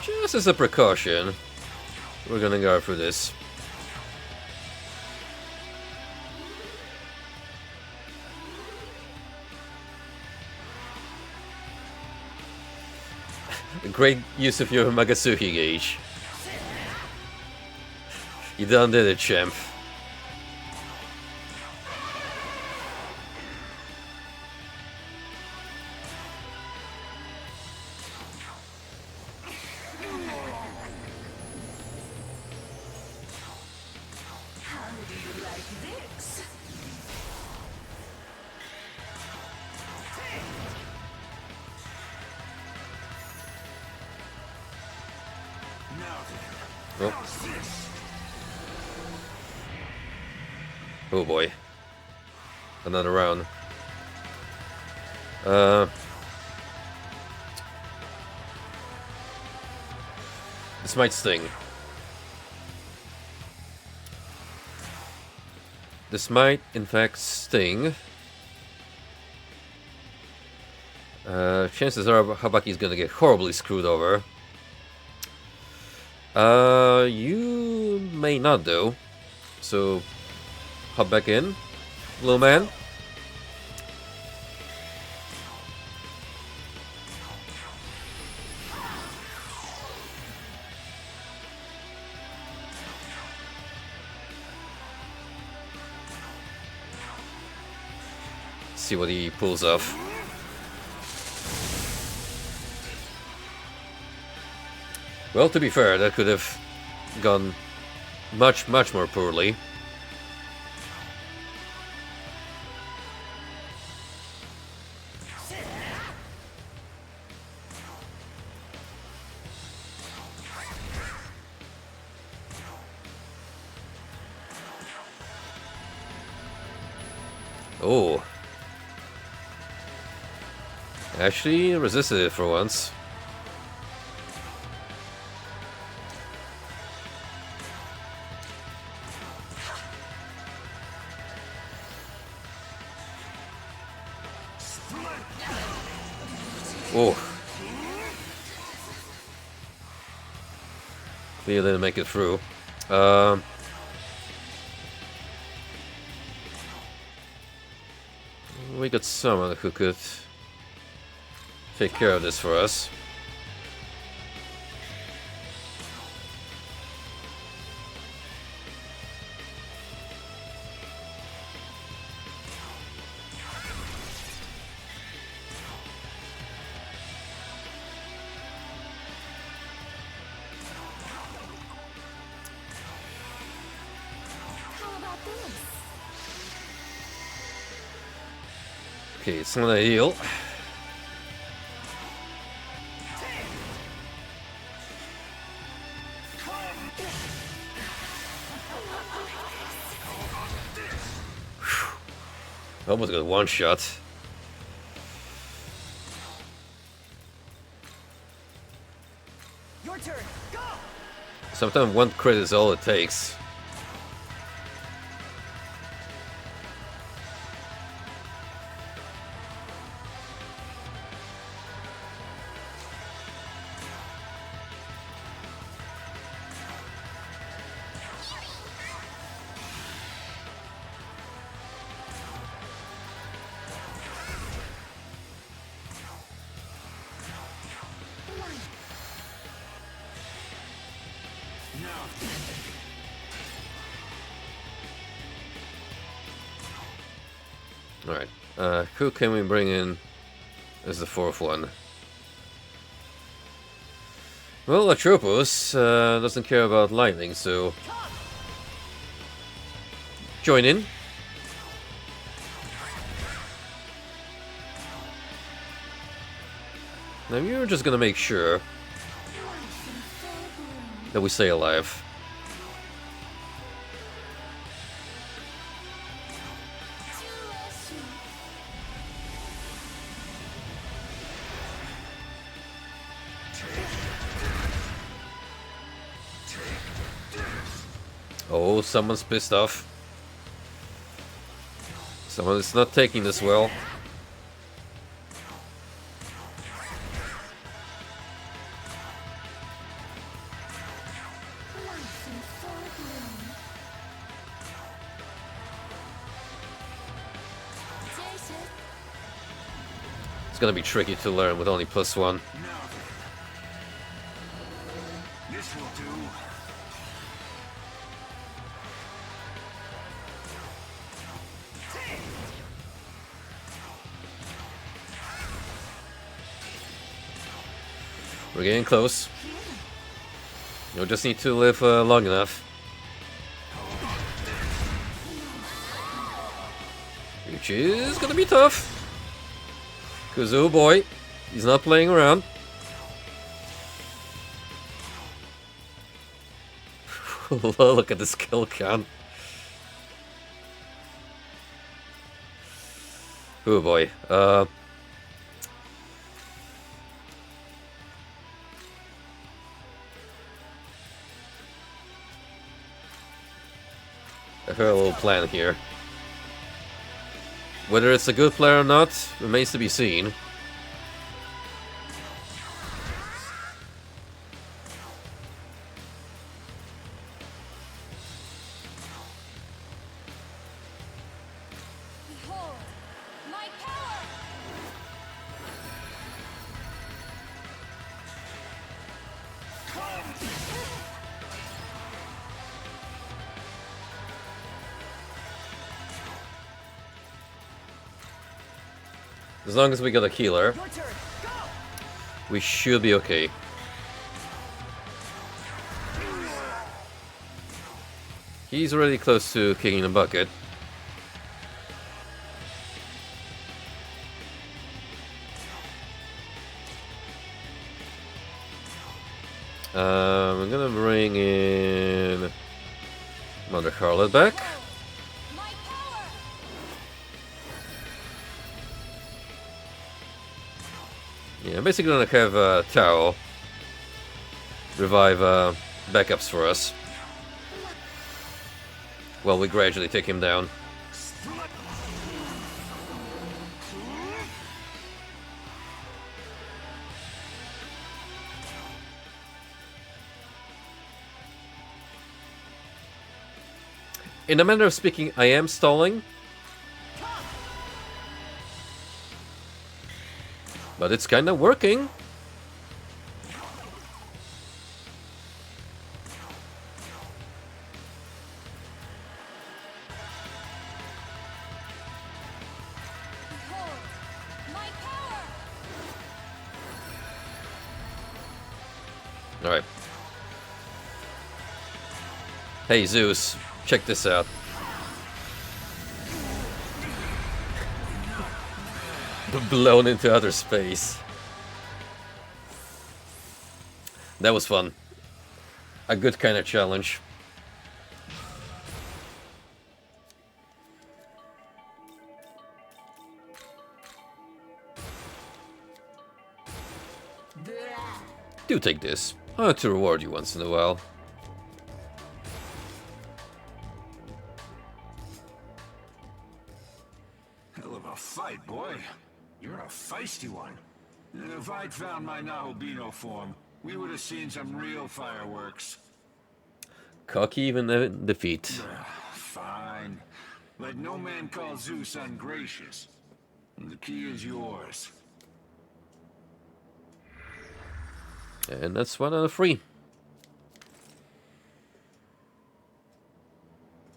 [SPEAKER 1] Just as a precaution, we're gonna go for this. Great use of your Magasuki gauge. You done did it, champ.
[SPEAKER 3] How do you like this?
[SPEAKER 4] Now then,
[SPEAKER 1] Oh.
[SPEAKER 4] how's this?
[SPEAKER 1] Oh boy. Another round. This might sting. This might, in fact, sting. Chances are Habaki's gonna get horribly screwed over. You may not, though. So, hop back in, little man. See what he pulls off. Well, to be fair, that could have gone much, much more poorly. Oh. Actually resisted it for once. Oh. Clearly didn't make it through. We got someone who could take care of this for us.
[SPEAKER 3] How about this?
[SPEAKER 1] Okay, it's not ideal. Almost got one shot.
[SPEAKER 2] Your turn. Go.
[SPEAKER 1] Sometimes one crit is all it takes. Alright, who can we bring in as the fourth one? Well, Atropos doesn't care about lightning, so join in. Now you're just gonna make sure that we stay alive. Oh, someone's pissed off. Someone is not taking this well. It's gonna be tricky to learn with only +1.
[SPEAKER 4] Now then, will do.
[SPEAKER 1] We're getting close. You'll just need to live long enough. Which is gonna be tough. Because, oh boy, he's not playing around. Look at the skill count. Oh boy. I have a little plan here. Whether it's a good player or not remains to be seen.
[SPEAKER 3] Behold, my power!
[SPEAKER 1] As long as we got a healer, we should be okay. He's already close to kicking the bucket. I'm gonna bring in Mother Charlotte back.
[SPEAKER 3] My power!
[SPEAKER 1] Yeah, I'm basically gonna have Tao revive backups for us. While we gradually take him down. In a manner of speaking, I am stalling. But it's kind of working.
[SPEAKER 3] Behold, my power!
[SPEAKER 1] Alright. Hey Zeus, check this out. Blown into outer space. That was fun. A good kind of challenge. Do take this. I want to reward you once in a while.
[SPEAKER 4] Hell of a fight, boy. You're a feisty one. If I'd found my Nahobino form, we would have seen some real fireworks.
[SPEAKER 1] Cocky even in defeat.
[SPEAKER 4] Fine. Let no man call Zeus ungracious. The key is yours.
[SPEAKER 1] And that's 1 out of 3.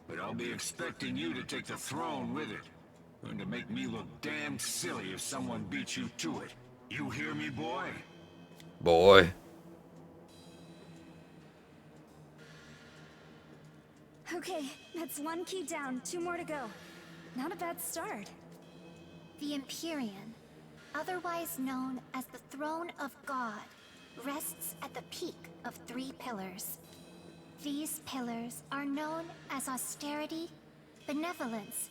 [SPEAKER 4] But I'll be expecting you to take the throne with it. Going to make me look damn silly if someone beats you to it. You hear me, boy?
[SPEAKER 1] Boy.
[SPEAKER 3] Okay, that's 1 key down, 2 more to go. Not a bad start.
[SPEAKER 7] The Empyrean, otherwise known as the Throne of God, rests at the peak of 3 pillars. These pillars are known as austerity, benevolence,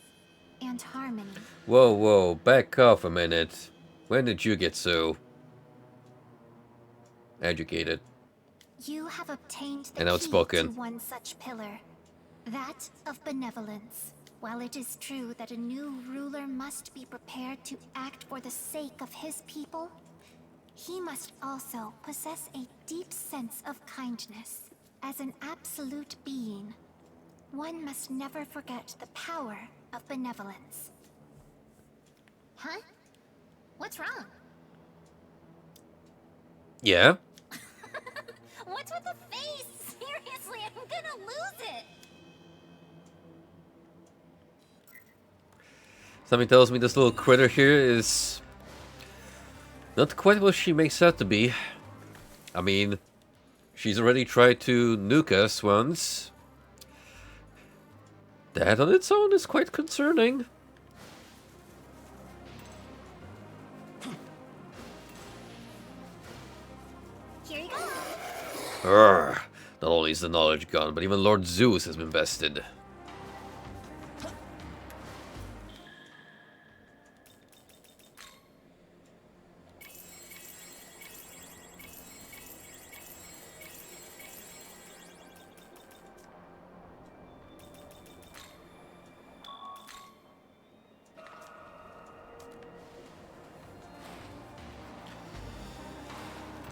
[SPEAKER 7] and harmony.
[SPEAKER 1] Whoa, whoa, back off a minute. When did you get so educated?
[SPEAKER 7] You have obtained the
[SPEAKER 1] And
[SPEAKER 7] key
[SPEAKER 1] outspoken.
[SPEAKER 7] to one such pillar, that of benevolence. While it is true that a new ruler must be prepared to act for the sake of his people, he must also possess a deep sense of kindness. As an absolute being, one must never forget the power of benevolence.
[SPEAKER 3] Huh? What's wrong?
[SPEAKER 1] Yeah?
[SPEAKER 7] What's with the face? Seriously, I'm gonna lose it.
[SPEAKER 1] Something tells me this little critter here is not quite what she makes out to be. I mean, she's already tried to nuke us once. That on its own is quite concerning.
[SPEAKER 7] Here you go.
[SPEAKER 1] Urgh. Not only is the knowledge gone, but even Lord Zeus has been bested.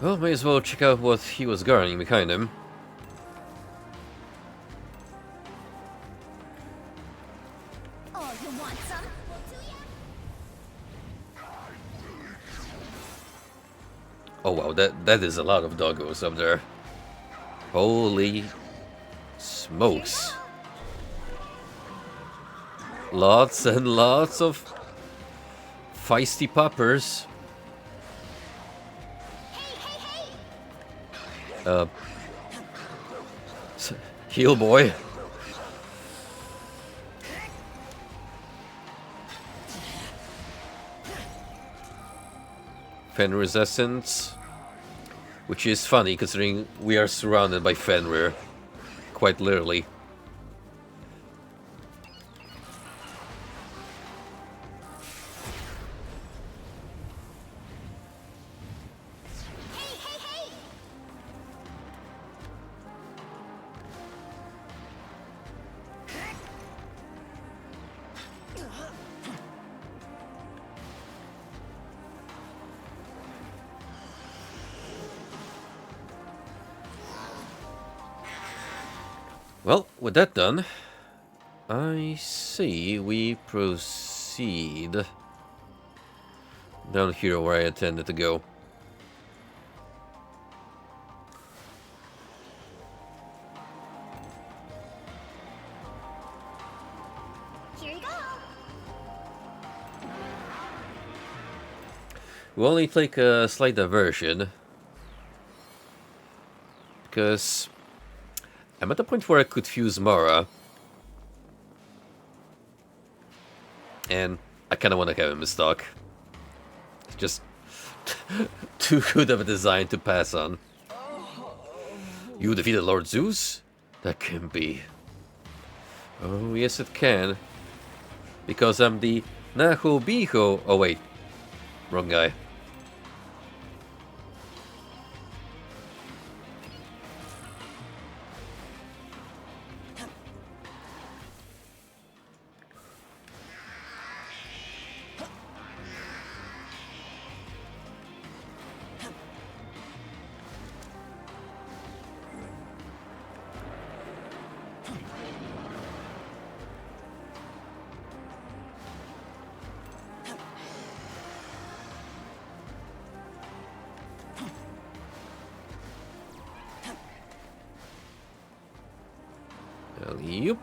[SPEAKER 1] Well, may as well check out what he was guarding behind him.
[SPEAKER 7] Oh, you want some? Well, do ya?
[SPEAKER 1] Oh wow, that is a lot of doggos up there. Holy smokes. Lots and lots of feisty poppers. Heal boy. Fenrir resistance, which is funny considering we are surrounded by Fenrir, quite literally. Well, with that done, I see we proceed down here where I intended to go.
[SPEAKER 7] Here you go.
[SPEAKER 1] We'll only take a slight diversion, because I'm at the point where I could fuse Mara, and I kind of want to have him in stock. It's just too good of a design to pass on. You defeated Lord Zeus? That can be. Oh, yes it can. Because I'm the Naho Biho. Oh wait, wrong guy. Yep.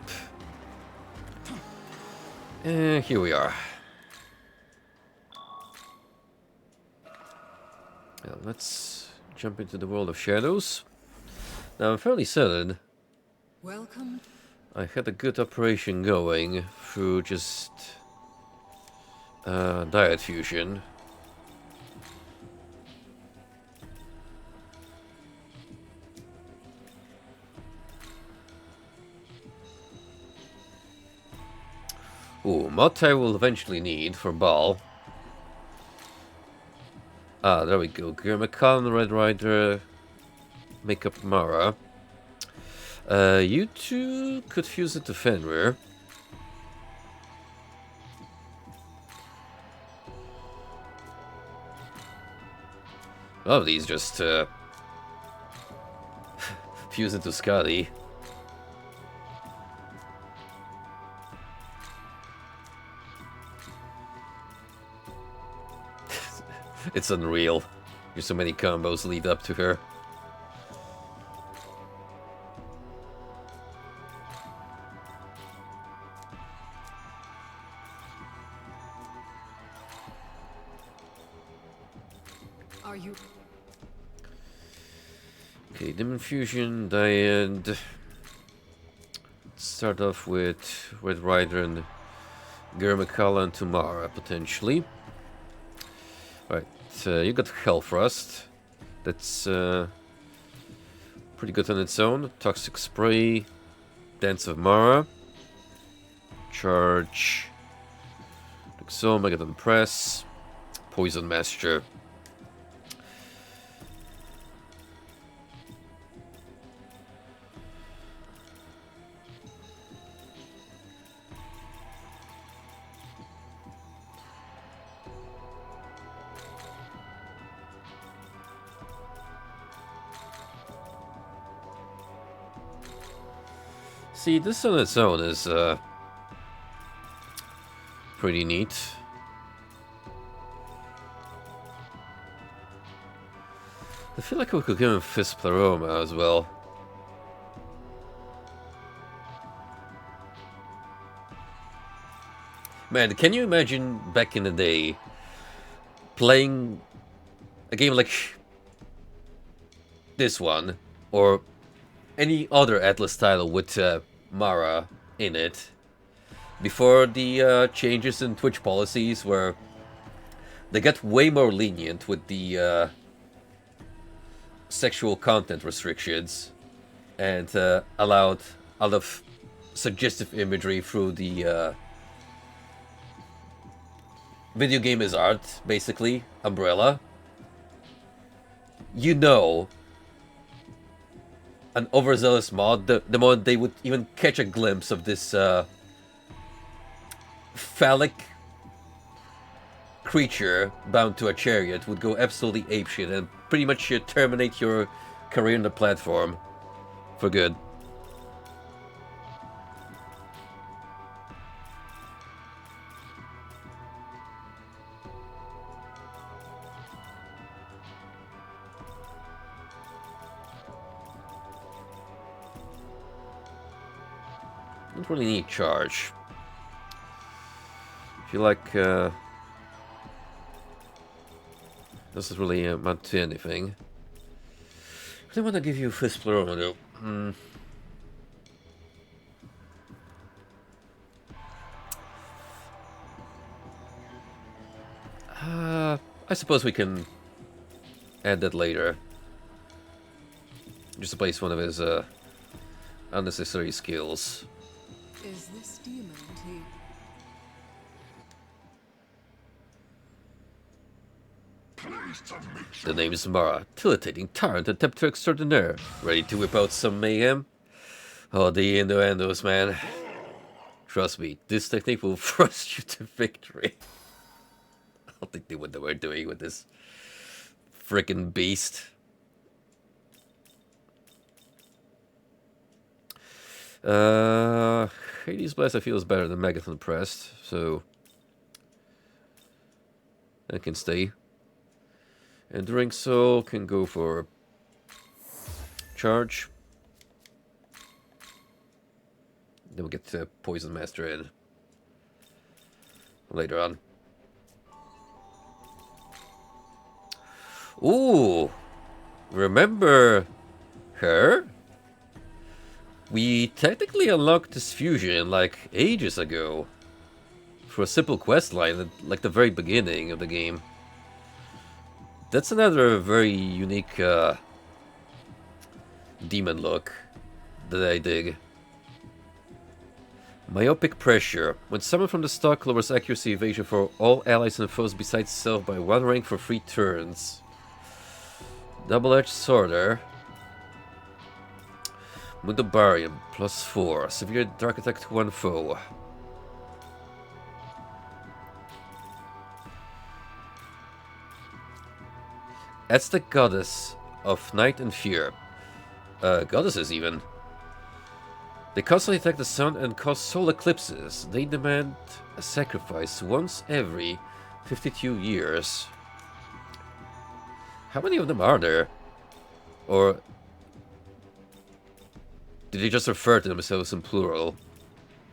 [SPEAKER 1] And here we are. Now let's jump into the world of shadows. Now I'm fairly certain
[SPEAKER 2] Welcome.
[SPEAKER 1] I had a good operation going through just diet fusion. Ooh, mod I will eventually need for Baal. Ah, there we go. Gurmakan, Red Rider, Makeup Mara. You two could fuse it to Fenrir. Oh, these just fuse into Scotty. It's unreal. There's so many combos lead up to her.
[SPEAKER 2] Are you...
[SPEAKER 1] Okay, Demon Fusion, Diad. Start off with Red Rider and Gurmakala and Tumara, potentially. Right, you got Hellfrost. That's pretty good on its own. Toxic Spray, Dance of Mara, Charge, Luxo, Megadon Press, Poison Master. See, this on its own is pretty neat. I feel like we could give him Fist Pleroma as well. Man, can you imagine back in the day playing a game like this one, or any other Atlas title with Mara in it, before the changes in Twitch policies where they got way more lenient with the sexual content restrictions and allowed a lot of suggestive imagery through the video game is art, basically, umbrella. You know, an overzealous mod, the moment they would even catch a glimpse of this phallic creature bound to a chariot, would go absolutely apeshit and pretty much terminate your career in the platform for good. Don't really need charge. If you like, doesn't really amount to anything. I don't want to give you Fist Pleroma though. I suppose we can add that later. Just to place one of his unnecessary skills.
[SPEAKER 2] Is this demon he...
[SPEAKER 1] The name is Mara, titillating tyrant and tempter extraordinaire. Ready to whip out some mayhem? Oh, the innuendos, man. Trust me, this technique will thrust you to victory. I don't think they know what we're doing with this frickin' beast. Hades Blast I feel is better than Megaton Pressed, so that can stay. Enduring Soul can go for charge. Then we'll get to Poison Master in later on. Ooh! Remember her? We technically unlocked this fusion like ages ago. For a simple quest line at like the very beginning of the game. That's another very unique demon look that I dig. Myopic Pressure. When summoned from the stock, lowers accuracy evasion for all allies and foes besides self by 1 rank for 3 turns. Double-edged Sworder. Mundobarium, +4. Severe dark attack to 1 foe. That's the goddess of night and fear. Goddesses even. They constantly attack the sun and cause solar eclipses. They demand a sacrifice once every 52 years. How many of them are there? Or did they just refer to themselves in plural?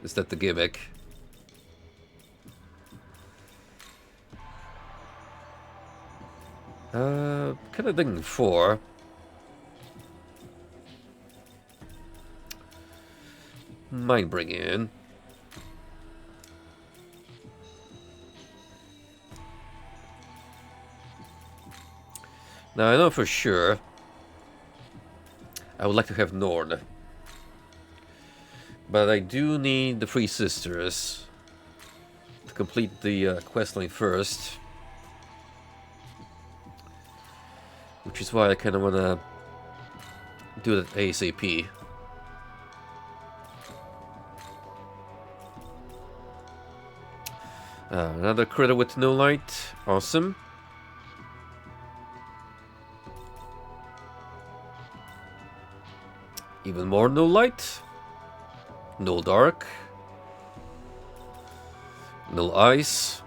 [SPEAKER 1] Is that the gimmick? Kind of thinking 4. Might bring in. Now I know for sure I would like to have Nord. But I do need the 3 sisters to complete the questline first. Which is why I kind of want to do that ASAP. Another critter with no light. Awesome. Even more no light. No dark. No ice.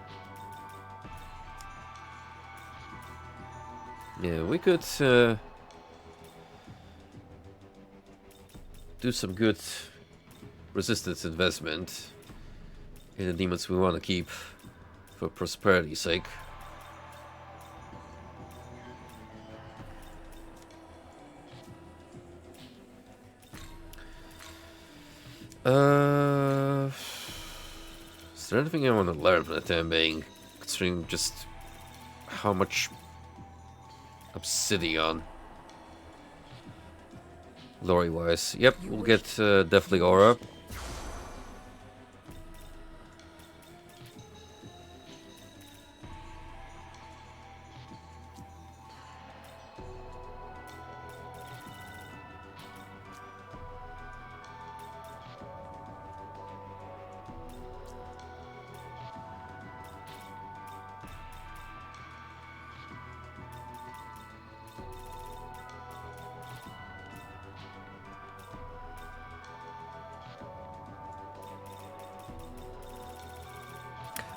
[SPEAKER 1] Yeah, we could do some good resistance investment in the demons we want to keep for prosperity's sake. Is there anything I want to learn for the time being? Considering just how much obsidian. Lore wise. Yep, we'll get definitely aura.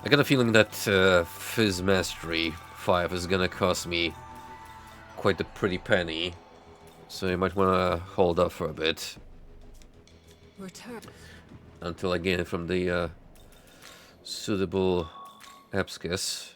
[SPEAKER 1] I got a feeling that Fizz Mastery 5 is gonna cost me quite a pretty penny, so you might want to hold up for a bit
[SPEAKER 2] Return.
[SPEAKER 1] until I gain it from the suitable abscess.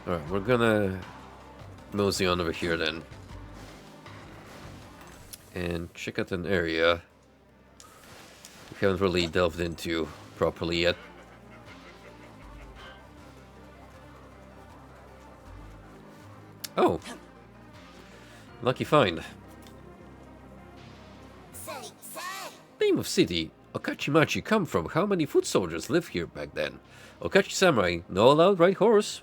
[SPEAKER 1] Alright, we're gonna mosey on over here then. And check out an area we haven't really delved into properly yet. Oh! Lucky find. Name of city. Okachimachi come from. How many foot soldiers lived here back then? Okachi samurai. No allowed right horse.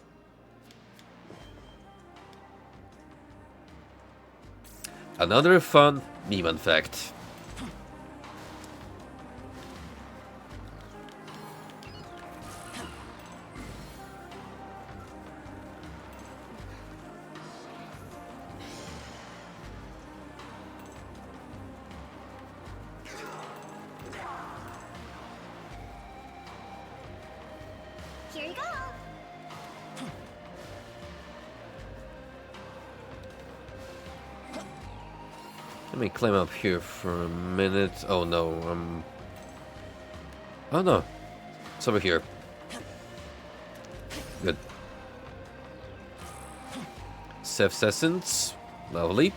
[SPEAKER 1] Another fun Niman fact.
[SPEAKER 7] Here you go.
[SPEAKER 1] Let me climb up here for a minute. Oh no, oh no. It's over here. Good. Seth's Essence. Lovely.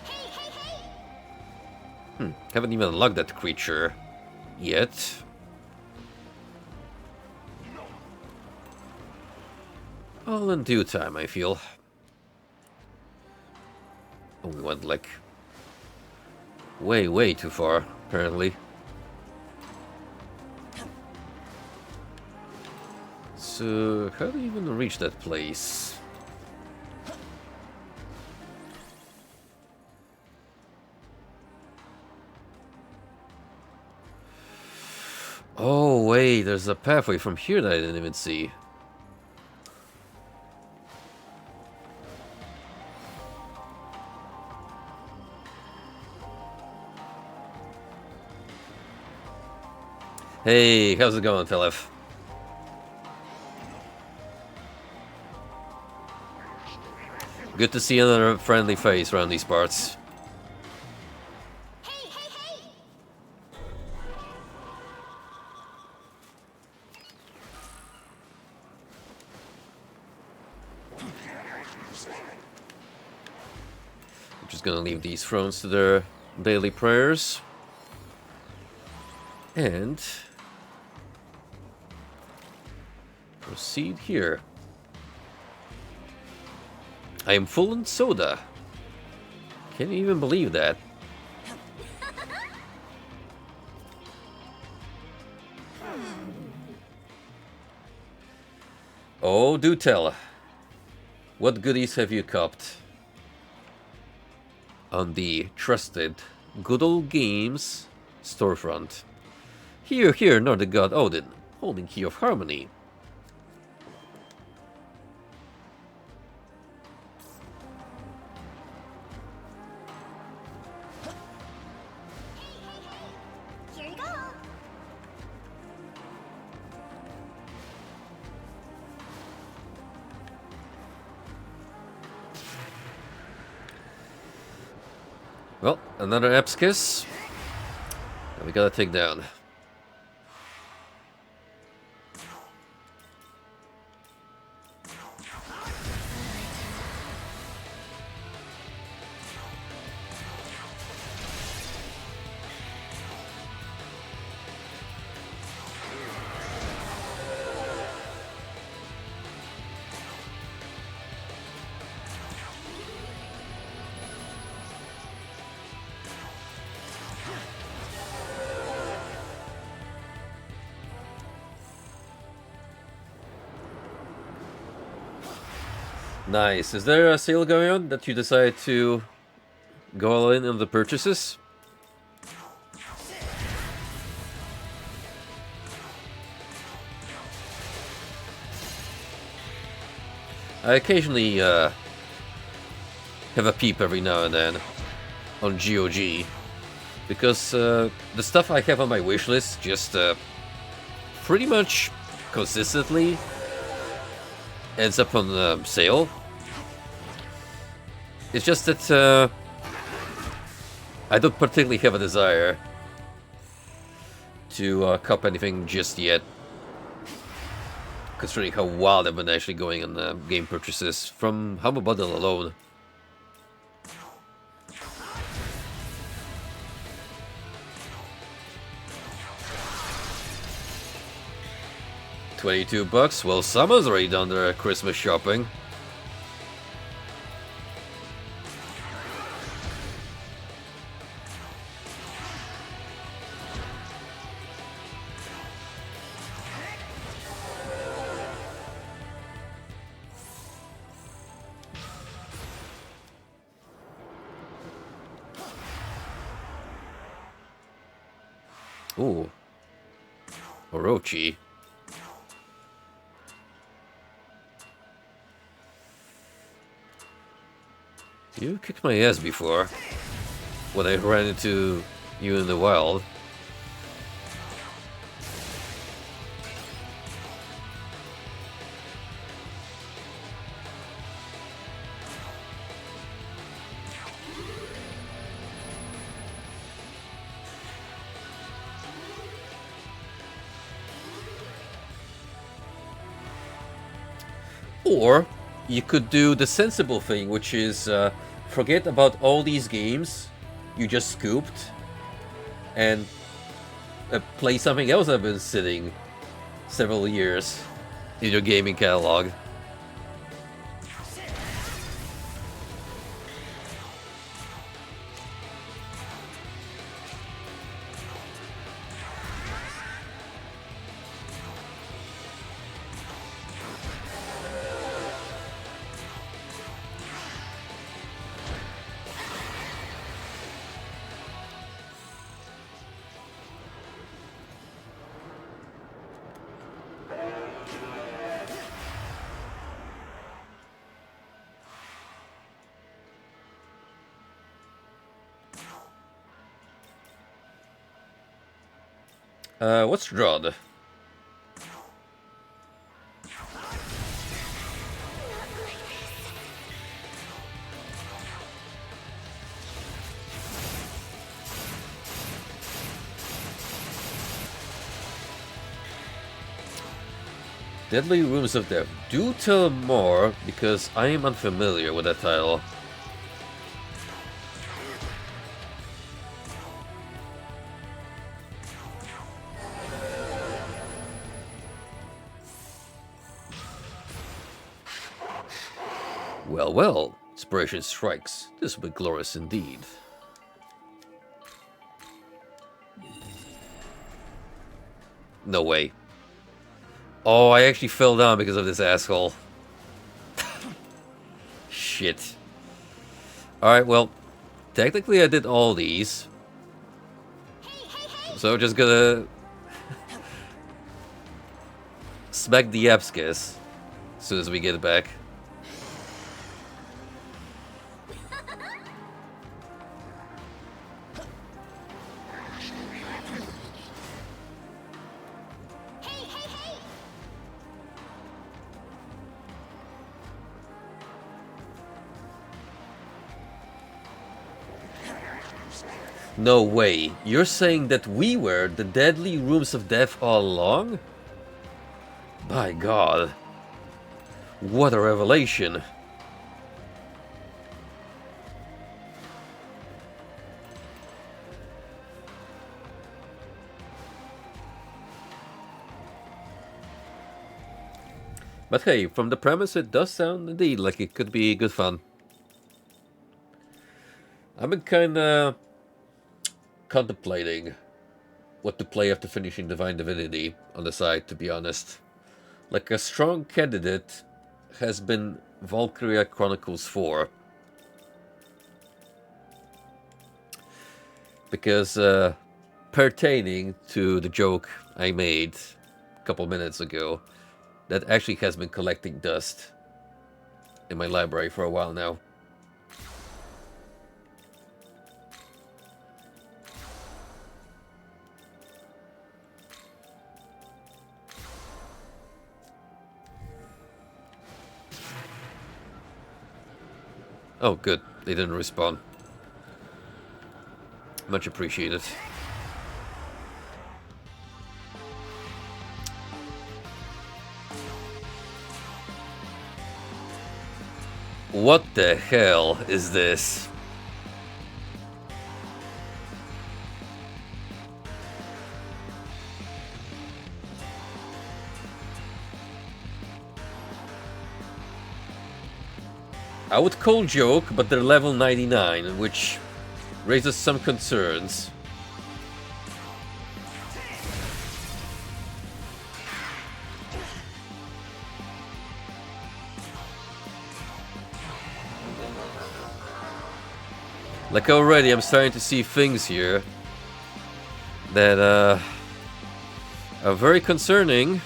[SPEAKER 1] Haven't even unlocked that creature yet. All in due time, I feel. Oh, we went like way too far, apparently. So, how do you even reach that place? Oh, wait, there's a pathway from here that I didn't even see. Hey, how's it going, Philip? Good to see another friendly face around these parts.
[SPEAKER 7] Hey, hey, hey!
[SPEAKER 1] I'm just gonna leave these thrones to their daily prayers. And proceed here. I am full in soda. Can't even believe that. Oh, do tell. What goodies have you copped? On the trusted Good Old Games storefront. Here, here, Nordic god Odin, holding key of harmony.
[SPEAKER 7] Here you go!
[SPEAKER 1] Well, another App's kiss. That we gotta take down. Nice. Is there a sale going on that you decide to go all in on the purchases? I occasionally have a peep every now and then on GOG because the stuff I have on my wish list just pretty much consistently ends up on sale. It's just that I don't particularly have a desire to cop anything just yet, considering how wild I've been actually going on game purchases from Humble Bundle alone. $22. Well, someone's already done their Christmas shopping. Ooh. Orochi. You kicked my ass before, when I ran into you in the wild. Or you could do the sensible thing, which is forget about all these games you just scooped and play something else that's been sitting several years in your gaming catalog. What's Drod? Deadly Rooms of Death. Do tell more, because I am unfamiliar with that title. Well, well, inspiration strikes. This will be glorious indeed. No way. Oh, I actually fell down because of this asshole. Shit. Alright, well, technically I did all these. So just gonna smack the Yapskis as soon as we get it back. No way. You're saying that we were the deadly rooms of death all along? My god. What a revelation. But hey, from the premise it does sound indeed like it could be good fun. I've been kinda contemplating what to play after finishing Divine Divinity on the side, to be honest. Like, a strong candidate has been Valkyria Chronicles 4. Because, pertaining to the joke I made a couple minutes ago, that actually has been collecting dust in my library for a while now. Oh, good. They didn't respawn. Much appreciated. What the hell is this? I would call joke, but they're level 99, which raises some concerns. Like, already I'm starting to see things here that are very concerning.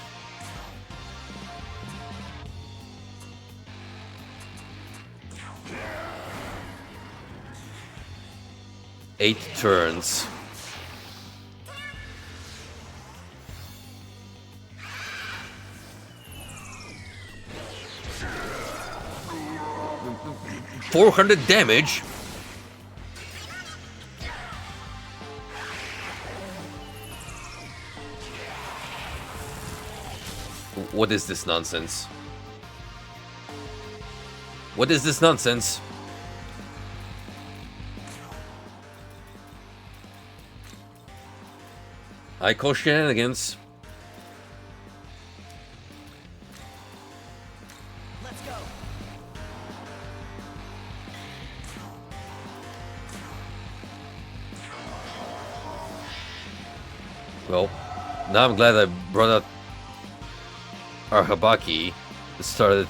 [SPEAKER 1] Eight turns. $400 damage. What is this nonsense? What is this nonsense? I call shenanigans.
[SPEAKER 8] Let's go.
[SPEAKER 1] Well, now I'm glad I brought out our Habaki. Started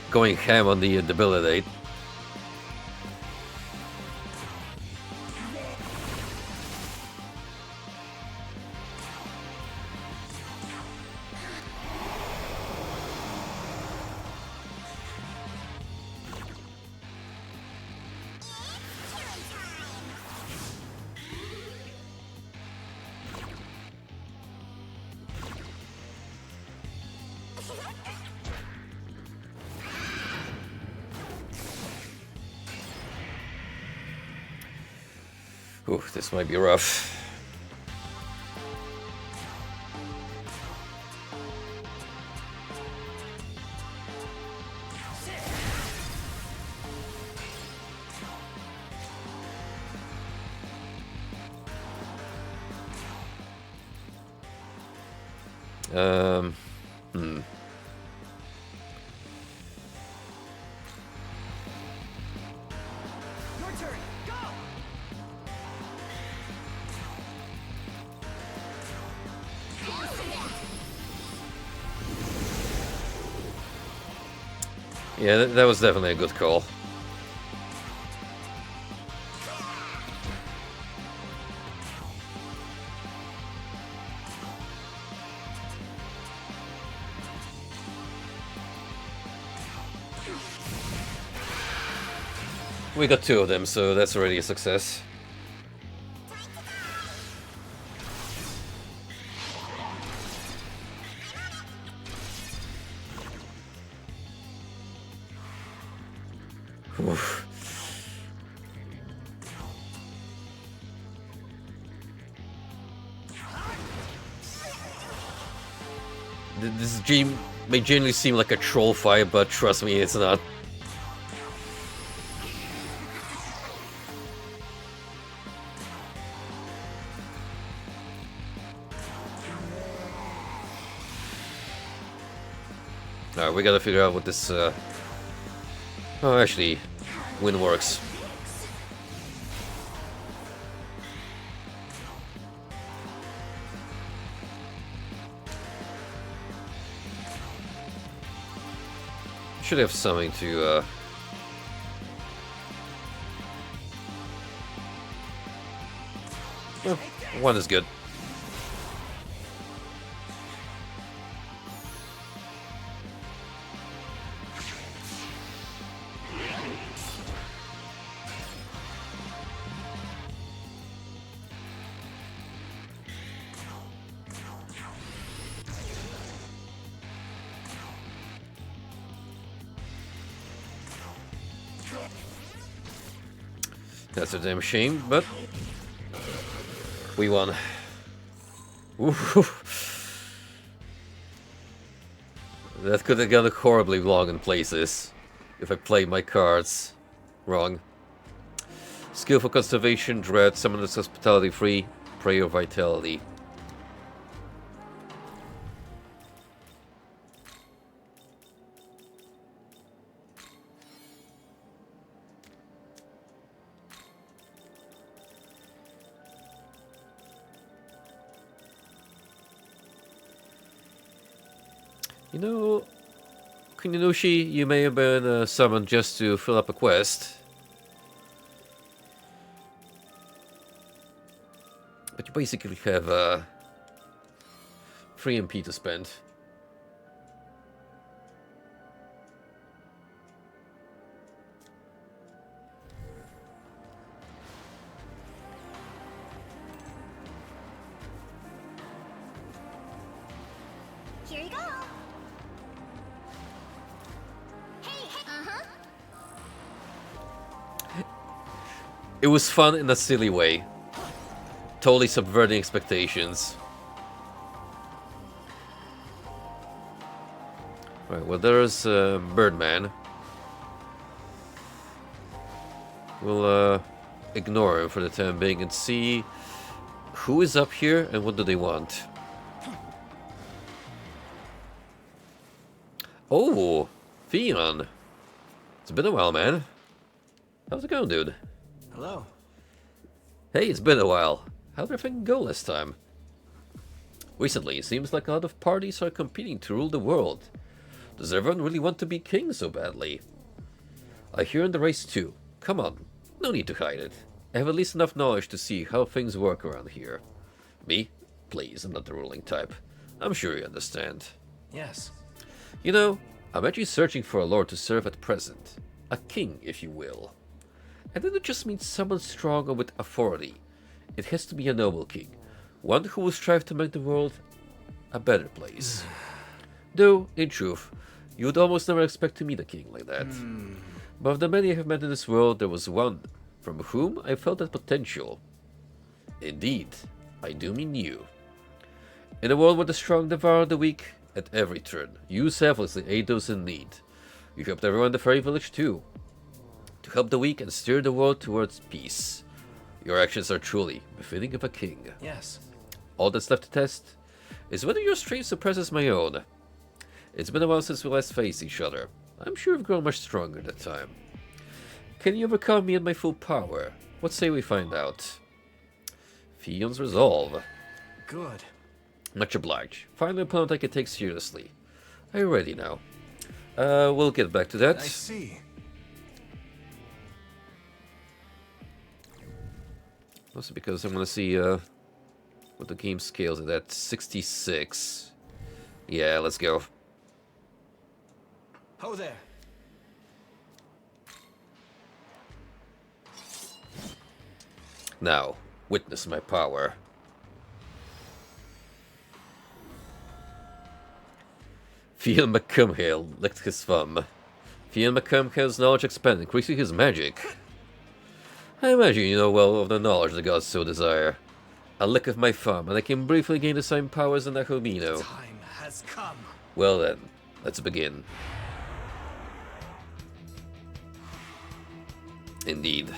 [SPEAKER 1] going ham on the debilitate. Ooh, this might be rough. Hmm.
[SPEAKER 2] Your turn. Go.
[SPEAKER 1] Yeah, that was definitely a good call. We got 2 of them, so that's already a success. Oof. This game may generally seem like a troll fight, but trust me, it's not. Alright, we gotta figure out what this, oh, actually, wind works. Should have something to, well, 1 is good. That's a damn shame, but we won. Ooh. That could have gone horribly wrong in places if I played my cards wrong. Skillful Conservation, Dread, Summoner's Hospitality Free, Prayer of Vitality. You know, Kuninoshi, you may have been summoned just to fill up a quest. But you basically have 3 MP to spend.
[SPEAKER 7] Here you go. Hey,
[SPEAKER 1] It was fun in a silly way. Totally subverting expectations. Right, well, there's Birdman. We'll ignore him for the time being and see who is up here and what do they want. Oh, Theon. It's been a while, man. How's it going, dude?
[SPEAKER 6] Hello.
[SPEAKER 1] Hey, it's been a while. How'd everything go last time? Recently, it seems like a lot of parties are competing to rule the world. Does everyone really want to be king so badly? I hear in the race too. Come on, no need to hide it. I have at least enough knowledge to see how things work around here. Me? Please, I'm not the ruling type. I'm sure you understand.
[SPEAKER 6] Yes.
[SPEAKER 1] You know, I'm actually searching for a lord to serve at present. A king, if you will. And then it just means someone strong and with authority. It has to be a noble king. One who will strive to make the world a better place. Though, in truth, you would almost never expect to meet a king like that. But of the many I have met in this world, there was one from whom I felt that potential. Indeed, I do mean you. In a world where the strong devour the weak, at every turn, you selflessly aid those in need. You helped everyone in the fairy village too. To help the weak and steer the world towards peace. Your actions are truly befitting of a king.
[SPEAKER 6] Yes.
[SPEAKER 1] All that's left to test Is one of your streams suppresses my own? It's been a while since we last faced each other. I'm sure you've grown much stronger that time. Can you overcome me at my full power? What say we find out? Fion's resolve.
[SPEAKER 6] Good.
[SPEAKER 1] Much obliged. Finally, an opponent I can take seriously. Are you ready now? We'll get back to that.
[SPEAKER 6] I see.
[SPEAKER 1] Also because I'm gonna see what the game scales it at. 66. Yeah, let's go.
[SPEAKER 6] Ho there.
[SPEAKER 1] Now, witness my power. Fion McCumhale licked his thumb. Fion McCumhale's knowledge expanded, increasing his magic. I imagine you know well of the knowledge the gods so desire. A lick of my thumb, and I can briefly gain the same powers as Nahomino.
[SPEAKER 6] Time has come.
[SPEAKER 1] Well then, let's begin. Indeed.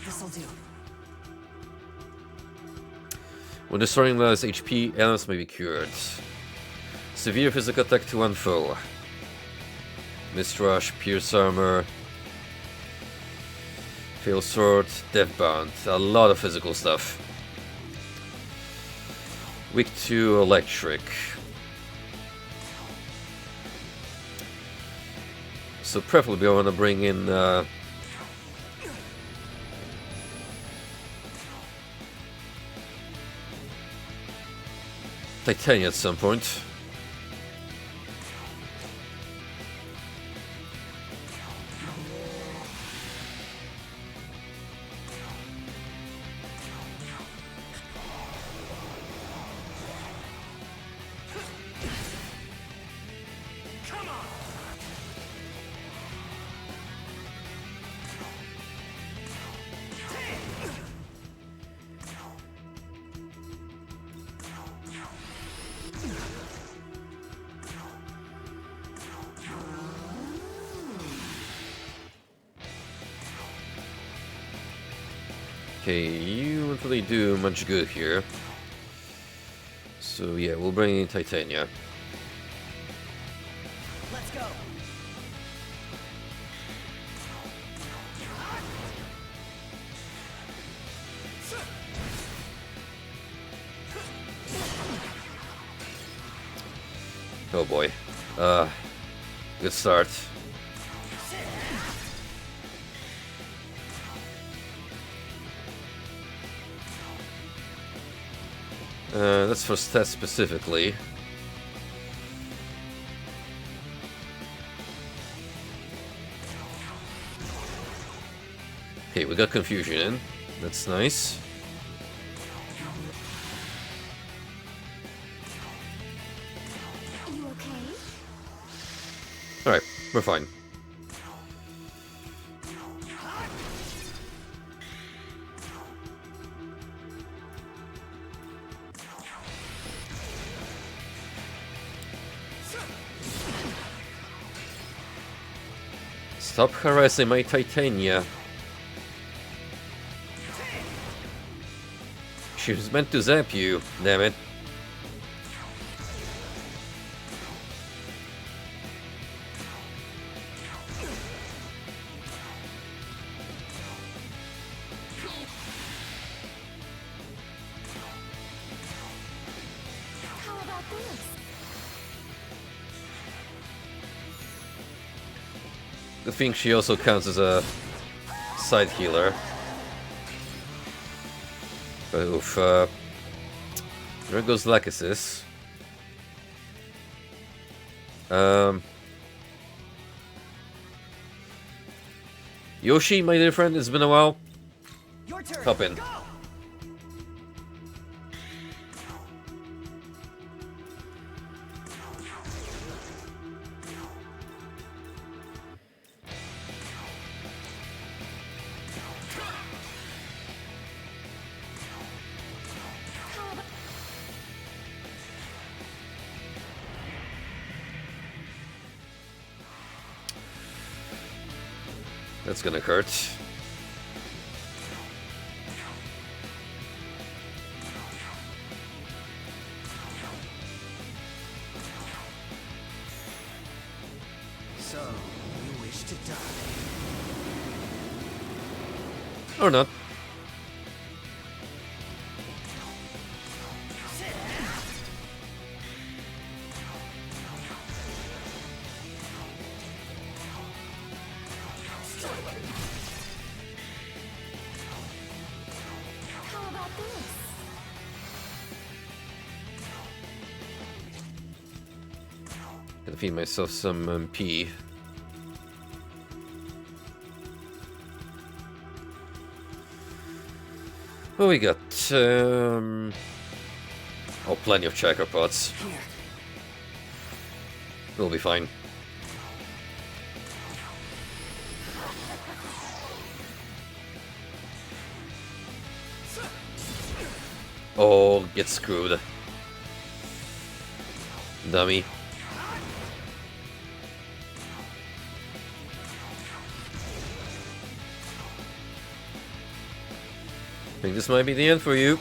[SPEAKER 2] This'll do.
[SPEAKER 1] When destroying less HP, elements may be cured. Severe physical attack to one foe. Mist Rush, Pierce Armor, Fail Sword, Death Bound. A lot of physical stuff. Weak to Electric. So preferably I want to bring in Titania at some point. Okay, you don't really do much good here. So yeah, we'll bring in Titania.
[SPEAKER 2] Let's go.
[SPEAKER 1] Oh boy. Good start. That's for stats specifically. Okay, we got confusion in. That's nice.
[SPEAKER 3] You okay?
[SPEAKER 1] Alright, we're fine. Stop harassing my Titania. She was meant to zap you, damn it.
[SPEAKER 3] How about this?
[SPEAKER 1] I think she also counts as a side healer. But oof, there goes Lachesis. Yoshi, my dear friend, it's been a while.
[SPEAKER 2] Your turn.
[SPEAKER 1] Hop in.
[SPEAKER 2] Go.
[SPEAKER 1] That's gonna hurt.
[SPEAKER 6] to die.
[SPEAKER 1] Or not.
[SPEAKER 3] How about this?
[SPEAKER 1] Gonna feed myself some MP. What we got? Oh, plenty of checker pots. We'll be fine. Oh, get screwed. Dummy. I think this might be the end for you.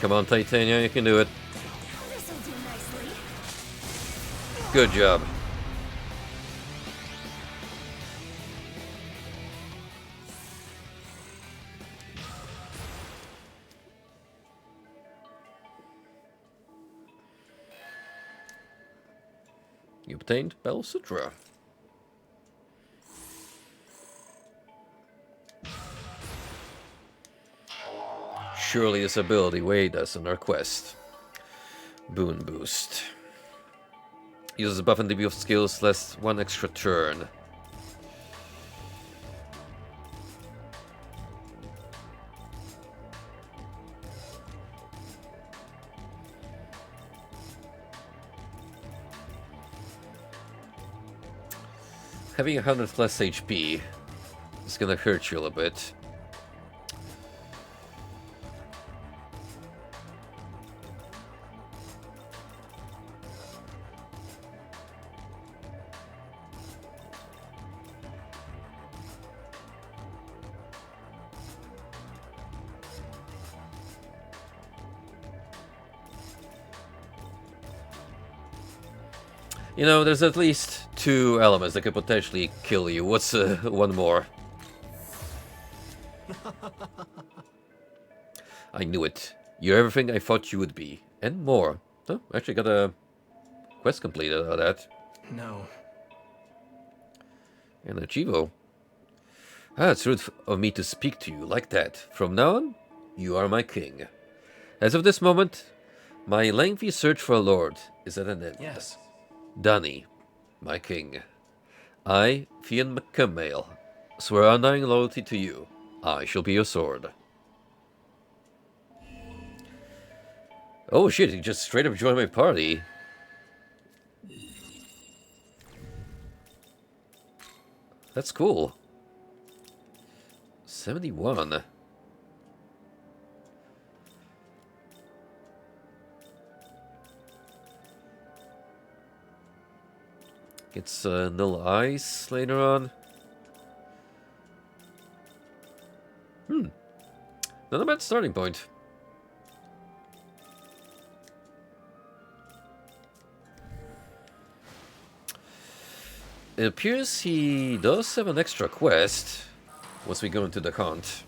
[SPEAKER 1] Come on, Titania, you can do it.
[SPEAKER 3] This'll do nicely.
[SPEAKER 1] Good job. You obtained Bell Sutra. Surely this ability will aid us in our quest. Boon Boost. Uses buff and debuff skills, lasts 1 extra turn. Having 100 less HP is gonna hurt you a little bit. You know, there's at least 2 elements that could potentially kill you. What's one more? I knew it. You're everything I thought you would be. And more. Oh, actually got a quest completed out of that.
[SPEAKER 6] No.
[SPEAKER 1] And a Chivo. Ah, it's rude of me to speak to you like that. From now on, you are my king. As of this moment, my lengthy search for a lord is at an end.
[SPEAKER 6] Yes.
[SPEAKER 1] Danny, my king. I, Fian McCumail, swear undying loyalty to you. I shall be your sword. Oh shit, he just straight up joined my party. That's cool. 71. Gets nil ice later on. Not a bad starting point. It appears he does have an extra quest once we go into the hunt.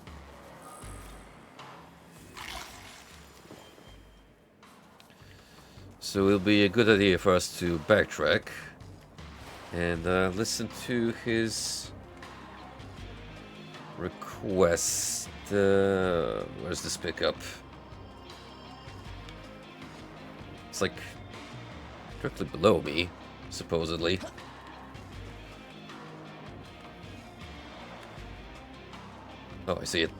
[SPEAKER 1] So it'll be a good idea for us to backtrack and listen to his request. Where's this pickup? It's like directly below me, supposedly. Oh, I see it.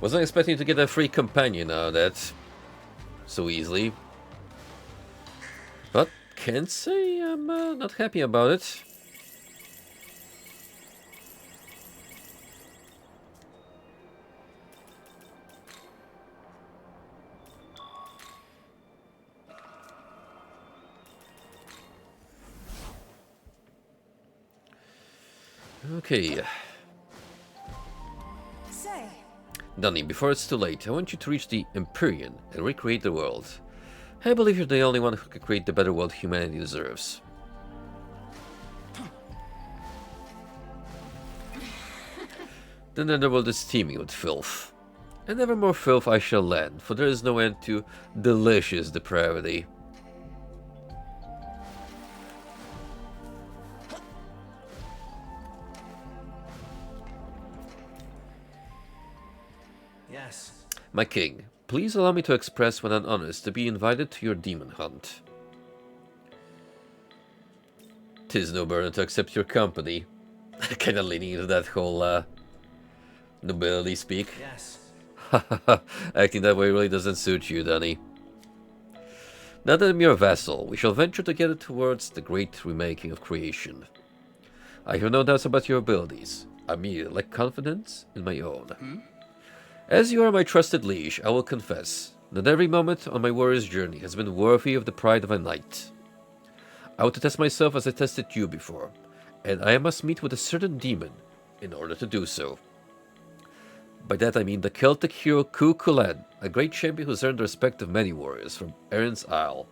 [SPEAKER 1] Wasn't expecting to get a free companion out of that so easily. can't say I'm not happy about it. Okay.
[SPEAKER 2] Say,
[SPEAKER 1] Dunny, before it's too late, I want you to reach the Empyrean and recreate the world. I believe you're the only one who can create the better world humanity deserves. The netherworld is teeming with filth. And ever more filth I shall land, for there is no end to delicious depravity.
[SPEAKER 6] Yes.
[SPEAKER 1] My king, please allow me to express when I'm honest to be invited to your demon hunt. 'Tis no burden to accept your company. Kinda leaning into that whole, nobility speak.
[SPEAKER 6] Yes.
[SPEAKER 1] Acting that way really doesn't suit you, Dunny. Now that I'm your vassal, we shall venture together towards the great remaking of creation. I have no doubts about your abilities. I merely lack confidence in my own. As you are my trusted liege, I will confess that every moment on my warrior's journey has been worthy of the pride of a knight. I want to test myself as I tested you before, and I must meet with a certain demon in order to do so. By that I mean the Celtic hero Cu Chulainn, a great champion who's earned the respect of many warriors from Erin's Isle.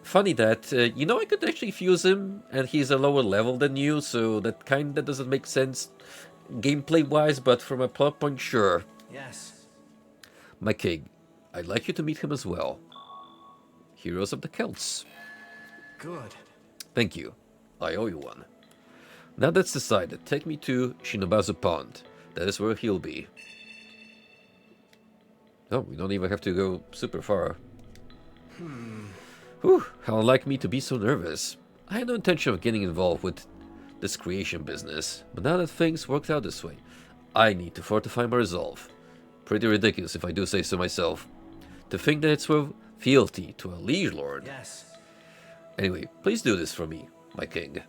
[SPEAKER 1] Funny that, I could actually fuse him, and he's a lower level than you, so that kinda doesn't make sense gameplay-wise, but from a plot point, sure.
[SPEAKER 6] Yes.
[SPEAKER 1] My king, I'd like you to meet him as well. Heroes of the Celts.
[SPEAKER 6] Good.
[SPEAKER 1] Thank you. I owe you one. Now that's decided, take me to Shinobazu Pond. That is where he'll be. Oh, we don't even have to go super far. Whew, how unlike me to be so nervous. I had no intention of getting involved with this creation business, but now that things worked out this way, I need to fortify my resolve. Pretty ridiculous if I do say so myself. To think that it's worth fealty to a liege lord.
[SPEAKER 6] Yes.
[SPEAKER 1] Anyway, please do this for me, my king.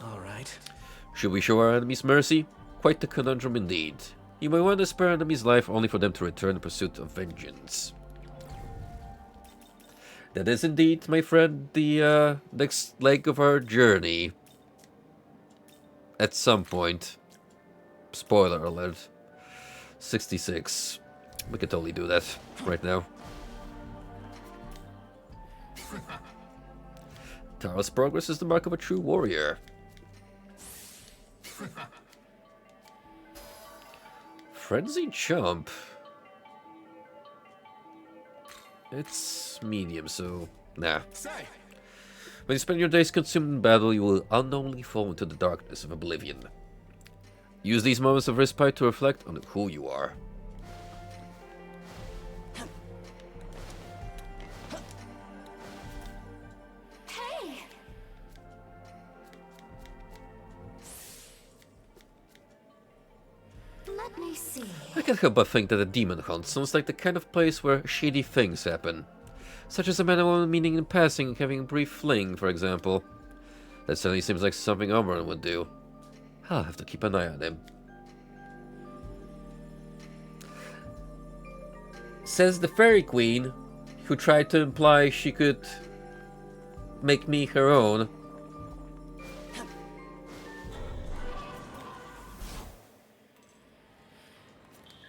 [SPEAKER 6] All right.
[SPEAKER 1] Should we show our enemies mercy? Quite the conundrum indeed. You may want to spare enemies' life only for them to return in pursuit of vengeance. That is indeed, my friend, the next leg of our journey. At some point. Spoiler alert. 66. We could totally do that right now. Taro's progress is the mark of a true warrior. Frenzy Chump. It's medium, so nah. When you spend your days consumed in battle, you will unknowingly fall into the darkness of oblivion. Use these moments of respite to reflect on who you are.
[SPEAKER 3] Hey! Let me see.
[SPEAKER 1] I can't help but think that a demon hunt sounds like the kind of place where shady things happen. Such as a man and woman meeting in passing, having a brief fling, for example. That certainly seems like something Oberon would do. I'll have to keep an eye on him. Says the Fairy Queen, who tried to imply she could make me her own.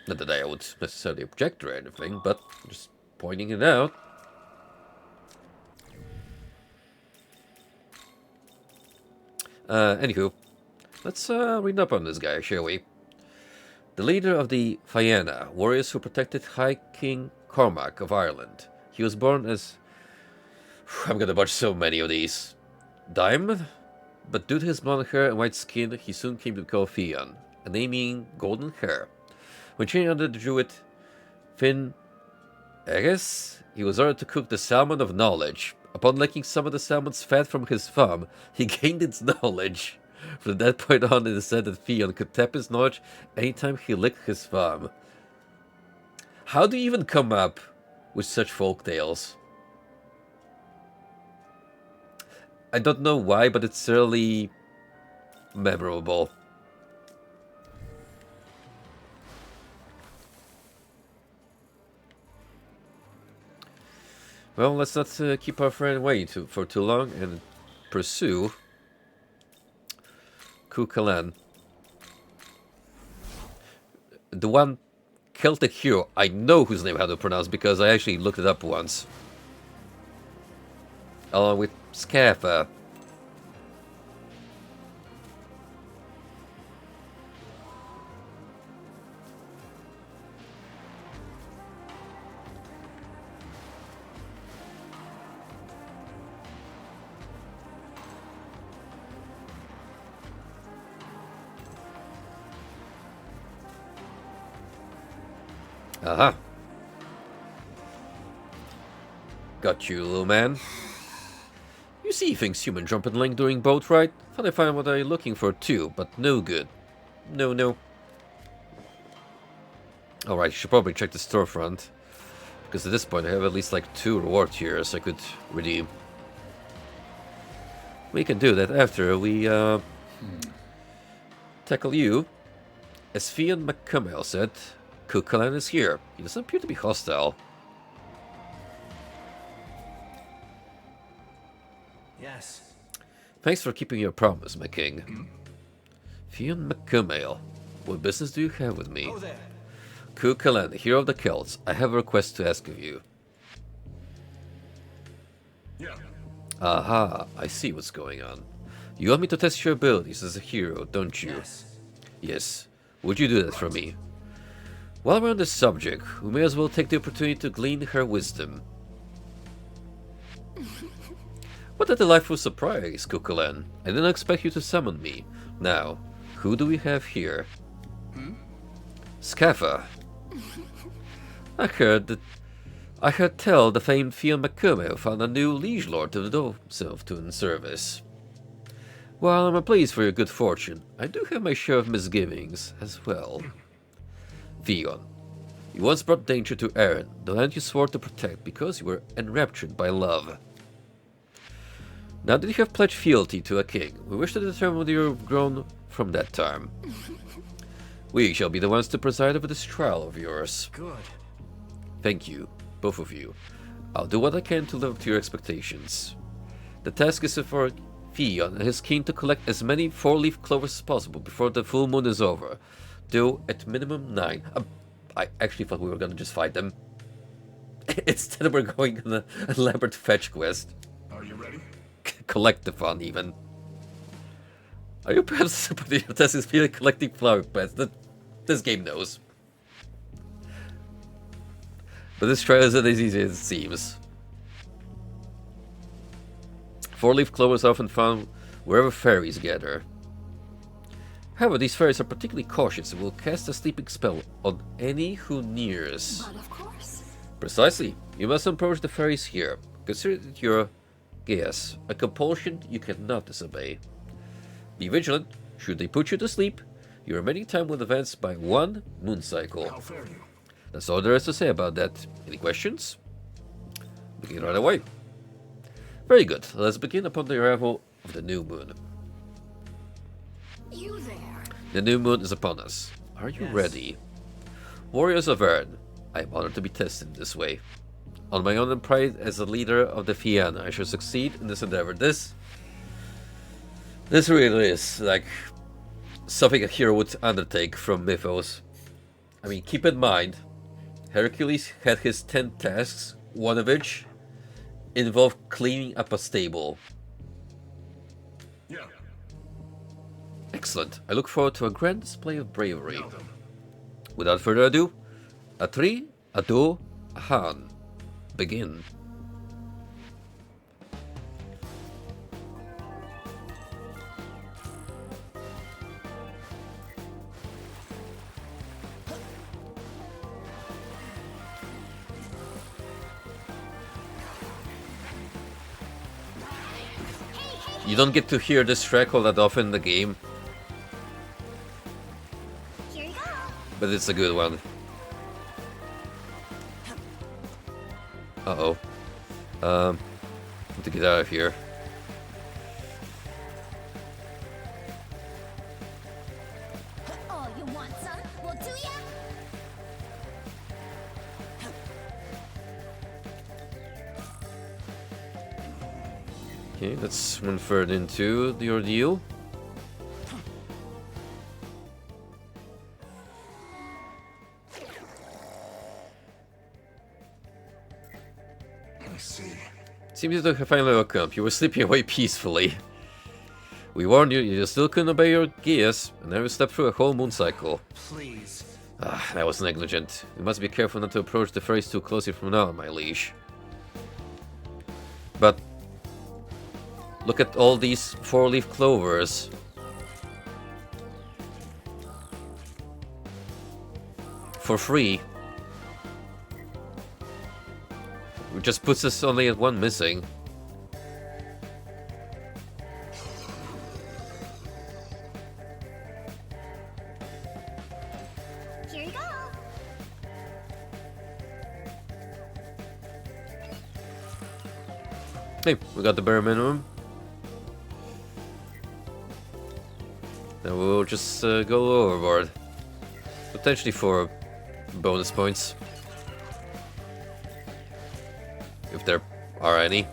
[SPEAKER 1] Not that I would necessarily object or anything, but just pointing it out. Anywho, let's read up on this guy, shall we? The leader of the Fianna, warriors who protected High King Cormac of Ireland. He was born as... I'm gonna butcher so many of these. Diamond? But due to his blonde hair and white skin, he soon came to be called Fian, a name meaning golden hair. When trained under the druid Finn Eges, he was ordered to cook the salmon of knowledge. Upon licking some of the salmon's fat from his thumb, he gained its knowledge. From that point on, it is said that Fion could tap his knowledge anytime he licked his thumb. How do you even come up with such folk tales. I don't know why, but it's certainly memorable. Well, let's not keep our friend waiting for too long and pursue Kukalan. The one Celtic hero, I know whose name how to pronounce because I actually looked it up once. Along with Scafa. Aha. Got you, little man. You see things human jump and link doing both, right? Thought I found what I'm looking for too, but no good. No. Alright, should probably check the storefront. Because at this point I have at least like 2 reward tiers I could redeem. We can do that after we tackle you. As Fian McCummell said, Kukalan is here. He doesn't appear to be hostile.
[SPEAKER 6] Yes.
[SPEAKER 1] Thanks for keeping your promise, my king. Fian McCummell, what business do you have with me?
[SPEAKER 6] Oh there.
[SPEAKER 1] Kukalan, hero of the Celts, I have a request to ask of you.
[SPEAKER 4] Yeah.
[SPEAKER 1] Aha, I see what's going on. You want me to test your abilities as a hero, don't you?
[SPEAKER 6] Yes.
[SPEAKER 1] Yes. Would you do that for me? While we're on this subject, we may as well take the opportunity to glean her wisdom. What a delightful surprise, Kukalan. I didn't expect you to summon me. Now, who do we have here? Scafa. I heard tell the famed Fian McCummell found a new liege lord to devote himself to in service. While I'm pleased for your good fortune, I do have my share of misgivings as well. Fion, you once brought danger to Eren, the land you swore to protect because you were enraptured by love. Now that you have pledged fealty to a king, we wish to determine whether you have grown from that time. We shall be the ones to preside over this trial of yours.
[SPEAKER 6] Good.
[SPEAKER 1] Thank you, both of you. I'll do what I can to live up to your expectations. The task is for Fion and his king to collect as many 4-leaf clovers as possible before the full moon is over. Do at minimum 9. I actually thought we were gonna just fight them. Instead we're going on an elaborate fetch quest.
[SPEAKER 4] Are you ready?
[SPEAKER 1] Collect the fun even. Are you perhaps putting your test is feeling collecting flower pets? This game knows. But this trial isn't as easy as it seems. 4-leaf clovers are often found wherever fairies gather. However, these fairies are particularly cautious and will cast a sleeping spell on any who nears.
[SPEAKER 3] But of course.
[SPEAKER 1] Precisely. You must approach the fairies here. Consider it your guess, a compulsion you cannot disobey. Be vigilant. Should they put you to sleep, your remaining time will advance by 1 moon cycle.
[SPEAKER 4] How fare you?
[SPEAKER 1] That's all there is to say about that. Any questions? Begin right away. Very good. Let's begin upon the arrival of the new moon.
[SPEAKER 3] You there.
[SPEAKER 1] The new moon is upon us. Are you
[SPEAKER 6] Yes.
[SPEAKER 1] ready? Warriors of Eren, I am honored to be tested in this way. On my own pride as a leader of the Fianna, I shall succeed in this endeavor. This really is like something a hero would undertake from Mythos. I mean, keep in mind, Hercules had his 10 tasks, one of which involved cleaning up a stable.
[SPEAKER 4] Yeah.
[SPEAKER 1] Excellent. I look forward to a grand display of bravery.
[SPEAKER 4] Now then.
[SPEAKER 1] Without further ado, a 3, a 2, a Han. Begin. You don't get to hear this track all that often in the game,
[SPEAKER 7] Here you go.
[SPEAKER 1] but it's a good one. Uh-oh. Need to get out of here.
[SPEAKER 7] Oh, you want some? Well, do ya?
[SPEAKER 1] Okay, let's run further into the ordeal.
[SPEAKER 4] I see.
[SPEAKER 1] Seems to have finally woke up. You were sleeping away peacefully. We warned you, you still couldn't obey your gears, and never stepped through a whole moon cycle.
[SPEAKER 6] Please.
[SPEAKER 1] Ah, that was negligent. You must be careful not to approach the phrase too closely from now on, my liege. But look at all these four-leaf clovers. For free. It just puts us only at one missing.
[SPEAKER 7] Here you go.
[SPEAKER 1] Hey, we got the bare minimum. Now we'll just go overboard. Potentially for bonus points. If there are any.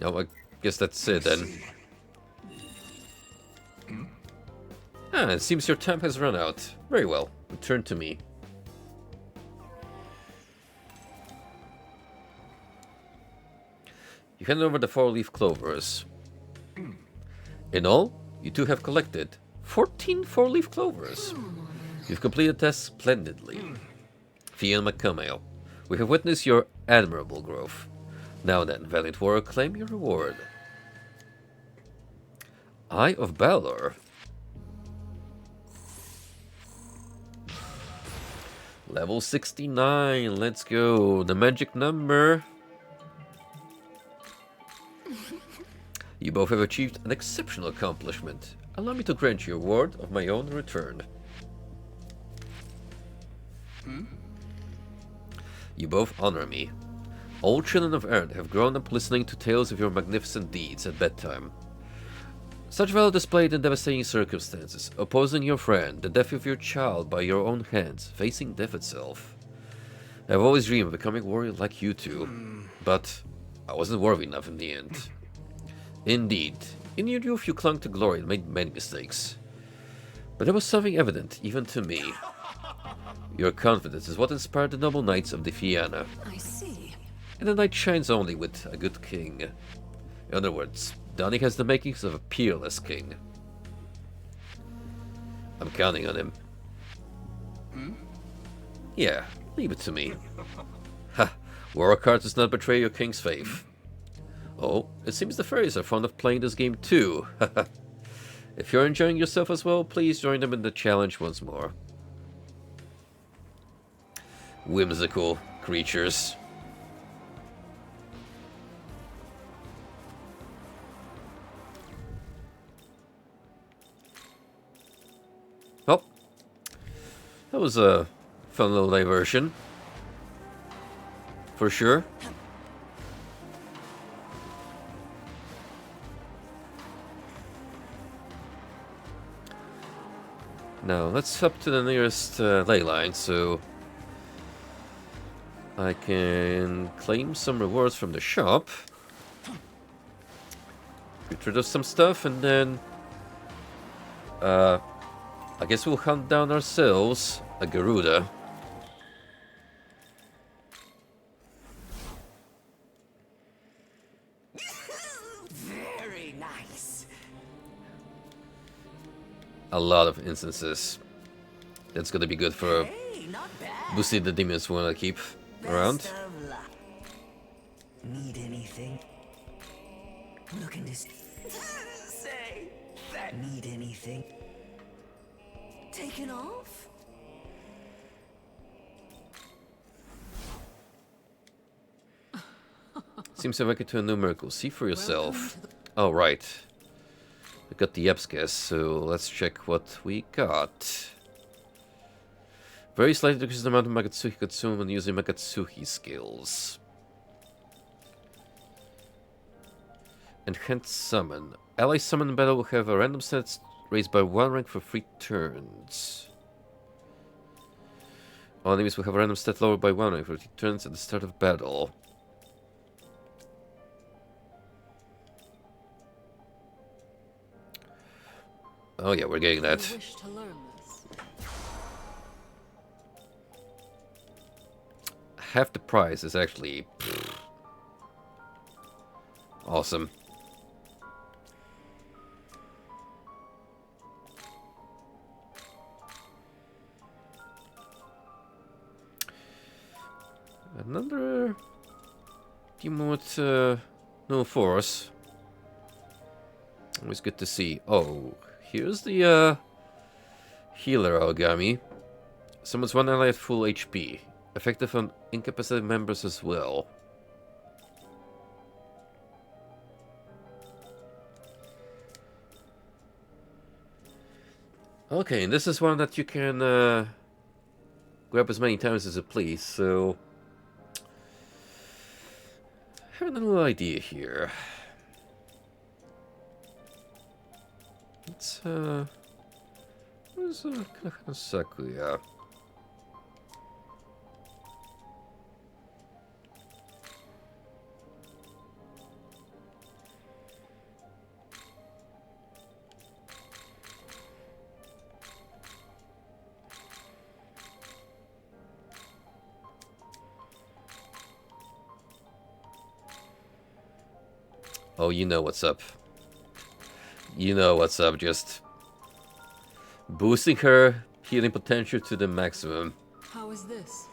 [SPEAKER 1] No, I guess that's it then. Ah, it seems your time has run out. Very well. Return to me. You hand over the four-leaf clovers. In all, you two have collected 14 four-leaf clovers. You've completed the test splendidly. Fia and Macameo, we have witnessed your admirable growth. Now then, valiant warrior, claim your reward. Eye of Valor. Level 69, let's go. The magic number. You both have achieved an exceptional accomplishment. Allow me to grant you a reward of my own return. You both honor me. All children of Earth have grown up listening to tales of your magnificent deeds at bedtime. Such valor displayed in devastating circumstances, opposing your friend, the death of your child by your own hands, facing death itself. I've always dreamed of becoming a warrior like you two, but I wasn't worthy enough in the end. Indeed, in your youth you clung to glory and made many mistakes. But there was something evident, even to me. Your confidence is what inspired the noble knights of the Fianna.
[SPEAKER 2] I see.
[SPEAKER 1] And a knight shines only with a good king. In other words, Donnie has the makings of a peerless king. I'm counting on him. Yeah, leave it to me. Ha! War card does not betray your king's faith. Oh, it seems the fairies are fond of playing this game too. If you're enjoying yourself as well, please join them in the challenge once more. Whimsical creatures. Oh, that was a fun little diversion. For sure. Now, let's up to the nearest ley line, so I can claim some rewards from the shop. Get rid of some stuff, and then I guess we'll hunt down ourselves a Garuda.
[SPEAKER 6] Very nice.
[SPEAKER 1] A lot of instances. That's gonna be good for
[SPEAKER 6] Hey, not bad.
[SPEAKER 1] boosting the demons we wanna keep around.
[SPEAKER 6] Best of luck. Need anything? Looking to say that. Need anything? Taking off?
[SPEAKER 1] Seems to make it to a numerical. See for yourself.
[SPEAKER 2] Welcome to the-
[SPEAKER 1] Oh, right. We got the Epscas, so let's check what we got. Very slightly decreases the amount of Magatsuki consumed when using Magatsuki skills. Enhanced Summon. Ally summon in battle will have a random stats raised by 1 rank for 3 turns. All enemies will have a random stat lowered by 1 rank for 3 turns at the start of battle. Oh yeah, we're getting that.
[SPEAKER 2] You wish to learn this.
[SPEAKER 1] Half the price is actually awesome. Another team with no force. Always good to see. Oh, here's the healer Origami. Summons one ally at full HP. Effective on incapacitated members as well. Okay, and this is one that you can grab as many times as you please, so... I have a little idea here. It's, where's Sakuya? Oh, you know what's up. You know what's up, just boosting her healing potential to the maximum.
[SPEAKER 2] How is this?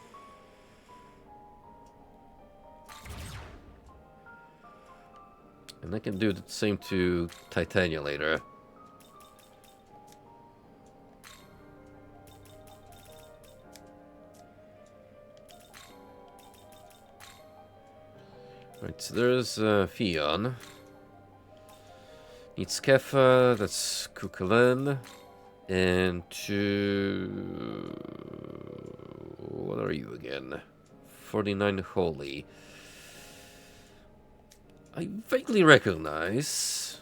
[SPEAKER 1] And I can do the same to Titania later. Right, so there's Fion. Needs Kefa, that's Kukulin. And to... What are you again? 49 Holy. I vaguely recognize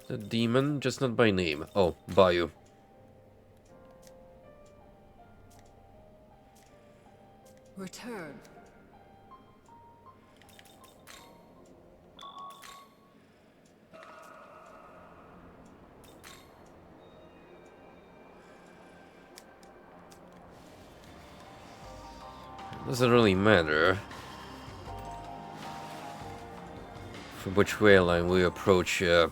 [SPEAKER 1] the demon, just not by name. Oh, Bayu.
[SPEAKER 2] Return.
[SPEAKER 1] Doesn't really matter from which rail line we approach this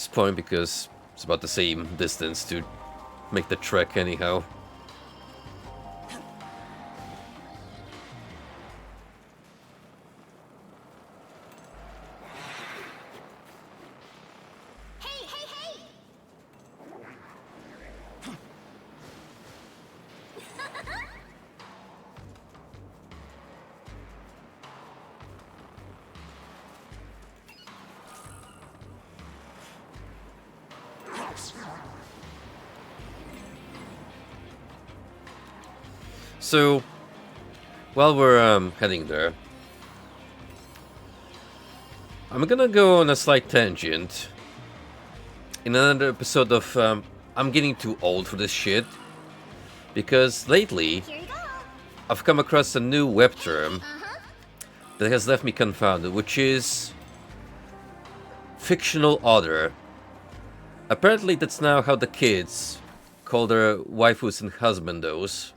[SPEAKER 1] point, because it's about the same distance to make the trek anyhow.
[SPEAKER 7] Hey, hey, hey!
[SPEAKER 1] So, while we're heading there, I'm gonna go on a slight tangent in another episode of I'm getting too old for this shit, because lately
[SPEAKER 7] Here you go.
[SPEAKER 1] I've come across a new web term that has left me confounded, which is fictional author. Apparently that's now how the kids call their waifus and husbandos.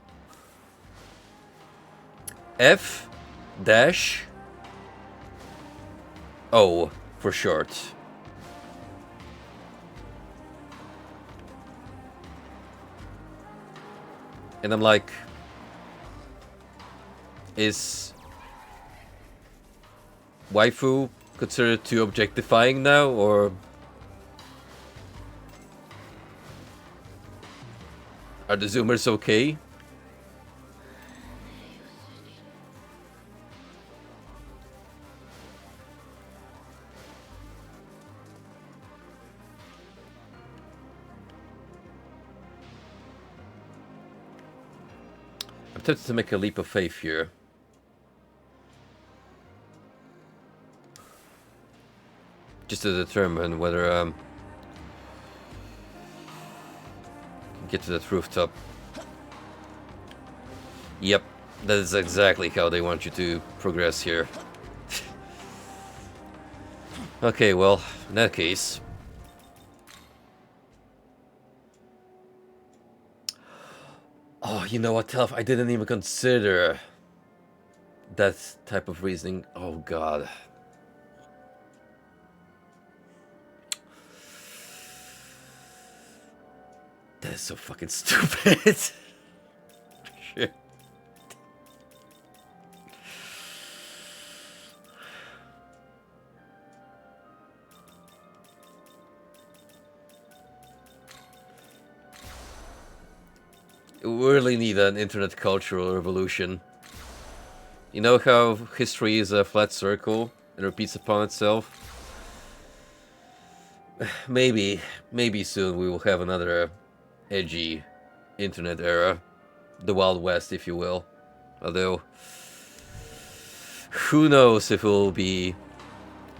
[SPEAKER 1] F dash O for short. And I'm like, is waifu considered too objectifying now, or are the Zoomers okay? I'm tempted to make a leap of faith here. Just to determine whether get to that rooftop. Yep, that is exactly how they want you to progress here. Okay, well, in that case... Oh, you know what, Telf? I didn't even consider that type of reasoning. Oh, God. That is so fucking stupid. Shit. We really need an internet cultural revolution. You know how history is a flat circle and repeats upon itself? Maybe soon we will have another edgy internet era. The Wild West, if you will. Although, who knows if it will be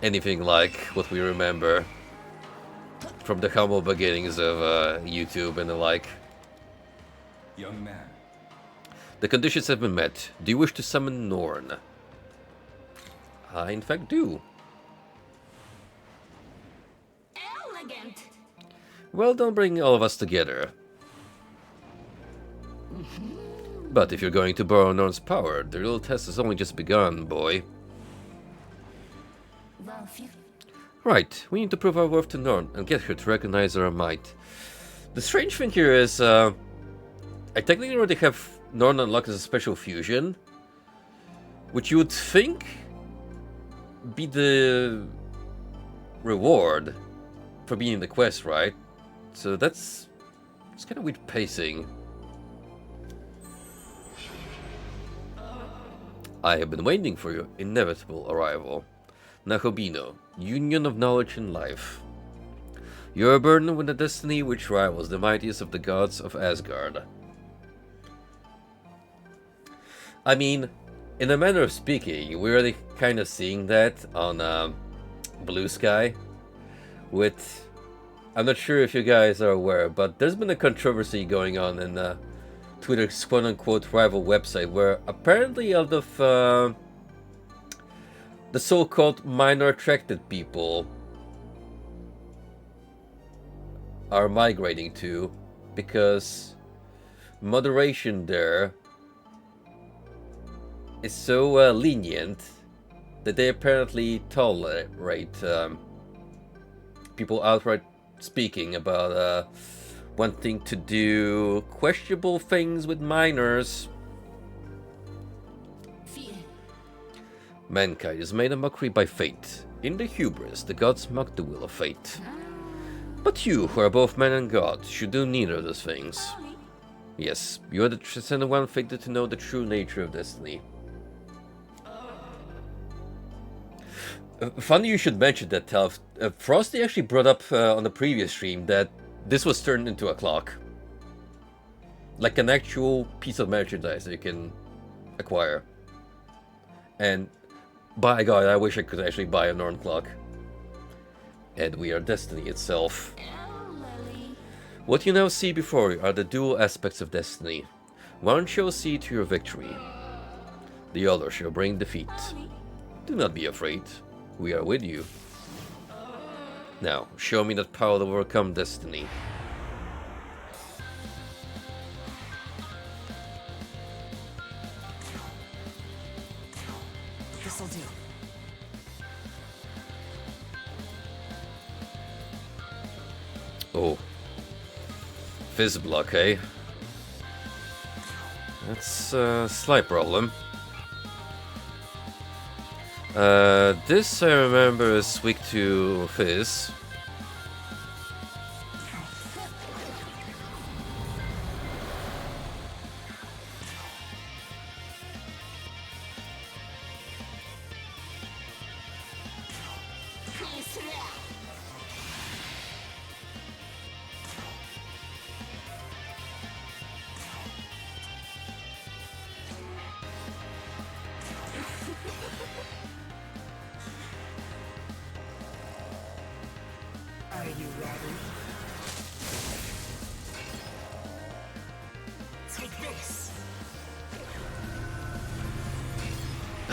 [SPEAKER 1] anything like what we remember from the humble beginnings of YouTube and the like.
[SPEAKER 8] Young man.
[SPEAKER 1] The conditions have been met. Do you wish to summon Norn? I, in fact, do.
[SPEAKER 7] Elegant.
[SPEAKER 1] Well, don't bring all of us together. But if you're going to borrow Norn's power, the real test has only just begun, boy.
[SPEAKER 7] Well,
[SPEAKER 1] Right, we need to prove our worth to Norn and get her to recognize our might. The strange thing here is, I technically already have Norn unlocked as a special fusion, which you would think be the reward for being in the quest, right? So it's kind of weird pacing. I have been waiting for your inevitable arrival. Nahobino, union of knowledge and life. You are burdened with a destiny which rivals the mightiest of the gods of Asgard. I mean, in a manner of speaking, we're already kind of seeing that on Blue Sky. With, I'm not sure if you guys are aware, but there's been a controversy going on in Twitter's quote-unquote rival website, where apparently out of the so-called minor attracted people are migrating to, because moderation there is so lenient that they apparently tolerate people outright speaking about wanting to do questionable things with minors. Mankind is made a mockery by fate. In the hubris, the gods mock the will of fate. But you, who are both man and god, should do neither of those things. Yes, you are the transcendent one fated to know the true nature of destiny. Funny you should mention that, Telf. Frosty actually brought up on the previous stream that this was turned into a clock. Like an actual piece of merchandise that you can acquire. And by God, I wish I could actually buy a Norn clock. And we are destiny itself. What you now see before you are the dual aspects of destiny. One shall see to your victory. The other shall bring defeat. Do not be afraid. We are with you. Now, show me that power to overcome destiny.
[SPEAKER 6] This'll do.
[SPEAKER 1] Oh. Fizz block, eh? That's a slight problem. This I remember is weak to Fizz.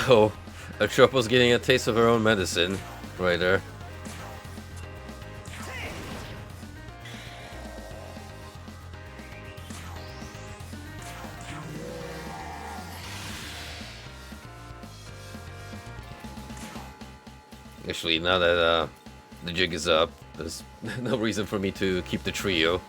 [SPEAKER 1] Uh-oh. Atropos getting a taste of her own medicine. Right there. Actually, now that the jig is up, there's no reason for me to keep the trio.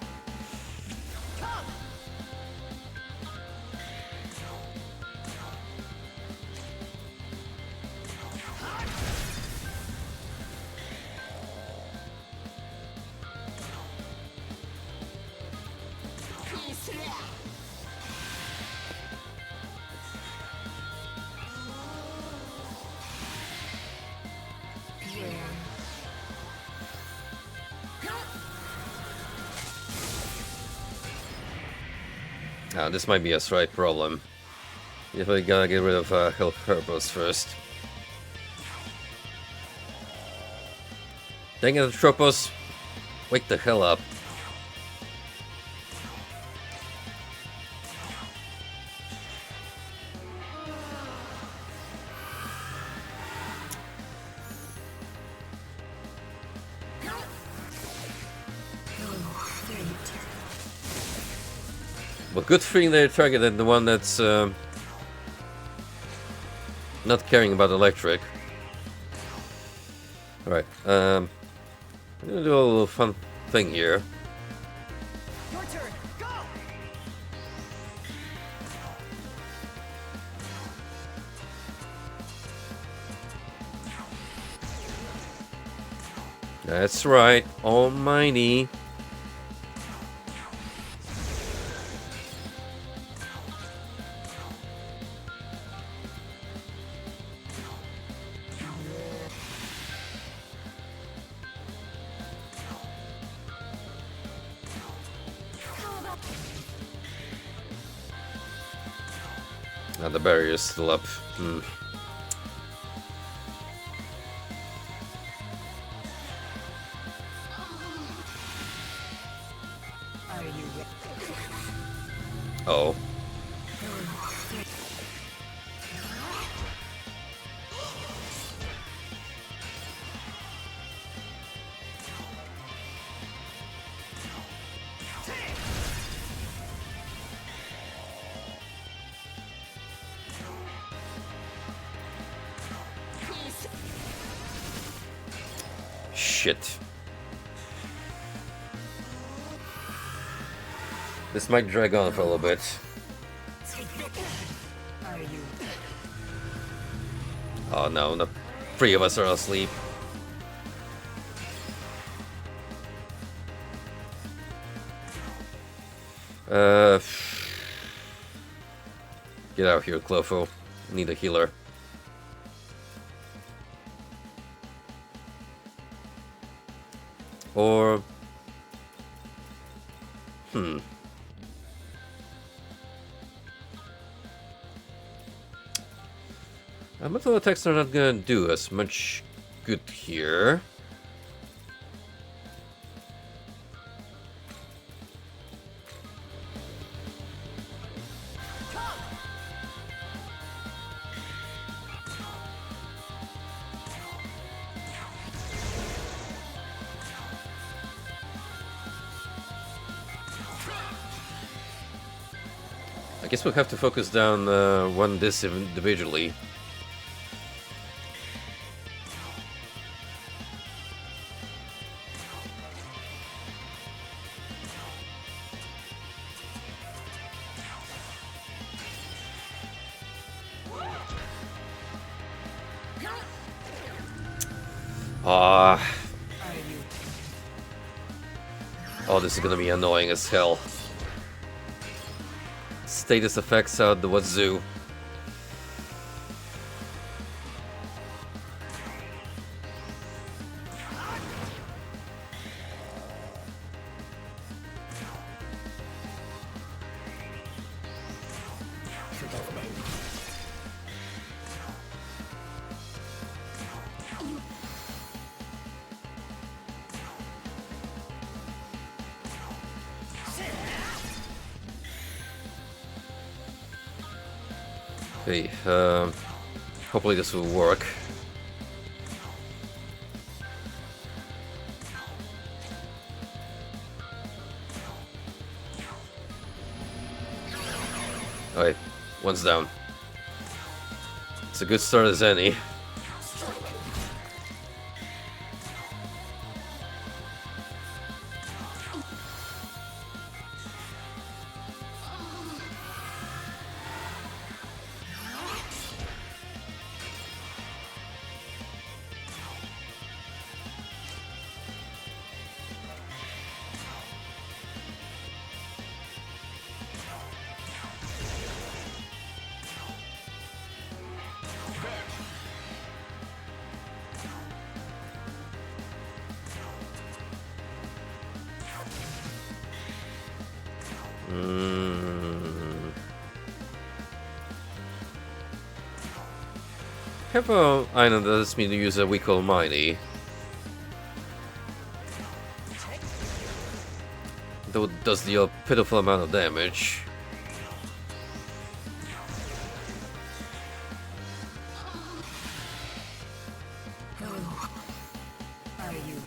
[SPEAKER 1] This might be a slight problem. If I gotta get rid of Herbos first. Dang it, Atropos! Wake the hell up. Well, good thing they targeted the one that's not caring about electric. Alright, I'm gonna do a little fun thing here.
[SPEAKER 6] Your turn. Go.
[SPEAKER 1] That's right, almighty. The barrier is still up. Oh. Shit. This might drag on for a little bit. Oh no, the three of us are asleep. Get out of here, Clofo. Need a healer. Or... Metal attacks are not gonna do as much good here. I guess we'll have to focus down one this individually. Oh, this is gonna be annoying as hell. Status effects out the wazoo. Okay, Hopefully this will work. Alright, one's down. It's a good start as any. Have a item that lets me to use a weak almighty. Though it does deal a pitiful amount of damage.
[SPEAKER 2] Are you?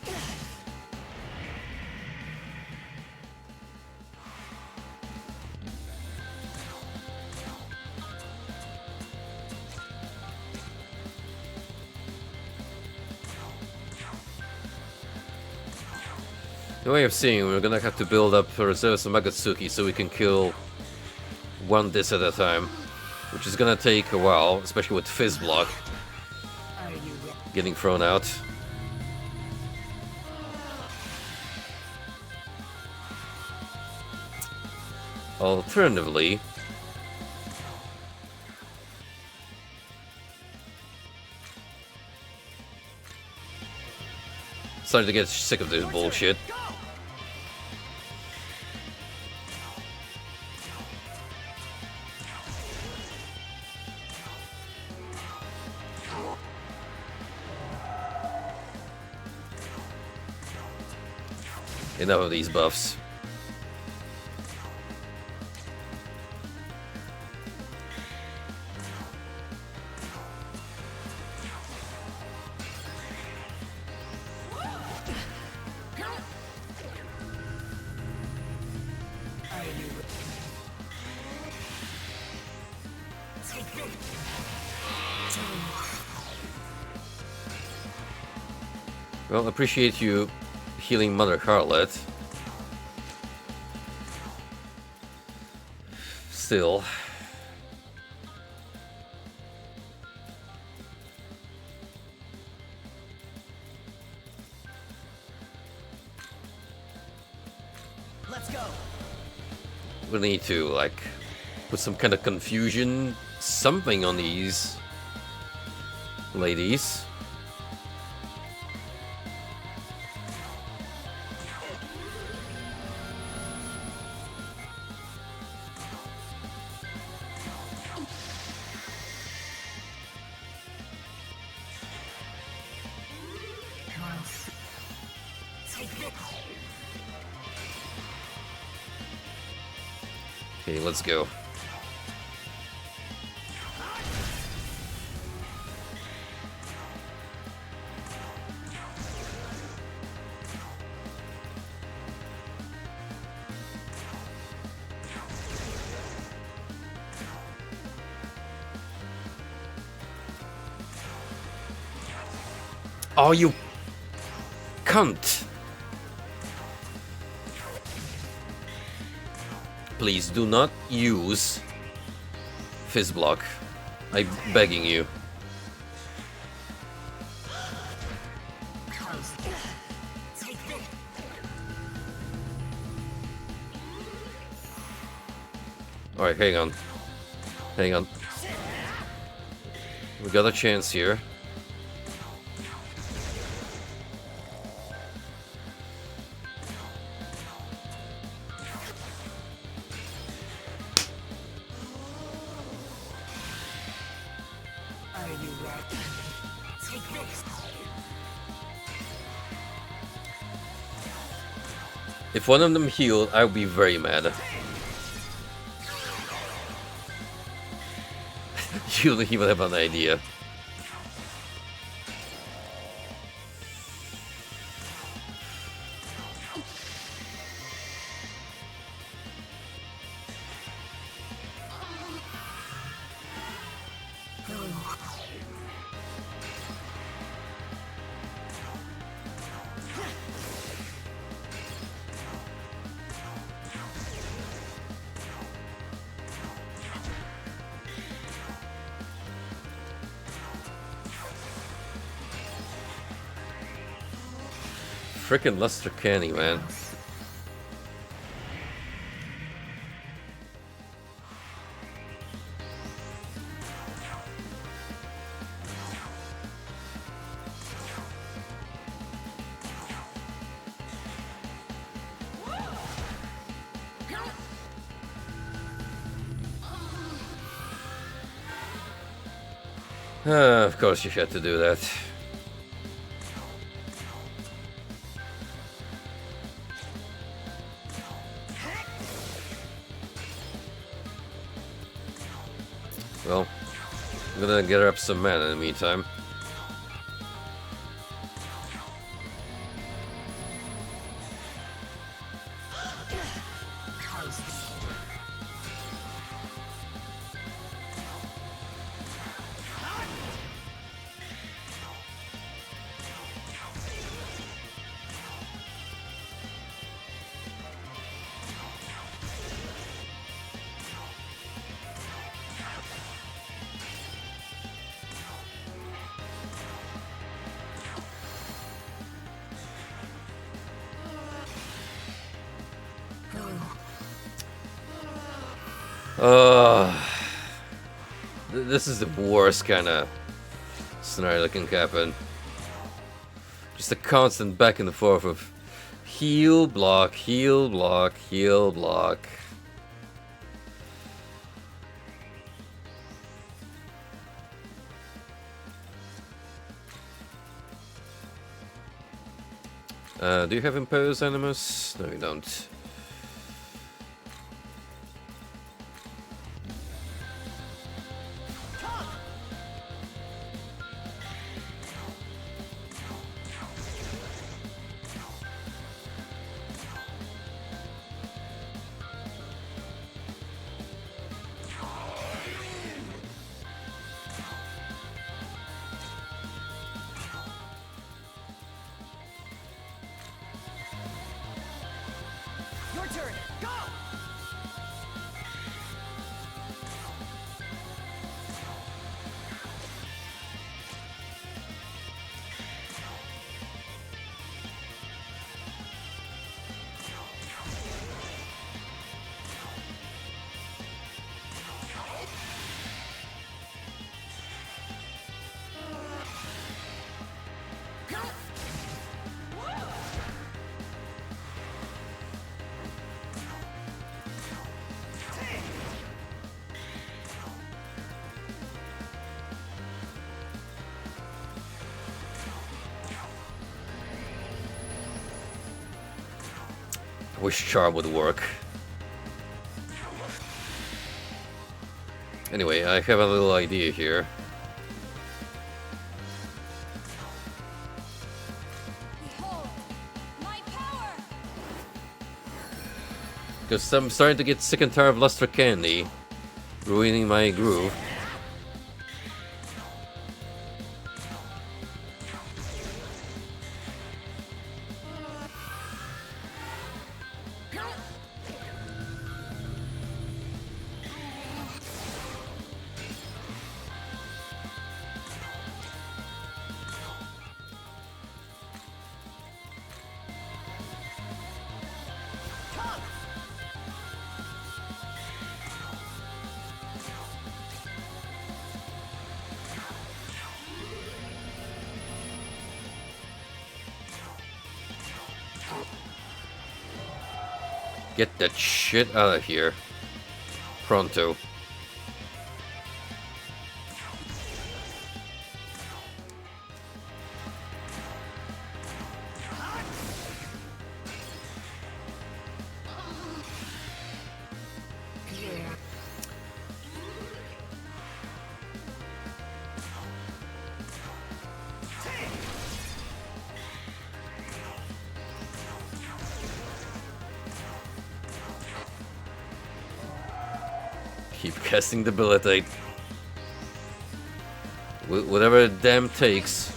[SPEAKER 1] The way of seeing, we're gonna have to build up reserves of Magatsuki so we can kill one disc at a time. Which is gonna take a while, especially with Fizz Block
[SPEAKER 2] Are you?
[SPEAKER 1] getting thrown out. Alternatively, starting to get sick of this bullshit. Enough of these buffs. Well, appreciate you healing Mother Harlot. Still.
[SPEAKER 6] Let's go.
[SPEAKER 1] We need to, like, put some kind of confusion, something on these ladies. Okay, let's go. Oh, you cunt! Please do not use Fizz Block. I'm begging you. Alright, hang on. Hang on. We got a chance here. If one of them healed, I would be very mad. You don't even have an idea. Frickin' Luster Canny, man. Of course you had to do that. Well, I'm gonna get up some mana in the meantime. This is the worst kind of scenario that can happen. Just a constant back and forth of heal, block, heal, block, heal, block. Do you have Impose Animus? No, you don't.
[SPEAKER 6] Your turn. Go!
[SPEAKER 1] I wish Charm would work. Anyway, I have a little idea here.
[SPEAKER 3] Behold, my power!
[SPEAKER 1] Because I'm starting to get sick and tired of Luster Candy ruining my groove. Get that shit out of here. Pronto. Keep casting Debilitate. Whatever the damn takes.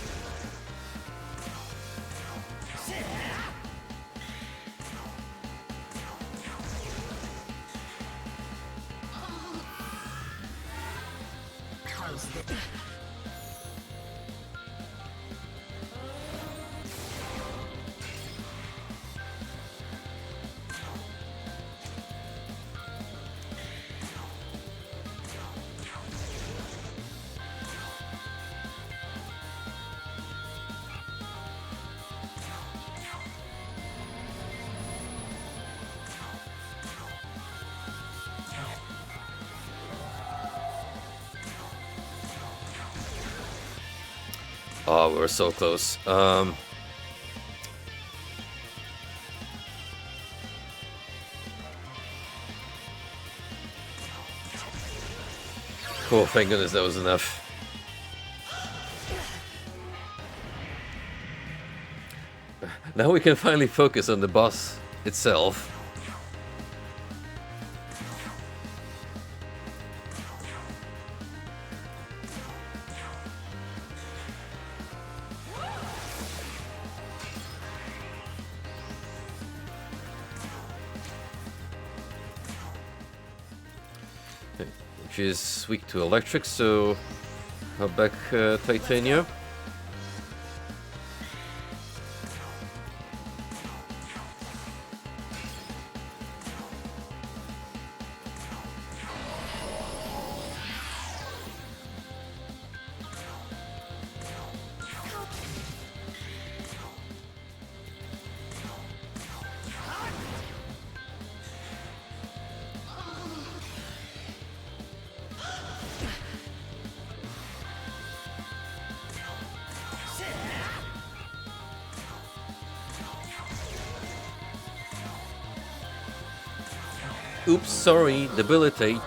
[SPEAKER 1] Oh, we're so close. Oh, thank goodness that was enough. Now we can finally focus on the boss itself. Which is weak to electric, so I'll back Titania. Oops, sorry, debilitate.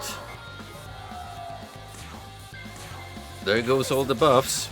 [SPEAKER 1] There goes all the buffs.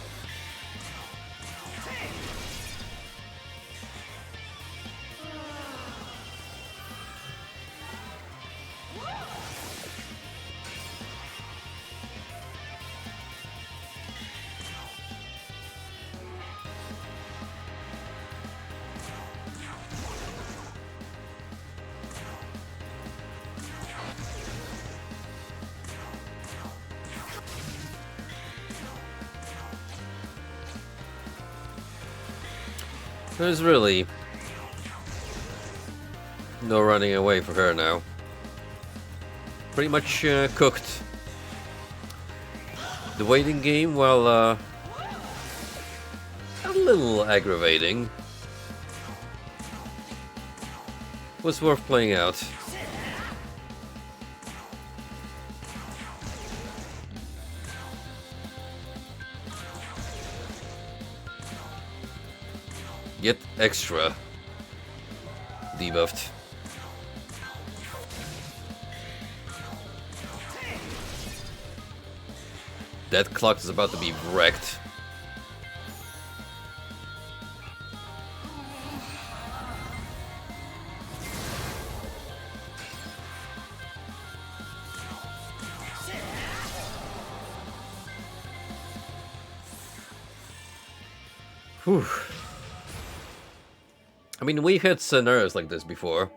[SPEAKER 1] There's really no running away for her now. Pretty much cooked. The waiting game, while a little aggravating, was worth playing out. Yet extra debuffed. That clock is about to be wrecked. Whew. I mean, we had scenarios like this before,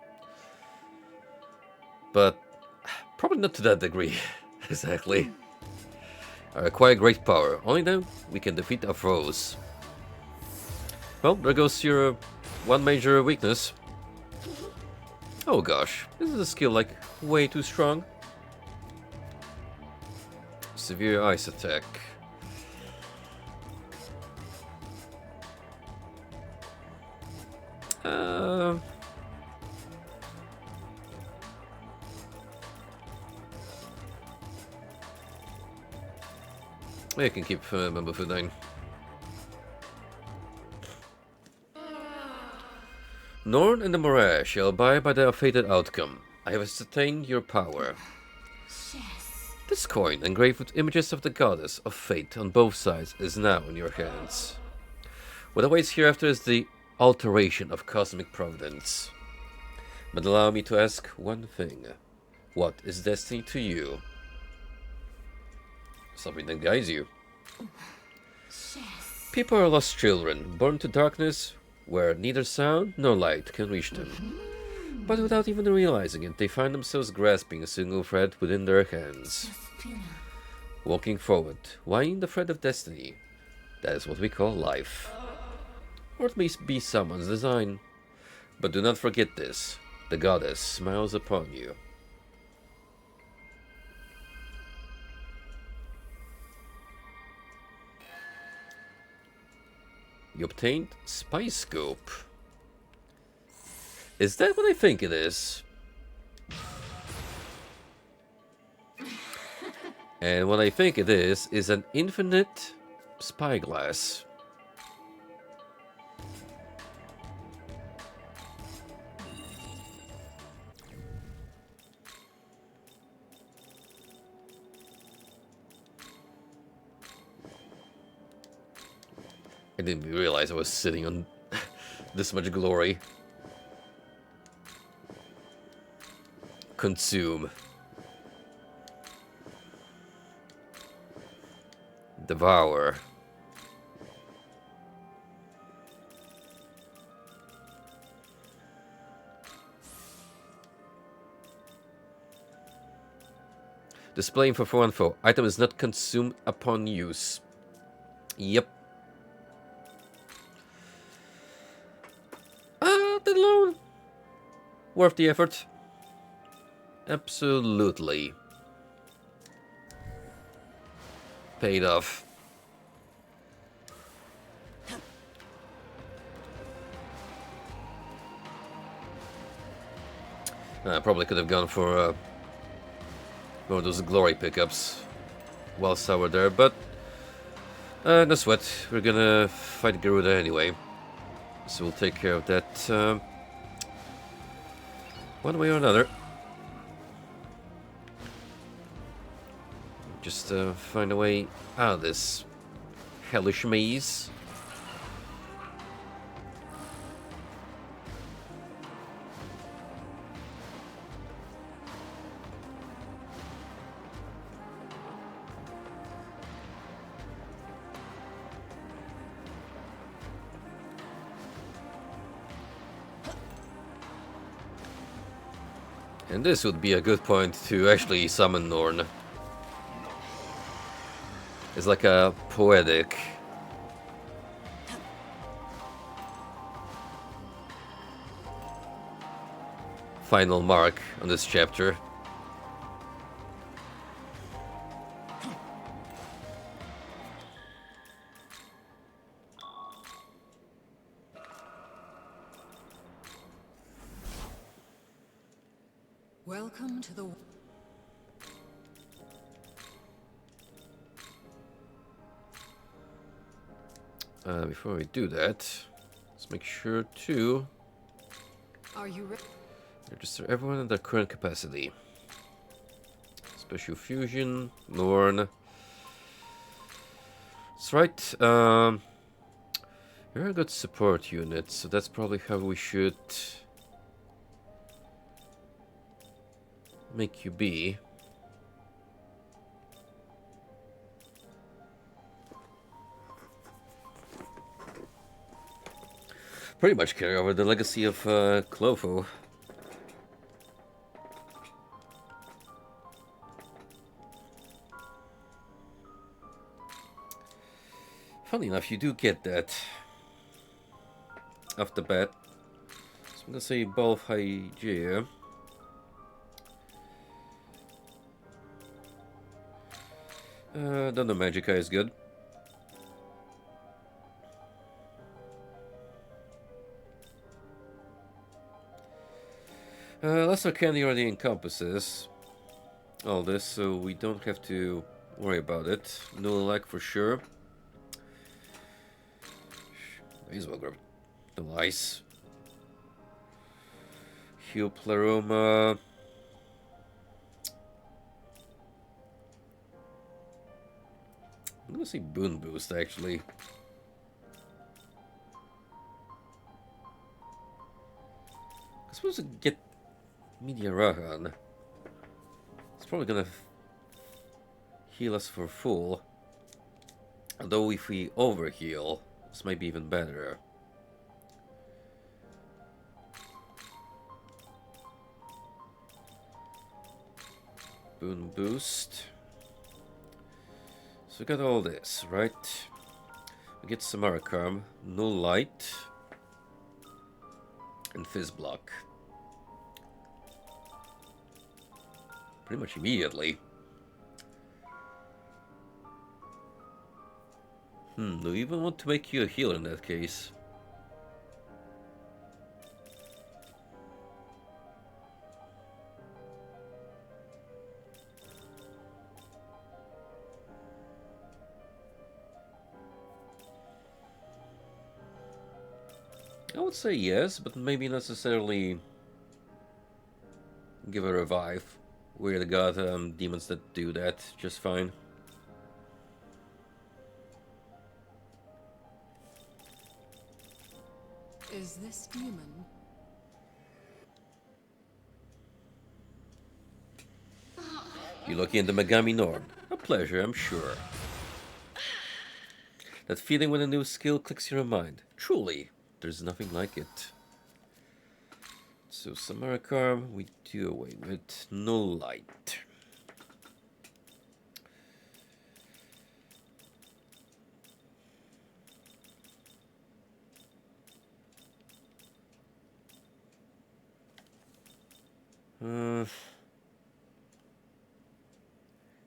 [SPEAKER 1] but probably not to that degree, exactly. I acquire great power. Only then we can defeat our foes. Well, there goes your one major weakness. Oh gosh, this is a skill like way too strong. Severe ice attack. I can keep member for 9. Norn and the Mirage shall abide by their fated outcome. I have ascertained your power. This coin, engraved with images of the goddess of fate on both sides, is now in your hands. What awaits hereafter is the alteration of cosmic providence. But allow me to ask one thing. What is destiny to you? Something that guides you. People are lost children, born to darkness, where neither sound nor light can reach them. But without even realizing it, they find themselves grasping a single thread within their hands. Walking forward, winding the thread of destiny. That is what we call life. Or it may be someone's design. But do not forget this. The goddess smiles upon you. You obtained Spy Scope. Is that what I think it is? And what I think it is an infinite spyglass. I didn't even realize I was sitting on this much glory. Consume. Devour. Display info for info. Item is not consumed upon use. Yep. The loan. Worth the effort. Absolutely. Paid off. I probably could have gone for one of those glory pickups whilst I were there, but no sweat. We're gonna fight Garuda anyway, so we'll take care of that one way or another. Just find a way out of this hellish maze. And this would be a good point to actually summon Norn. It's like a poetic final mark on this chapter.
[SPEAKER 2] Welcome to the...
[SPEAKER 1] Before we do that, let's make sure to
[SPEAKER 2] Are you ready?
[SPEAKER 1] register everyone at their current capacity. Special fusion, Norn. That's right. You're a good support unit, so that's probably how we should make you be. Pretty much carry over the legacy of Clofo. Funny enough, you do get that off the bat. So I'm gonna say Ball of Hygeia. Don't know, Magica is good. Lesser Candy already encompasses all this, so we don't have to worry about it. No lag for sure. May as well grab no ice. Heal Pleroma. I'm gonna say Boon Boost actually. I'm supposed to get Media Rahan. It's probably gonna heal us for full. Although if we overheal, this might be even better. Boon Boost. So we got all this, right? We get Samarkand, No Light, and Fizz Block. Pretty much immediately. Do we even want to make you a healer in that case? I would say yes, but maybe necessarily give a revive. We've got demons that do that just fine.
[SPEAKER 2] Is this demon?
[SPEAKER 1] You looking into Megami Norm? A pleasure, I'm sure. That feeling when a new skill clicks in your mind. Truly, there's nothing like it. So Samara Karm, we do away with no light.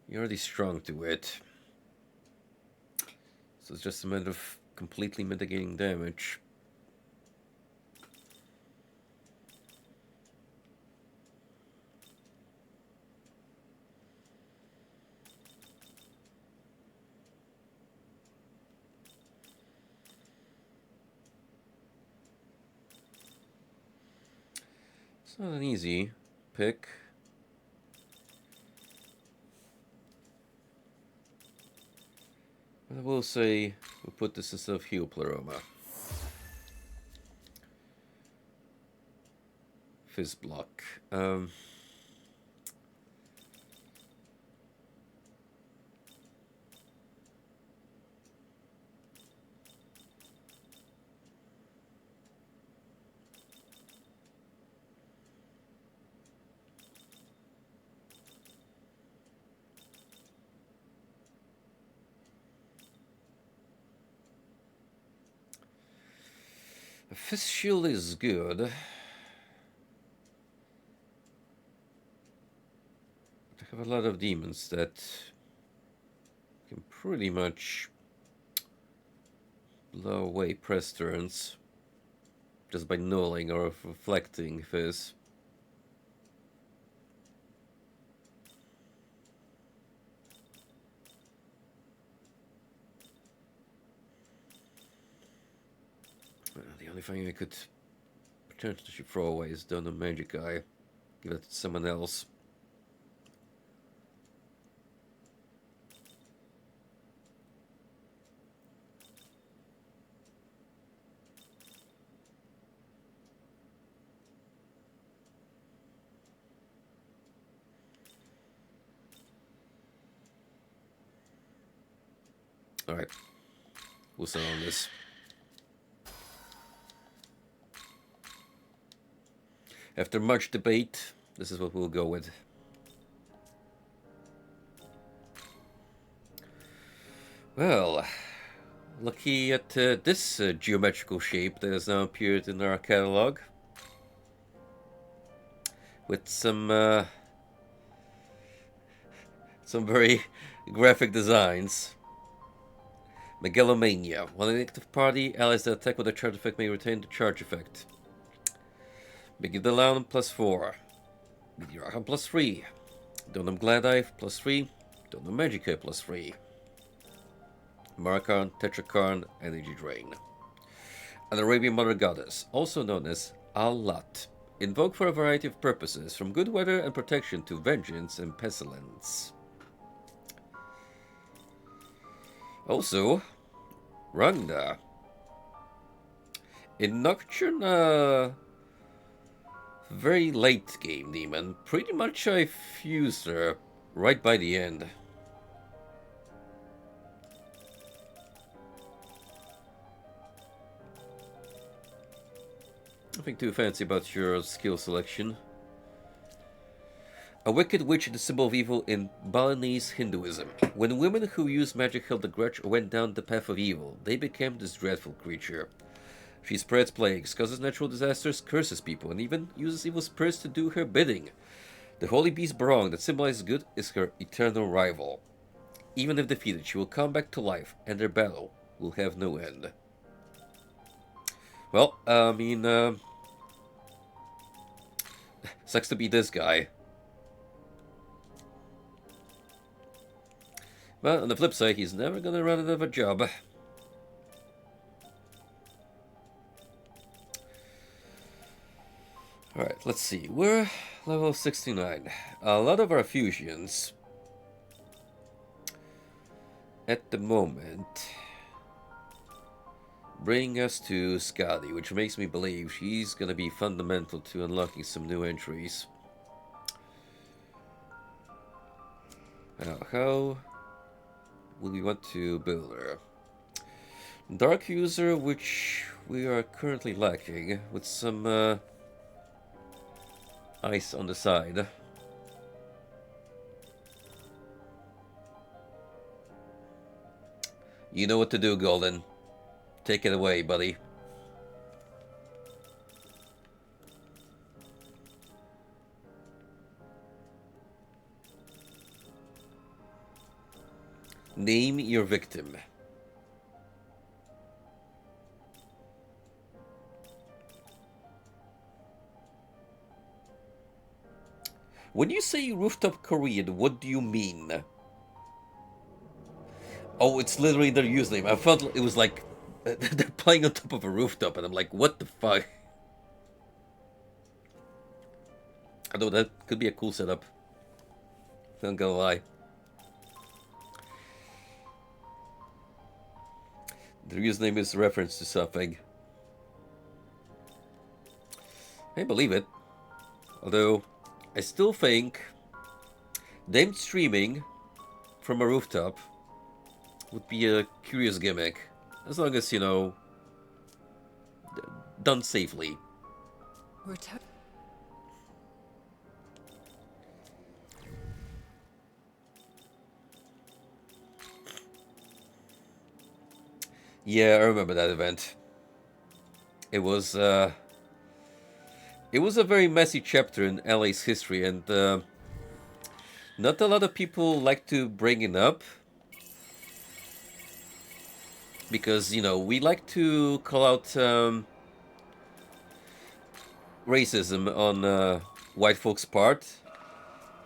[SPEAKER 1] You're already strong to it. So it's just a matter of completely mitigating damage. It's not an easy pick. But I will say we'll put this instead of Heal Pleroma. Fizz Block. A Fist Shield is good. I have a lot of demons that can pretty much blow away press turns just by nulling or reflecting Fizz. The only thing I could potentially throw away is Don't Know Magic Eye. Give it to someone else. Alright. We'll settle on this. After much debate, this is what we'll go with. Well, lucky at this geometrical shape that has now appeared in our catalog. With some very graphic designs. Megalomania. While an active party, allies that attack with a charge effect may retain the charge effect. Megalodon +4. Meteorarchon +3. Donum Gladeye +3. Donum Magica +3. Markarn, Tetrakarn, Energy Drain. An Arabian Mother Goddess, also known as Al-Lat. Invoked for a variety of purposes, from good weather and protection to vengeance and pestilence. Also, Rangda. In Nocturne, very late game demon. Pretty much I fused her right by the end. Nothing too fancy about your skill selection. A wicked witch is the symbol of evil in Balinese Hinduism. When women who used magic held a grudge or went down the path of evil, they became this dreadful creature. She spreads plagues, causes natural disasters, curses people, and even uses evil spirits to do her bidding. The holy beast Barong that symbolizes good is her eternal rival. Even if defeated, she will come back to life, and their battle will have no end. Well, sucks to be this guy. But on the flip side, he's never gonna run out of a job. Alright, let's see. We're level 69. A lot of our fusions at the moment bring us to Skadi, which makes me believe she's gonna be fundamental to unlocking some new entries. How will we want to build her? Dark user, which we are currently lacking, with some ice on the side. You know what to do, Golden. Take it away, buddy. Name your victim. When you say rooftop Korean, what do you mean? Oh, it's literally their username. I felt it was like they're playing on top of a rooftop, and I'm like, what the fuck? Although that could be a cool setup. Not gonna lie. Their username is a reference to something. I believe it. Although, I still think them streaming from a rooftop would be a curious gimmick. As long as, you know, done safely.
[SPEAKER 2] We're
[SPEAKER 1] Yeah, I remember that event. It was a very messy chapter in LA's history, and not a lot of people like to bring it up. Because, you know, we like to call out racism on white folks' part.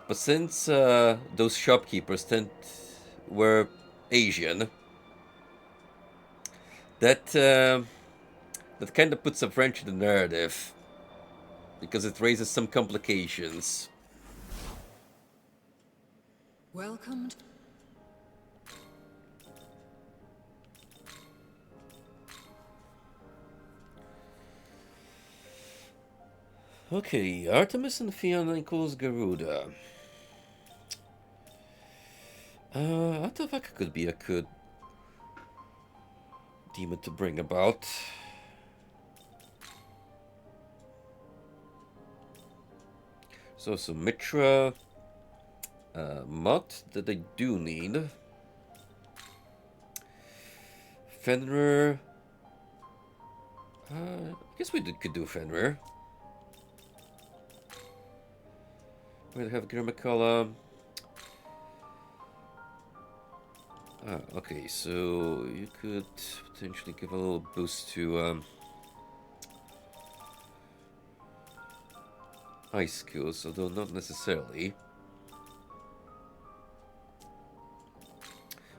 [SPEAKER 1] But since those shopkeepers were Asian, that kind of puts a wrench in the narrative, because it raises some complications.
[SPEAKER 2] welcome.
[SPEAKER 1] Okay, Artemis and Fiona equals Garuda. Atavaka could be a good demon to bring about. So Mitra, Mott that they do need. Fenrir. I guess we could do Fenrir. We'll have Grimacala. Okay, so you could potentially give a little boost to ice skills, although not necessarily.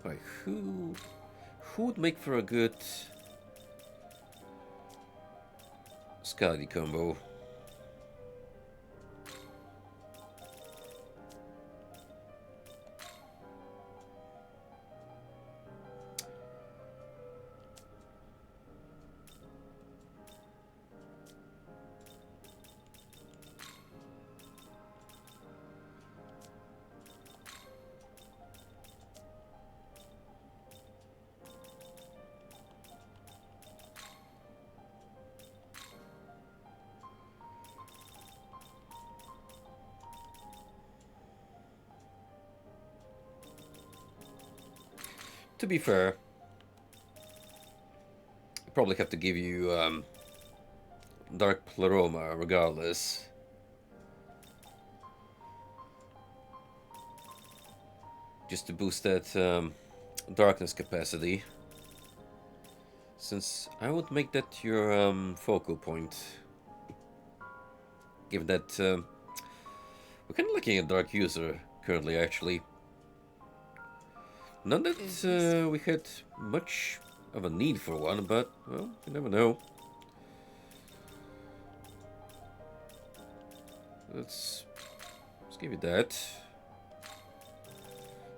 [SPEAKER 1] Alright, who would make for a good Skadi combo? To be fair, I probably have to give you Dark Pleroma regardless. Just to boost that darkness capacity. Since I would make that your focal point. Given that we're kind of looking at Dark User currently, actually. Not that we had much of a need for one, but, well, you never know. Let's give you that.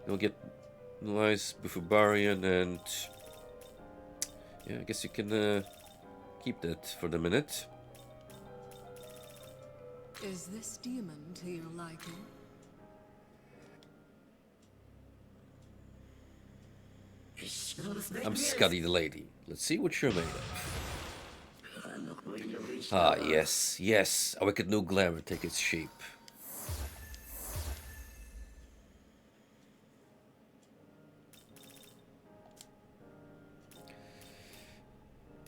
[SPEAKER 1] We'll get nice Bufubarian and Yeah, I guess you can keep that for the minute.
[SPEAKER 2] Is this demon to your liking?
[SPEAKER 1] I'm Scotty the lady. Let's see what you're made of. Ah, yes, yes. A wicked new glamour take its shape.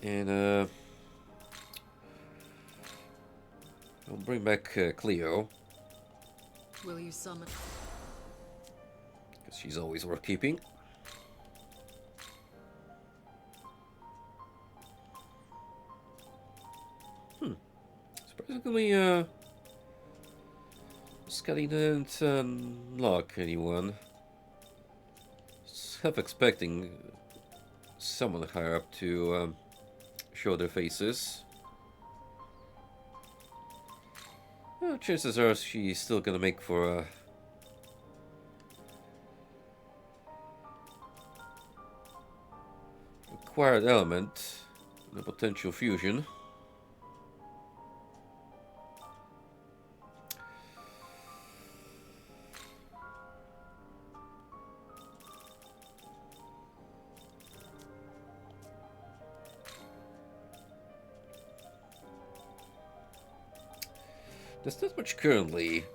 [SPEAKER 1] And, I'll bring back Cleo.
[SPEAKER 2] Will you summon?
[SPEAKER 1] Because she's always worth keeping. Surprisingly, Scotty didn't unlock anyone. Half expecting someone higher up to show their faces. Well, chances are she's still gonna make for a acquired element and a potential fusion. There's not much currently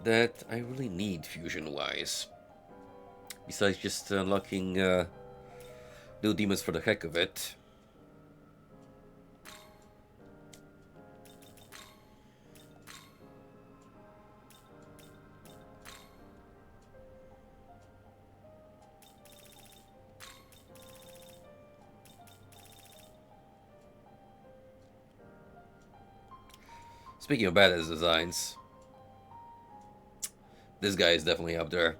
[SPEAKER 1] that I really need fusion-wise. Besides just unlocking new demons for the heck of it. Speaking of badass designs, this guy is definitely up there.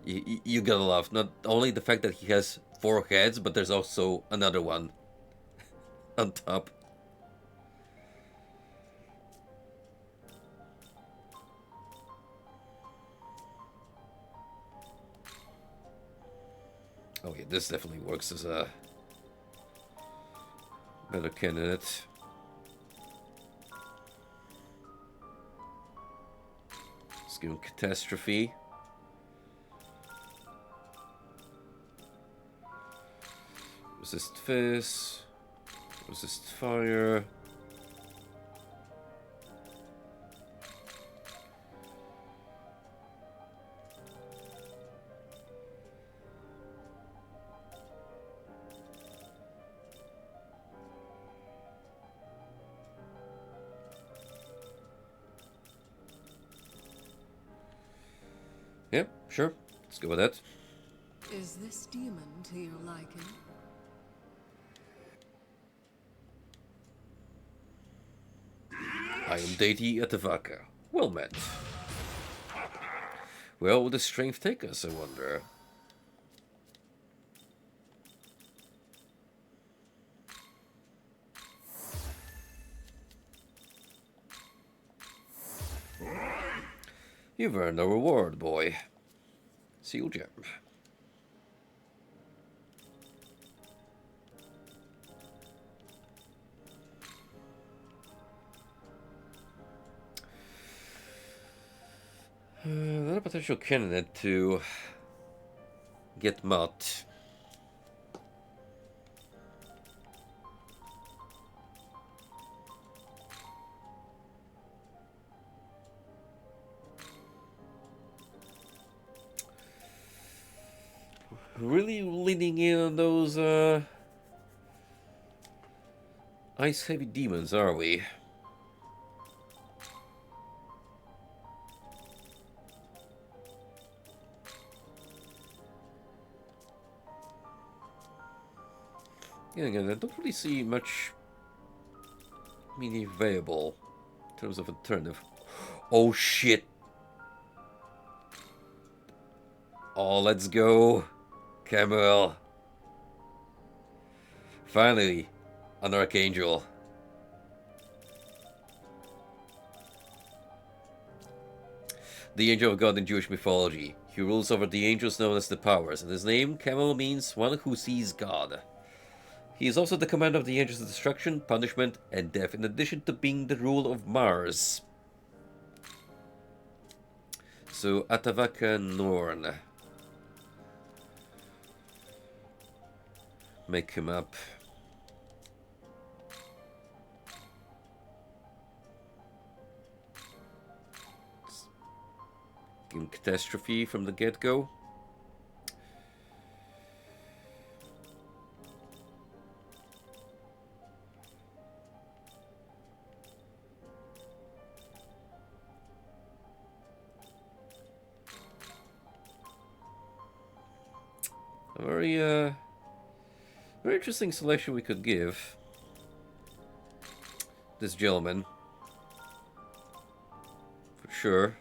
[SPEAKER 1] You gotta love not only the fact that he has 4 heads, but there's also another one on top. Oh yeah, this definitely works as a better candidate. Let's give him Catastrophe. Resist Fizz. Resist Fire. Yep, sure. Let's go with that.
[SPEAKER 2] Is this demon to your liking?
[SPEAKER 1] I am Deity Atavaka. Well met. Where will the strength take us, I wonder? You've earned a reward, boy. Seal gem. Another potential candidate to get Mutt. Really leaning in on those ice heavy demons, are we? Yeah, again, I don't really see much meaning available in terms of alternative. Oh shit! Oh, let's go, Camel. Finally, an Archangel. the angel of God in Jewish mythology. He rules over the angels known as the powers, and his name, Camel, means one who sees God. He is also the commander of the angels of destruction, punishment, and death, in addition to being the ruler of Mars. So, Atavaka Norn. Make him up. Give him catastrophe from the get-go. A very interesting selection we could give this gentleman, for sure.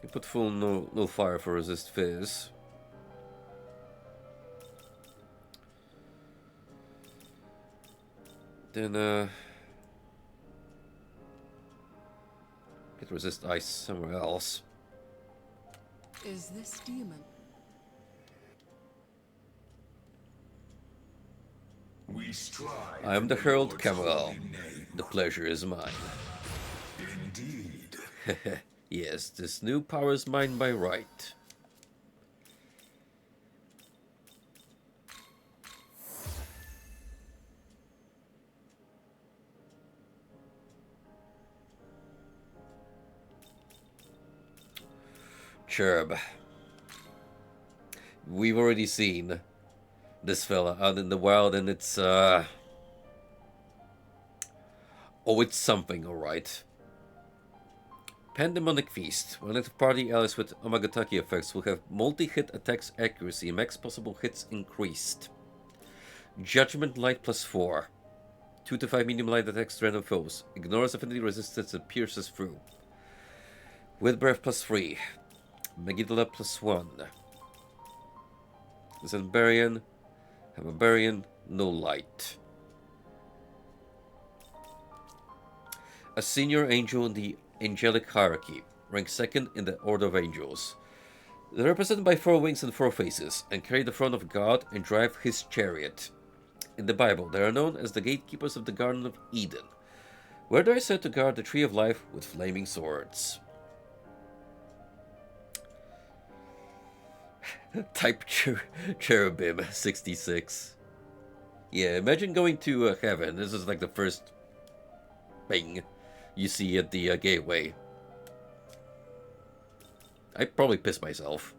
[SPEAKER 1] You put full no fire for resist fizz. Then get resist ice somewhere else.
[SPEAKER 2] Is this demon?
[SPEAKER 8] We strive.
[SPEAKER 1] I am the
[SPEAKER 8] in
[SPEAKER 1] Herald
[SPEAKER 8] Lord's
[SPEAKER 1] Cameral.
[SPEAKER 8] holy name.
[SPEAKER 1] The pleasure is mine.
[SPEAKER 8] Indeed.
[SPEAKER 1] Yes, this new power is mine by right. Cherub. We've already seen this fella out in the wild, and it's oh, it's something, alright. Pandemonic Feast. When at a party, allies with Omagataki effects will have multi-hit attacks accuracy, max possible hits increased. Judgment Light +4. 2 to 5 medium light attacks to random foes. Ignores affinity resistance and pierces through. With Breath +3. Megiddo +1. Zenbarian. Hamabarian. No light. A senior angel in the angelic hierarchy, rank 2nd in the order of angels. They're represented by 4 wings and 4 faces, and carry the throne of God and drive his chariot. In the Bible, they are known as the gatekeepers of the Garden of Eden, where they are said to guard the tree of life with flaming swords. Type Cherubim 66. Yeah, imagine going to heaven. This is like the first thing you see at the gateway. I'd probably piss myself.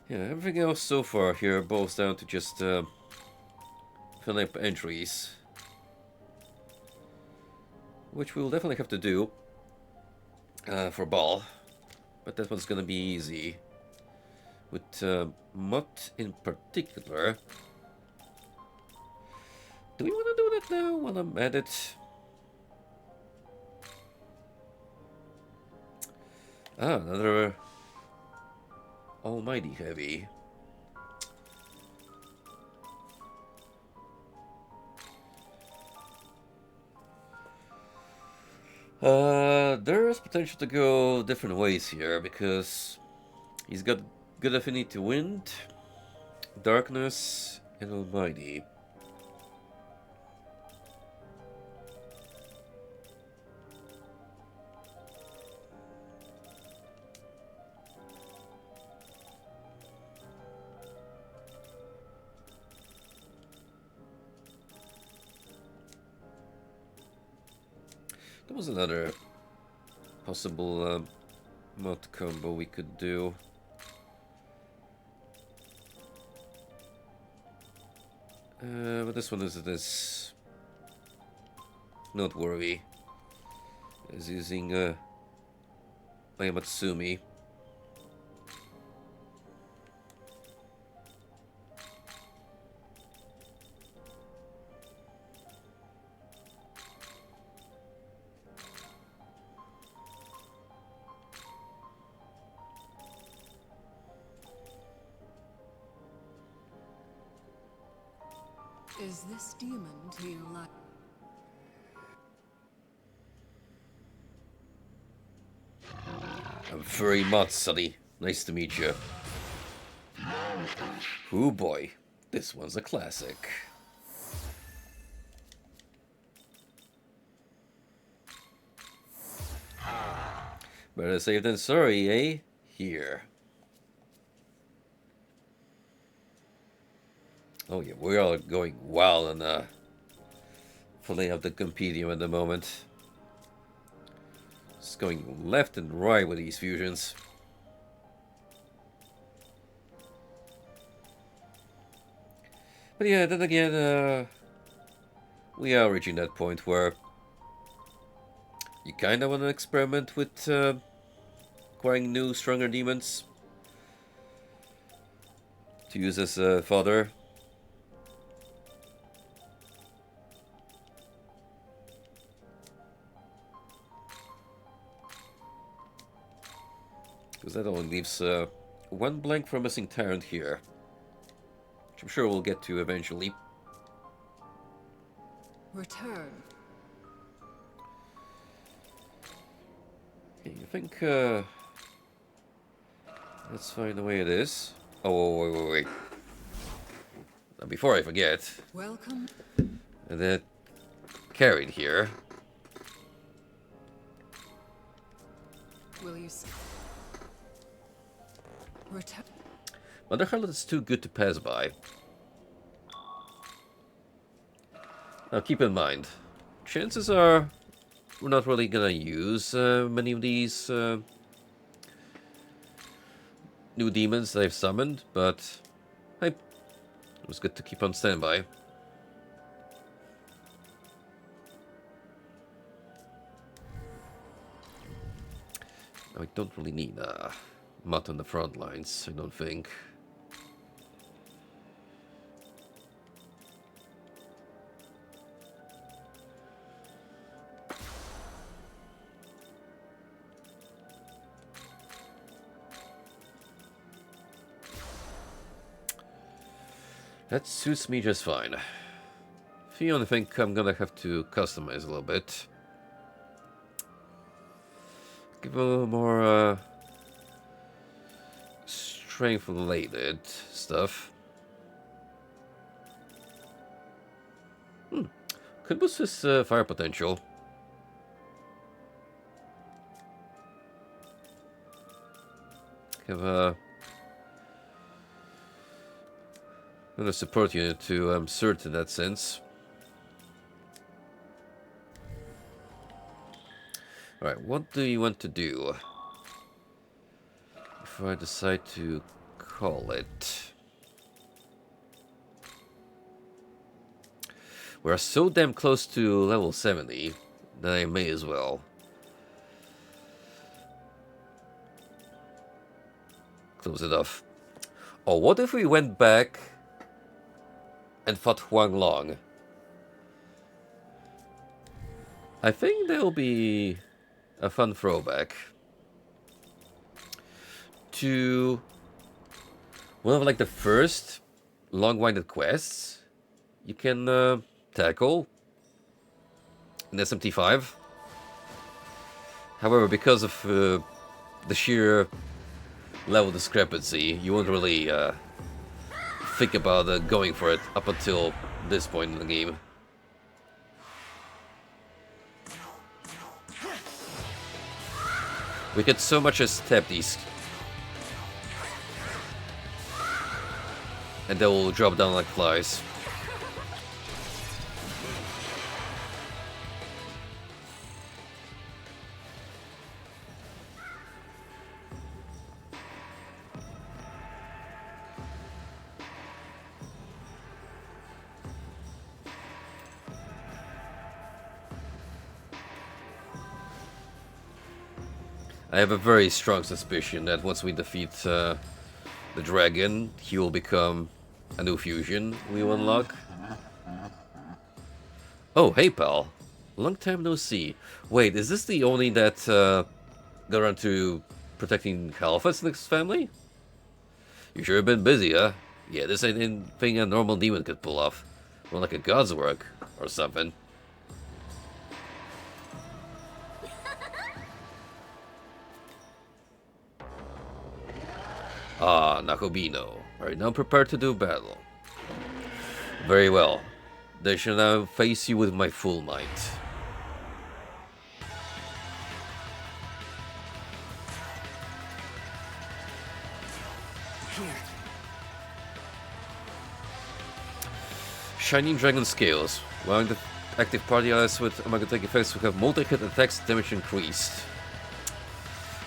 [SPEAKER 1] Yeah, everything else so far here boils down to just filling up entries, which we'll definitely have to do for Ball, but that one's gonna be easy. With Mutt in particular. Do we want to do that now while I'm at it? Ah, another almighty heavy. There's potential to go different ways here, because he's got good affinity to wind, darkness, and almighty. There was another possible mod combo we could do. But this one is this. Not worry. Is using Ayamatsumi.
[SPEAKER 2] Is this demon to you like?
[SPEAKER 1] I'm Furry Matsuri. Nice to meet you. Oh boy, this one's a classic. Better safe than sorry, eh? Here. Oh yeah, we are going wild and filling up the compendium at the moment. Just going left and right with these fusions. But yeah, then again, we are reaching that point where you kind of want to experiment with acquiring new, stronger demons to use as fodder. Because that only leaves one blank for missing Tyrant here, which I'm sure we'll get to eventually.
[SPEAKER 2] Return.
[SPEAKER 1] Okay, I think let's find the way it is. Oh, wait. Now, before I forget,
[SPEAKER 2] Welcome.
[SPEAKER 1] that carried here.
[SPEAKER 2] Will you return?
[SPEAKER 1] Mother Harlot is too good to pass by. Now keep in mind, chances are we're not really gonna use many of these new demons that I've summoned, but hey, it was good to keep on standby. I don't really need Mutt on the front lines, I don't think. That suits me just fine. If you only think I'm gonna have to customize a little bit. Give a little more strength related stuff. Could boost his fire potential. Have another support unit to Cert in that sense. Alright, what do you want to do? Before I decide to call it. We're so damn close to level 70 that I may as well. Close it off. Oh, what if we went back and fought Huang Long? I think that'll be a fun throwback to one of like the first long-winded quests you can tackle in SMT5. However, because of the sheer level discrepancy, you won't really think about going for it up until this point in the game. We could so much as tap these, and they will drop down like flies. I have a very strong suspicion that once we defeat the dragon, he will become a new fusion we will unlock. Oh, hey pal. Long time no see. Wait, is this the only that got around to protecting Caliphus and his family? You sure have been busy, huh? Yeah, this ain't anything a normal demon could pull off. More like a god's work, or something. Ah, Nakobino. Are you now prepared to do battle? Very well. They shall now face you with my full might.
[SPEAKER 6] Here.
[SPEAKER 1] Shining Dragon Scales. Allowing the active party allies with Amagateki effects who have multi-hit attacks damage increased.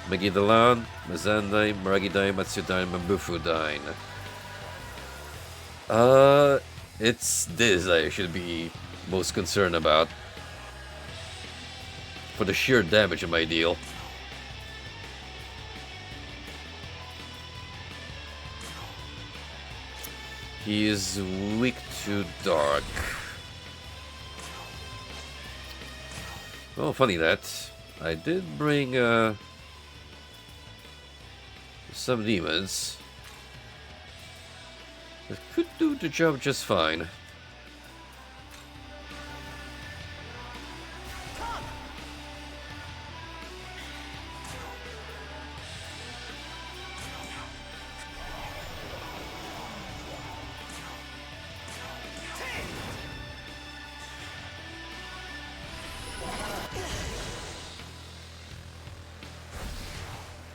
[SPEAKER 1] Megidalan, Mazandai, Maragidai, Matsudai, Mambufudine. It's this I should be most concerned about. For the sheer damage of my deal. He is weak to dark. Oh, funny that. I did bring, some demons. That could do the job just fine.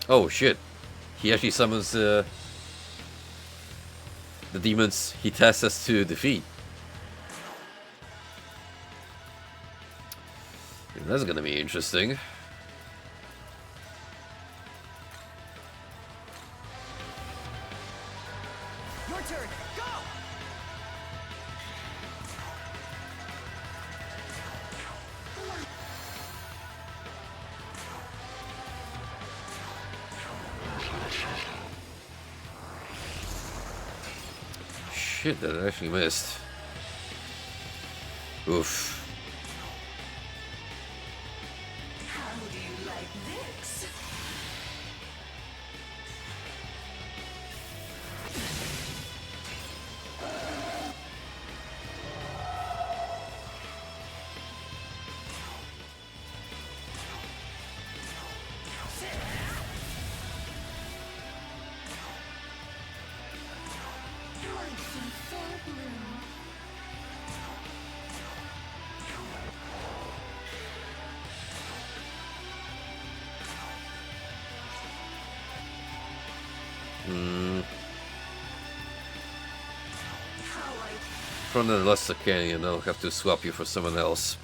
[SPEAKER 1] Oh shit. He actually summons the demons he tasks us to defeat. That's gonna be interesting.
[SPEAKER 6] Your turn. Go.
[SPEAKER 1] Shit, that actually missed. Oof.
[SPEAKER 2] How do you like this?
[SPEAKER 7] Life in full bloom.
[SPEAKER 2] How I
[SPEAKER 1] From the Luster Canyon, I'll have to swap you for someone else.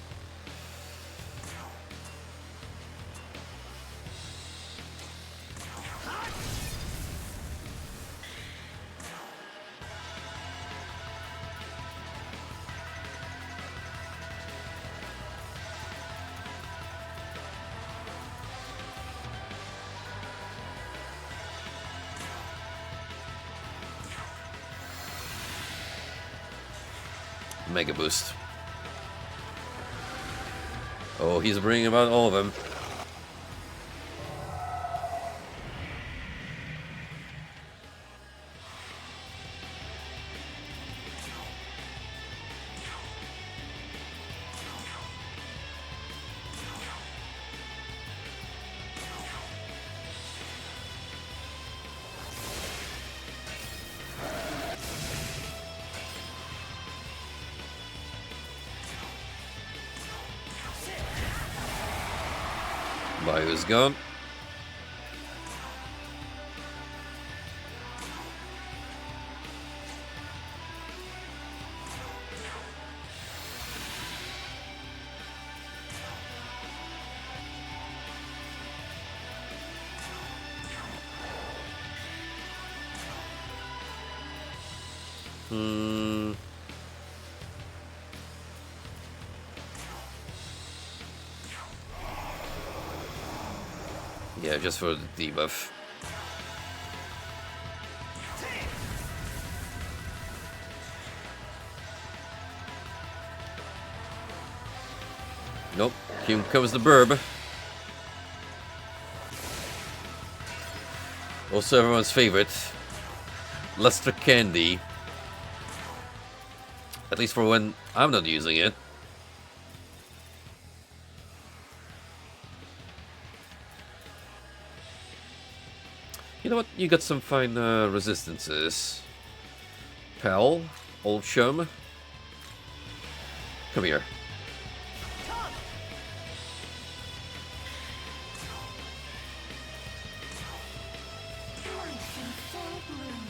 [SPEAKER 1] Mega boost. Oh, he's bringing about all of them. Bayou's gone. Yeah, just for the debuff. Nope, here comes the burb. Also everyone's favorite, Luster Candy. At least for when I'm not using it. You know what? You got some fine resistances. Pal, old chum. Come here.
[SPEAKER 7] Life in full bloom.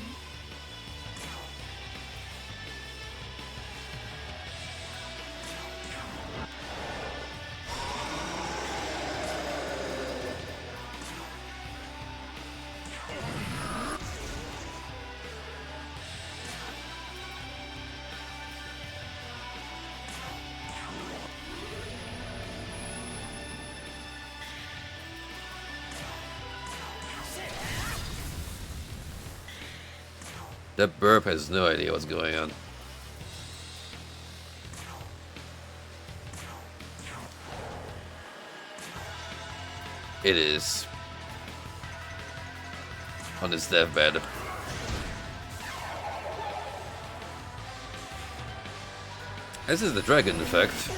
[SPEAKER 1] That burp has no idea what's going on. It is on his deathbed. This is the dragon effect.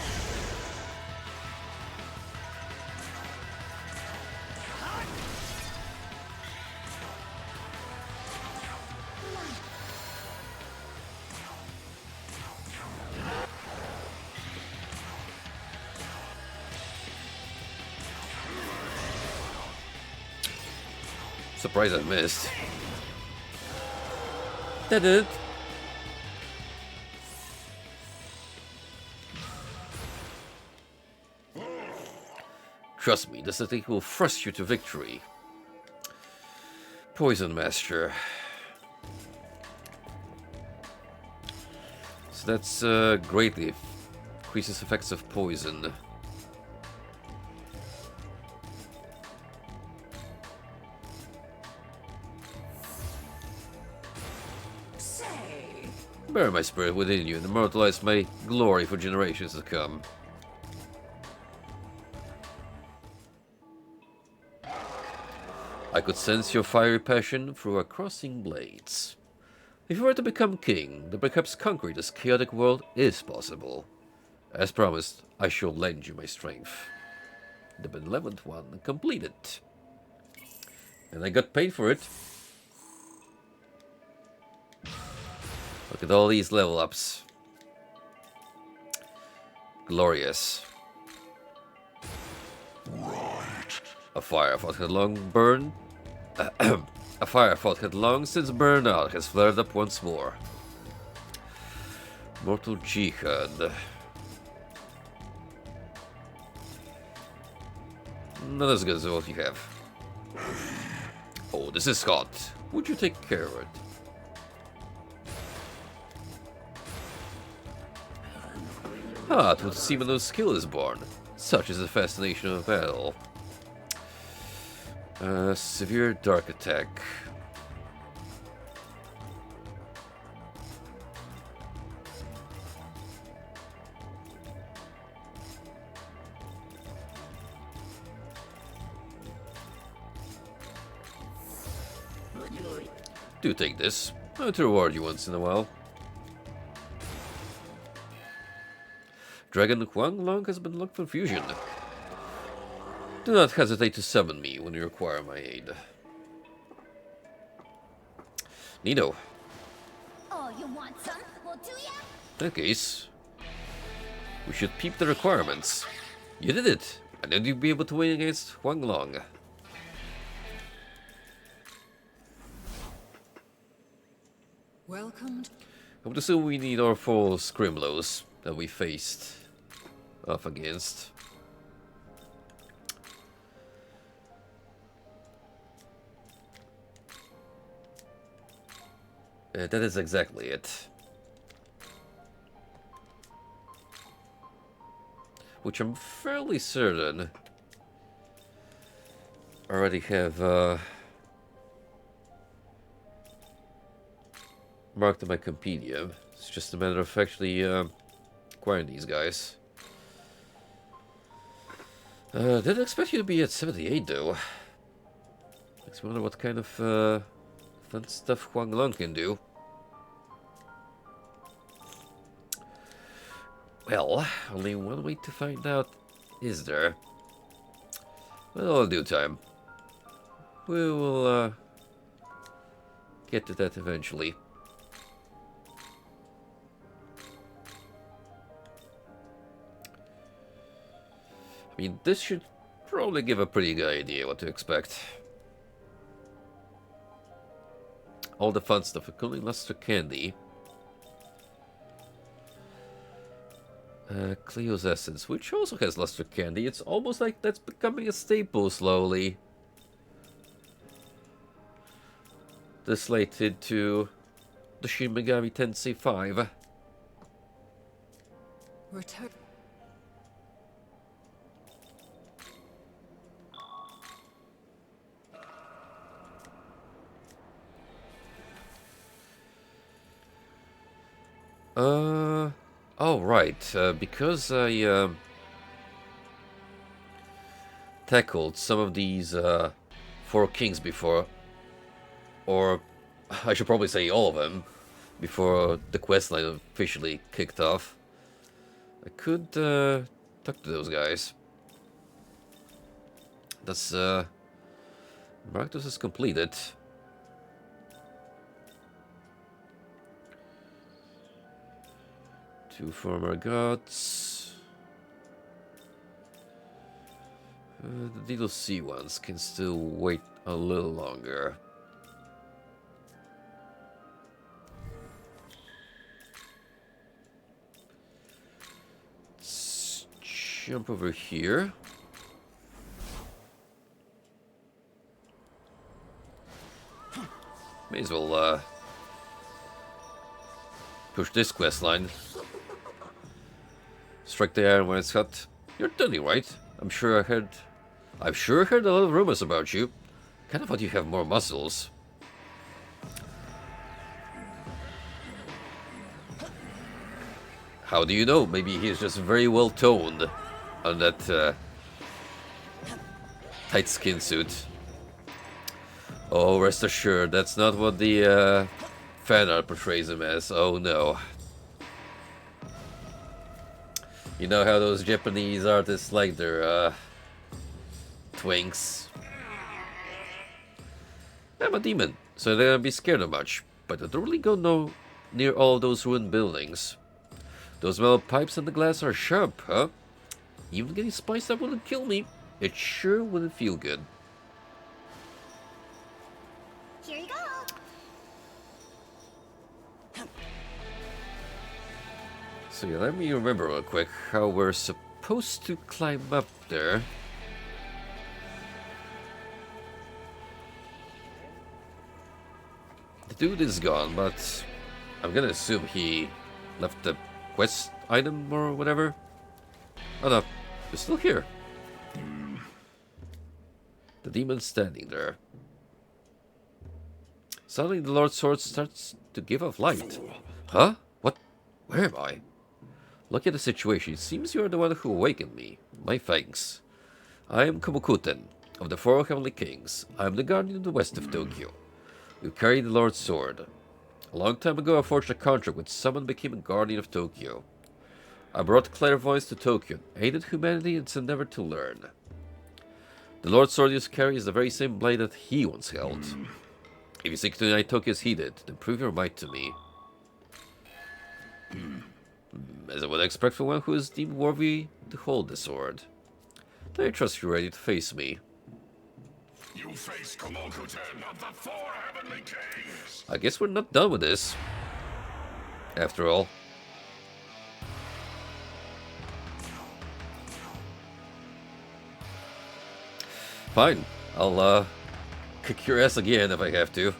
[SPEAKER 1] Surprised I missed. That did it. Trust me, this technique will thrust you to victory. Poison Master. So that's greatly increases effects of poison. Bear my spirit within you and immortalize my glory for generations to come. I could sense your fiery passion through our crossing blades. If you were to become king, then perhaps conquering this chaotic world is possible. As promised, I shall lend you my strength. The benevolent one completed. And I got paid for it. Look at all these level ups. Glorious. A fire thought had long burned. A fire thought had long since burned out has flared up once more. Mortal Jihad. Not as good as what you have. Oh, this is hot. Would you take care of it? Ah, to see when no skill is born. Such is the fascination of battle. Severe dark attack. Do take this. I'll reward you once in a while. Dragon Huang Long has been locked for fusion. Do not hesitate to summon me when you require my aid. Nino.
[SPEAKER 7] Oh, you want some? Well, do ya?
[SPEAKER 1] In that case, we should peep the requirements. You did it! I knew you'd be able to win against Huang Long.
[SPEAKER 2] Welcome.
[SPEAKER 1] I would assume we need our 4 Scrimlows that we faced off against. That is exactly it. Which I'm fairly certain already have marked in my compendium. It's just a matter of actually acquiring these guys. Didn't expect you to be at 78 though. Makes me wonder what kind of fun stuff Huang Long can do. Well, only one way to find out, is there? Well, in due time. We will get to that eventually. I mean, this should probably give a pretty good idea what to expect. All the fun stuff, including Luster Candy. Cleo's Essence, which also has Luster Candy. It's almost like that's becoming a staple slowly. This slated to the Shin Megami Tensei 5.
[SPEAKER 2] Return.
[SPEAKER 1] Oh, right. Because I tackled some of these four kings before, or I should probably say all of them, before the questline officially kicked off, I could talk to those guys. That's Marcus is completed. Two former gods. The DLC ones can still wait a little longer. Let's jump over here. May as well push this quest line. Strike the iron when it's hot. You're Dunny, right? I've sure heard a lot of rumors about you. Kind of thought you have more muscles. How do you know? Maybe he's just very well toned on that tight skin suit. Oh, rest assured, that's not what the fan art portrays him as. Oh no. You know how those Japanese artists like their twinks. I'm a demon, so they don't be scared of much. But I don't really go near all those ruined buildings. Those metal pipes and the glass are sharp, huh? Even getting spiced up wouldn't kill me. It sure wouldn't feel good.
[SPEAKER 7] Here you go.
[SPEAKER 1] So yeah, let me remember real quick how we're supposed to climb up there. The dude is gone, but I'm gonna assume he left the quest item or whatever. Oh no, he's still here. The demon's standing there. Suddenly the Lord's Sword starts to give off light. Huh? What? Where am I? Look at the situation. It seems you are the one who awakened me. My thanks. I am Komokuten, of the Four Heavenly Kings. I am the guardian of the west of Tokyo. You carry the Lord's Sword. A long time ago I forged a contract with someone who became a guardian of Tokyo. I brought clairvoyance to Tokyo, aided humanity in its endeavor to learn. The Lord's Sword you carry is the very same blade that he once held. If you seek to unite Tokyo as he did, then prove your might to me. As I would expect from one who is deemed worthy to hold the sword. Do I trust you ready to face me?
[SPEAKER 8] You face Komokuten of the Four Heavenly Kings.
[SPEAKER 1] I guess we're not done with this. After all. Fine. I'll kick your ass again if I have to.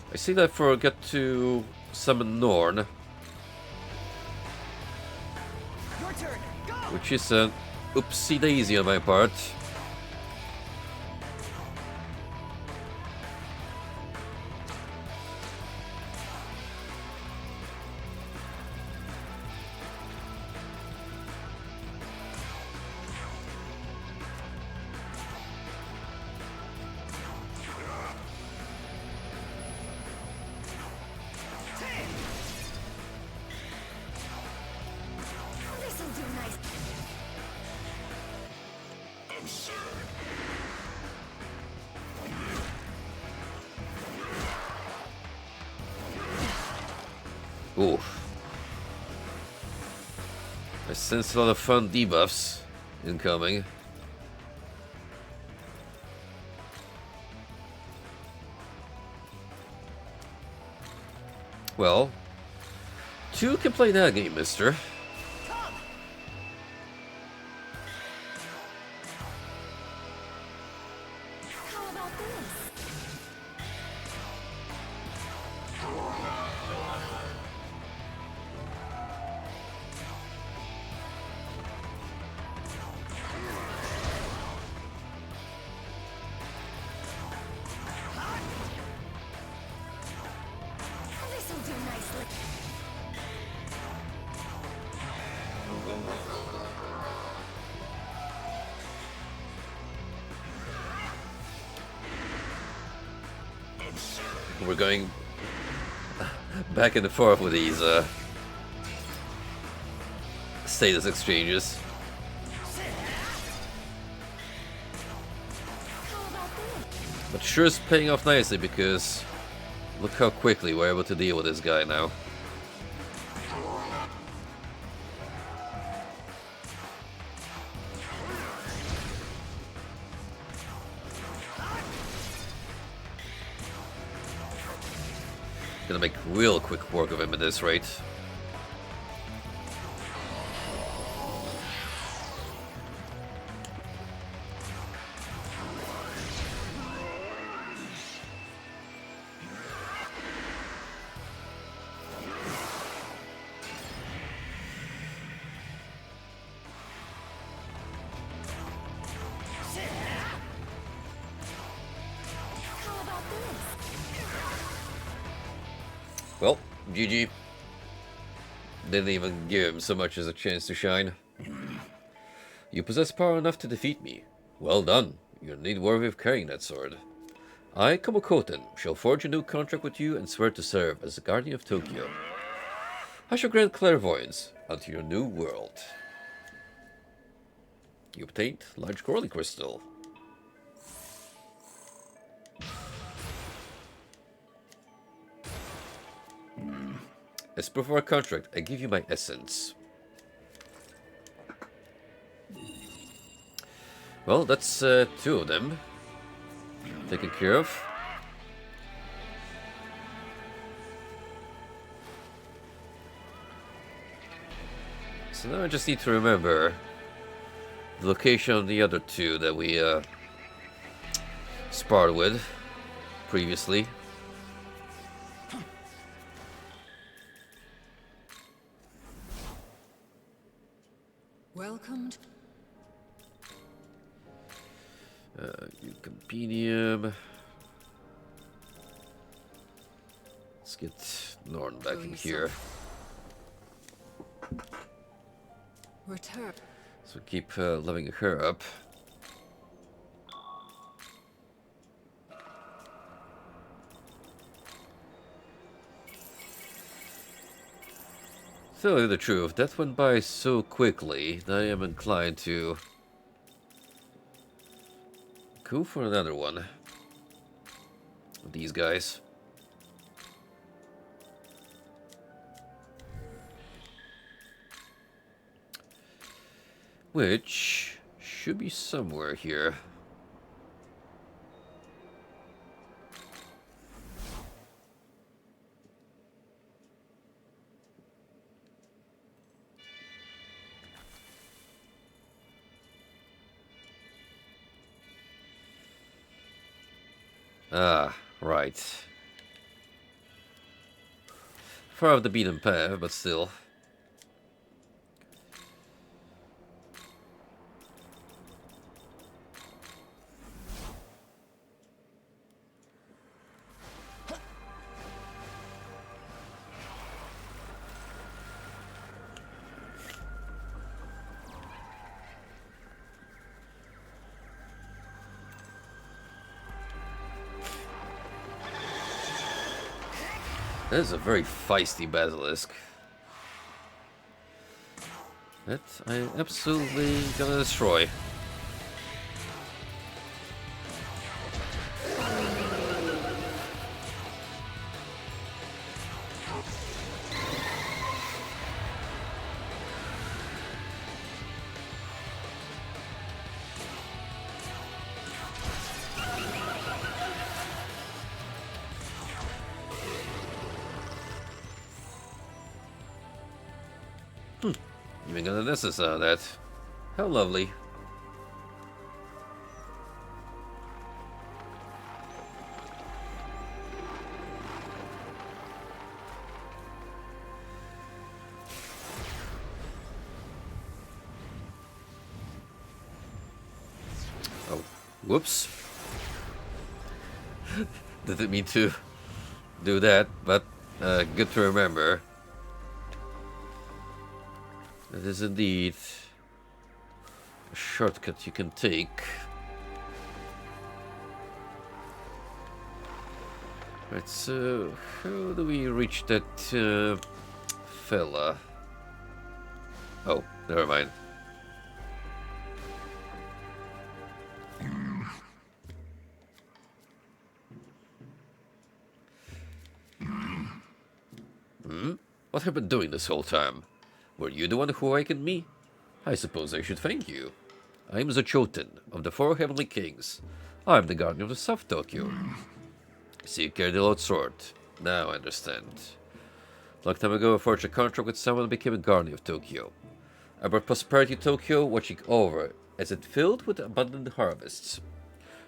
[SPEAKER 1] I see that I forgot to summon Norn. which is an oopsie daisy on my part.
[SPEAKER 3] This'll do nice.
[SPEAKER 1] Oof. I sense a lot of fun debuffs incoming. Well, 2 can play that game, mister.
[SPEAKER 3] How about this? This'll do nicely.
[SPEAKER 1] We're going back and forth with these status exchanges.
[SPEAKER 3] How about this?
[SPEAKER 1] But sure is paying off nicely because look how quickly we're able to deal with this guy now. Gonna make real quick work of him at this rate.
[SPEAKER 3] How about this?
[SPEAKER 1] Well, GG. Didn't even give him so much as a chance to shine. You possess power enough to defeat me. Well done. You're indeed worthy of carrying that sword. I, Komokoten, shall forge a new contract with you and swear to serve as the guardian of Tokyo. I shall grant clairvoyance unto your new world. You obtained large coralie crystal. As proof of our contract, I give you my essence. Well, that's 2 of them taken care of. So now I just need to remember the location of the other 2 that we sparred with previously.
[SPEAKER 2] Welcomed.
[SPEAKER 1] Eucompendium. Let's get Norn back in here.
[SPEAKER 2] Return.
[SPEAKER 1] So keep leveling her up. To tell you the truth, that went by so quickly that I am inclined to go for another one of these guys. Which should be somewhere here. Ah, right. Far off the beaten path, but still. That is a very feisty basilisk. That I absolutely gonna destroy. Even got an SS out of that. How lovely. Oh, whoops. Didn't mean to do that, but good to remember. That is indeed a shortcut you can take. Right, so how do we reach that fella? Oh, never mind. What have you been doing this whole time? Were you the one who awakened me? I suppose I should thank you. I am the Choten of the Four Heavenly Kings. I am the guardian of the South Tokyo. See, you carry the Lord Sword. Now I understand. Long time ago, I forged a contract with someone and became a guardian of Tokyo. I brought prosperity to Tokyo, watching over as it filled with abundant harvests.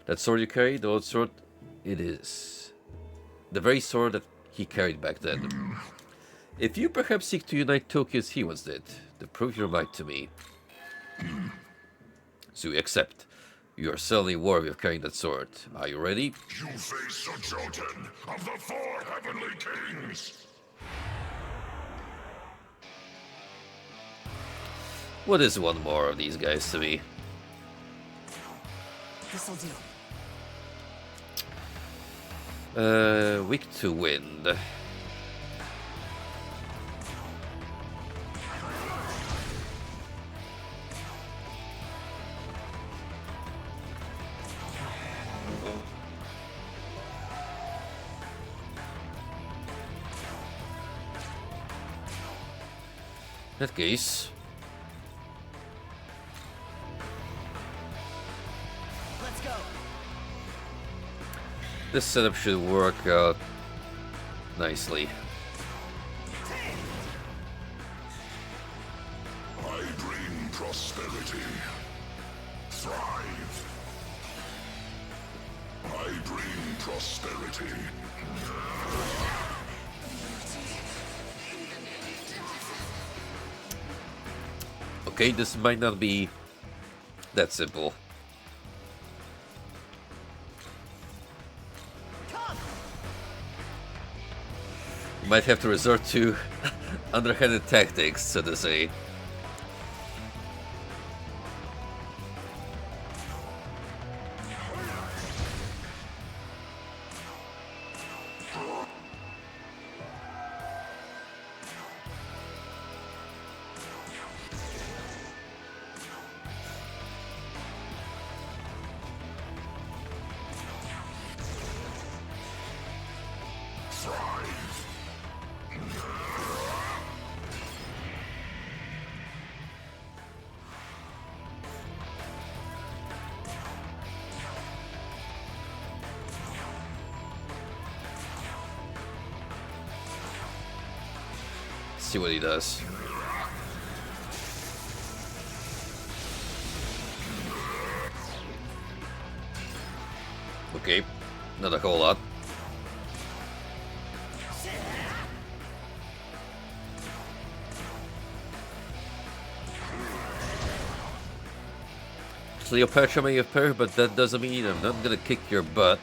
[SPEAKER 1] That sword you carry, the Lord Sword, it is the very sword that he carried back then. If you perhaps seek to unite Tokyo as he once did, then prove your might to me. So you accept. You are certainly worthy of carrying that sword. Are you ready?
[SPEAKER 8] You face the Choten of the Four Heavenly Kings.
[SPEAKER 1] What is one more of these guys to me?
[SPEAKER 2] This'll do.
[SPEAKER 1] Weak to wind. In that case,
[SPEAKER 6] Let's go.
[SPEAKER 1] this setup should work out nicely.
[SPEAKER 8] I bring prosperity. Thrive. I bring prosperity.
[SPEAKER 1] Okay, this might not be that simple. Might have to resort to underhanded tactics, so to say. See what he does. Okay, not a whole lot. Cleopatra may appear, but that doesn't mean I'm not gonna kick your butt.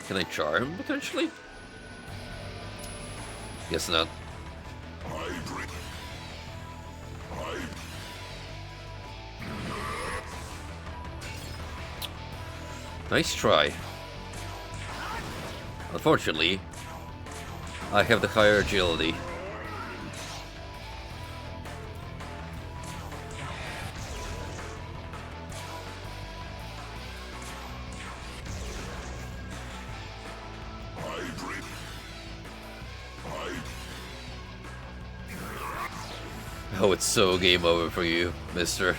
[SPEAKER 1] Can I charm, potentially? Guess not. Nice try. Unfortunately, I have the higher agility. Oh, it's so game over for you, mister.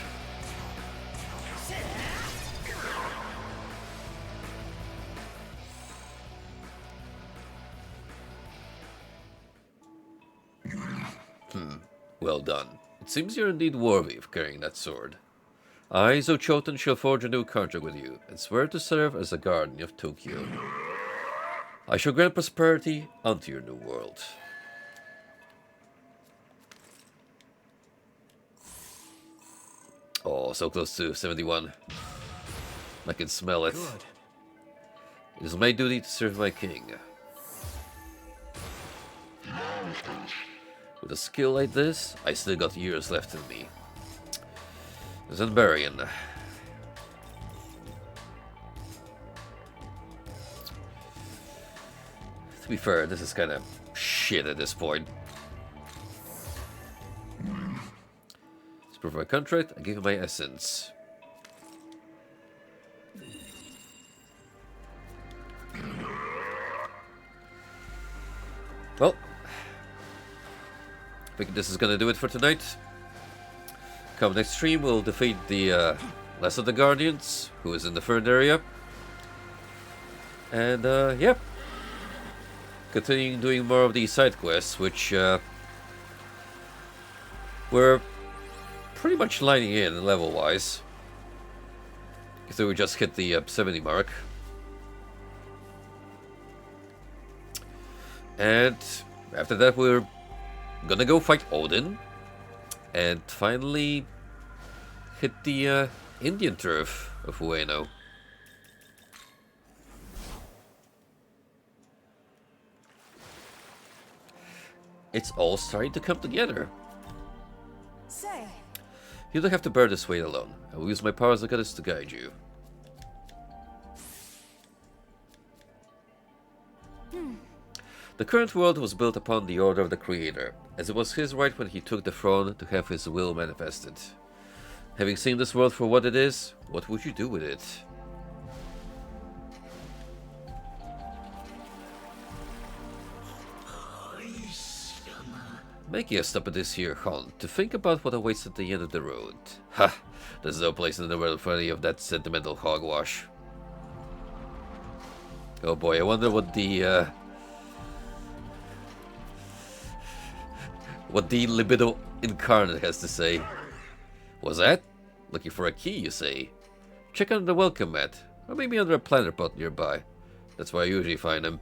[SPEAKER 1] Well done. It seems you're indeed worthy of carrying that sword. I, Zochoten, shall forge a new contract with you, and swear to serve as the guardian of Tokyo. I shall grant prosperity unto your new world. Oh, so close to 71. I can smell it.
[SPEAKER 6] Good.
[SPEAKER 1] It is my duty to serve my king. With a skill like this, I still got years left in me. Zanbarian. To be fair, this is kind of shit at this point. To prove my contract, I give you my essence. Well, I think this is gonna do it for tonight. Come next stream, we'll defeat the last of the Guardians, who is in the third area. And yeah, continuing doing more of these side quests, which we're pretty much lining in level-wise. So we just hit the 70 mark. And after that we're gonna go fight Odin. And finally hit the Indian turf of Ueno. It's all starting to come together.
[SPEAKER 3] Say,
[SPEAKER 1] You don't have to bear this weight alone. I will use my powers as goddess to guide you. The current world was built upon the order of the Creator, as it was his right when he took the throne to have his will manifested. Having seen this world for what it is, what would you do with it? Making a stop at this here hunt to think about what awaits at the end of the road. Ha! There's no place in the world for any of that sentimental hogwash. Oh boy, I wonder what the libido incarnate has to say. Was that? Looking for a key, you say? Check under the welcome mat, or maybe under a planter pot nearby. That's where I usually find them.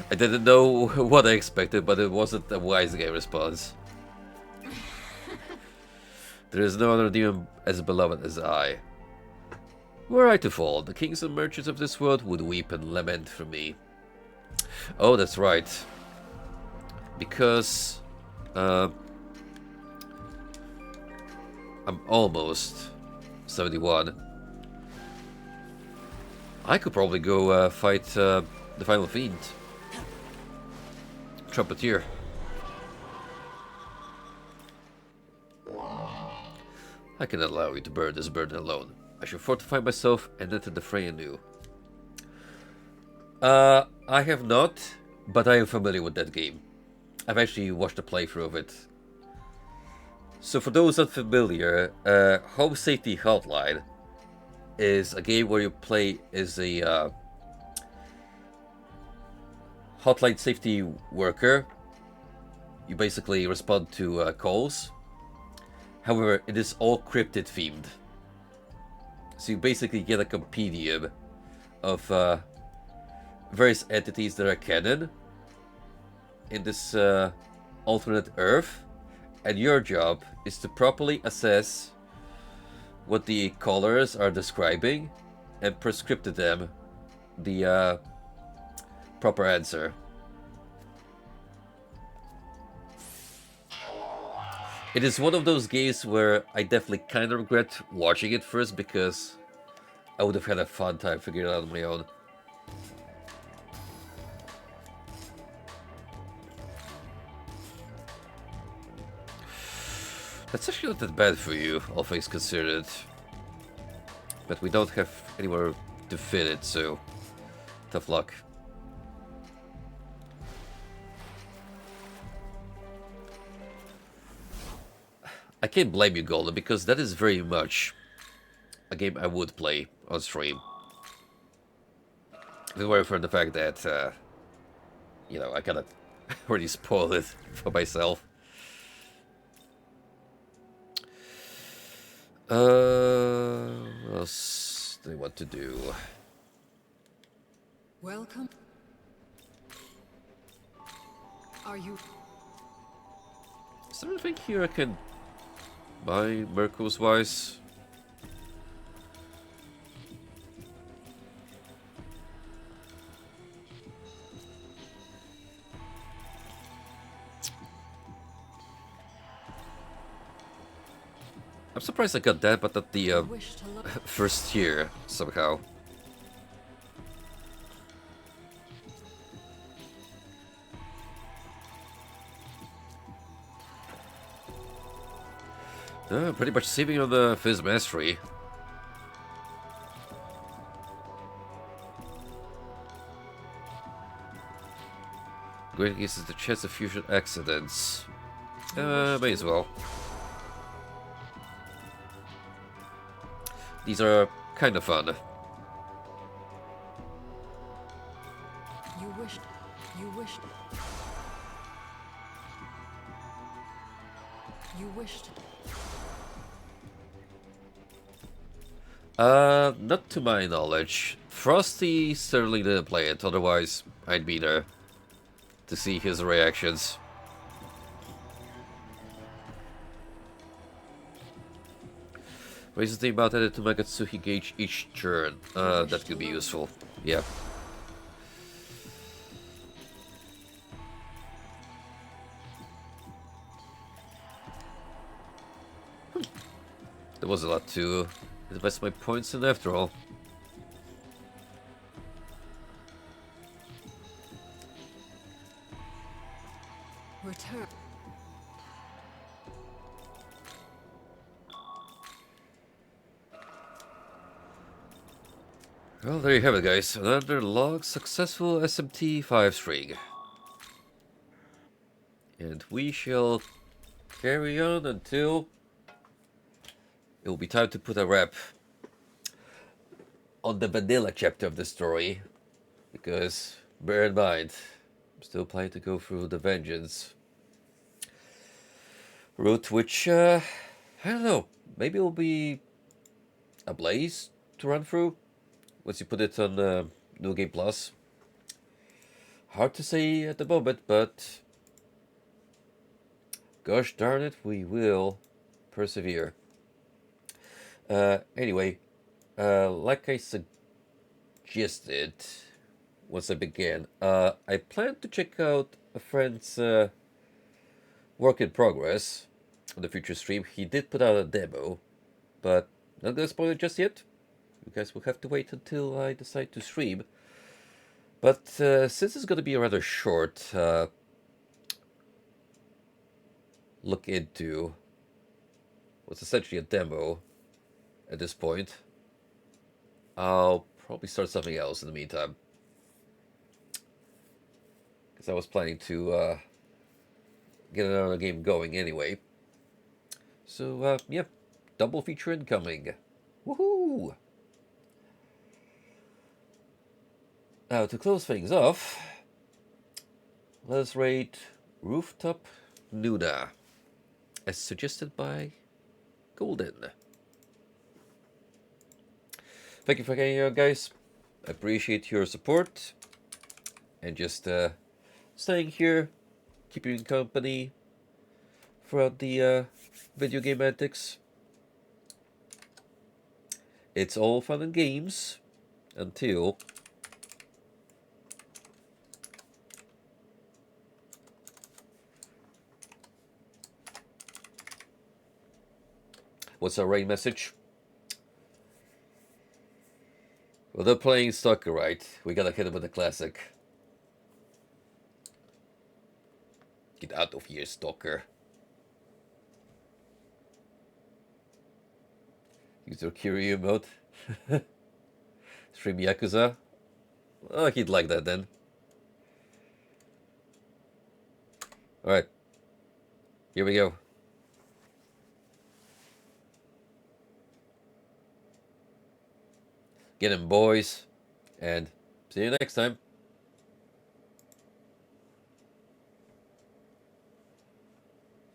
[SPEAKER 1] I didn't know what I expected, but it wasn't a wise game response. There is no other demon as beloved as I. Were I to fall, the kings and merchants of this world would weep and lament for me. Oh, that's right. Because I'm almost 71. I could probably go fight the Final Fiend. Trumpeteer. I cannot allow you to bear this burden alone. I shall fortify myself and enter the fray anew. I have not, but I am familiar with that game. I've actually watched a playthrough of it. So for those unfamiliar, Home Safety Hotline is a game where you play as a hotline safety worker. You basically respond to calls. However, it is all cryptid themed. So you basically get a compendium of various entities that are canon in this alternate Earth, and your job is to properly assess what the callers are describing and prescripted them the proper answer. It is one of those games where I definitely kind of regret watching it first, because I would have had a fun time figuring it out on my own. That's actually not that bad for you, all things considered. But we don't have anywhere to fit it, so tough luck. I can't blame you, Golden, because that is very much a game I would play on stream. If it weren't for the fact that, you know, I kind of already spoiled it for myself. What else do I want to do?
[SPEAKER 2] Welcome. Are you?
[SPEAKER 1] Is there anything here I can buy Miracles wise? I'm surprised I got that, but not the first tier somehow. Pretty much saving on the Fizz Mastery. Great increases the chance of fusion accidents. May as well. These are kind of fun.
[SPEAKER 2] You wished. You wished. You wished.
[SPEAKER 1] Not to my knowledge. Frosty certainly didn't play it, otherwise I'd be there to see his reactions. Raises the amount added to Magatsuhi gauge each turn. That could be useful. Yeah. There was a lot to invest my points in after all.
[SPEAKER 2] Return.
[SPEAKER 1] Well, there you have it, guys. Another log successful SMT 5 string. And we shall carry on until it will be time to put a wrap on the vanilla chapter of the story. Because, bear in mind, I'm still planning to go through the Vengeance route, which, I don't know, maybe it will be a blaze to run through once you put it on New Game Plus. Hard to say at the moment, but gosh darn it, we will persevere. Anyway, like I suggested once I began, I plan to check out a friend's work in progress on the future stream. He did put out a demo, but not gonna spoil it just yet. You guys will have to wait until I decide to stream. But since it's gonna be a rather short look into what's essentially a demo at this point, I'll probably start something else in the meantime. Because I was planning to get another game going anyway. So, yeah, double feature incoming. Woohoo! Now, to close things off, let us rate Rooftop Nuda, as suggested by Golden. Thank you for hanging out, guys. I appreciate your support. And just staying here, keeping you company throughout the video game antics. it's all fun and games until what's our rain message? Well, they're playing Stalker, right? We gotta hit them with a classic. Get out of here, Stalker. Use your Kiryu mode. Stream Yakuza. Oh, he'd like that then. Alright. Here we go. Get him, boys. And see you next time.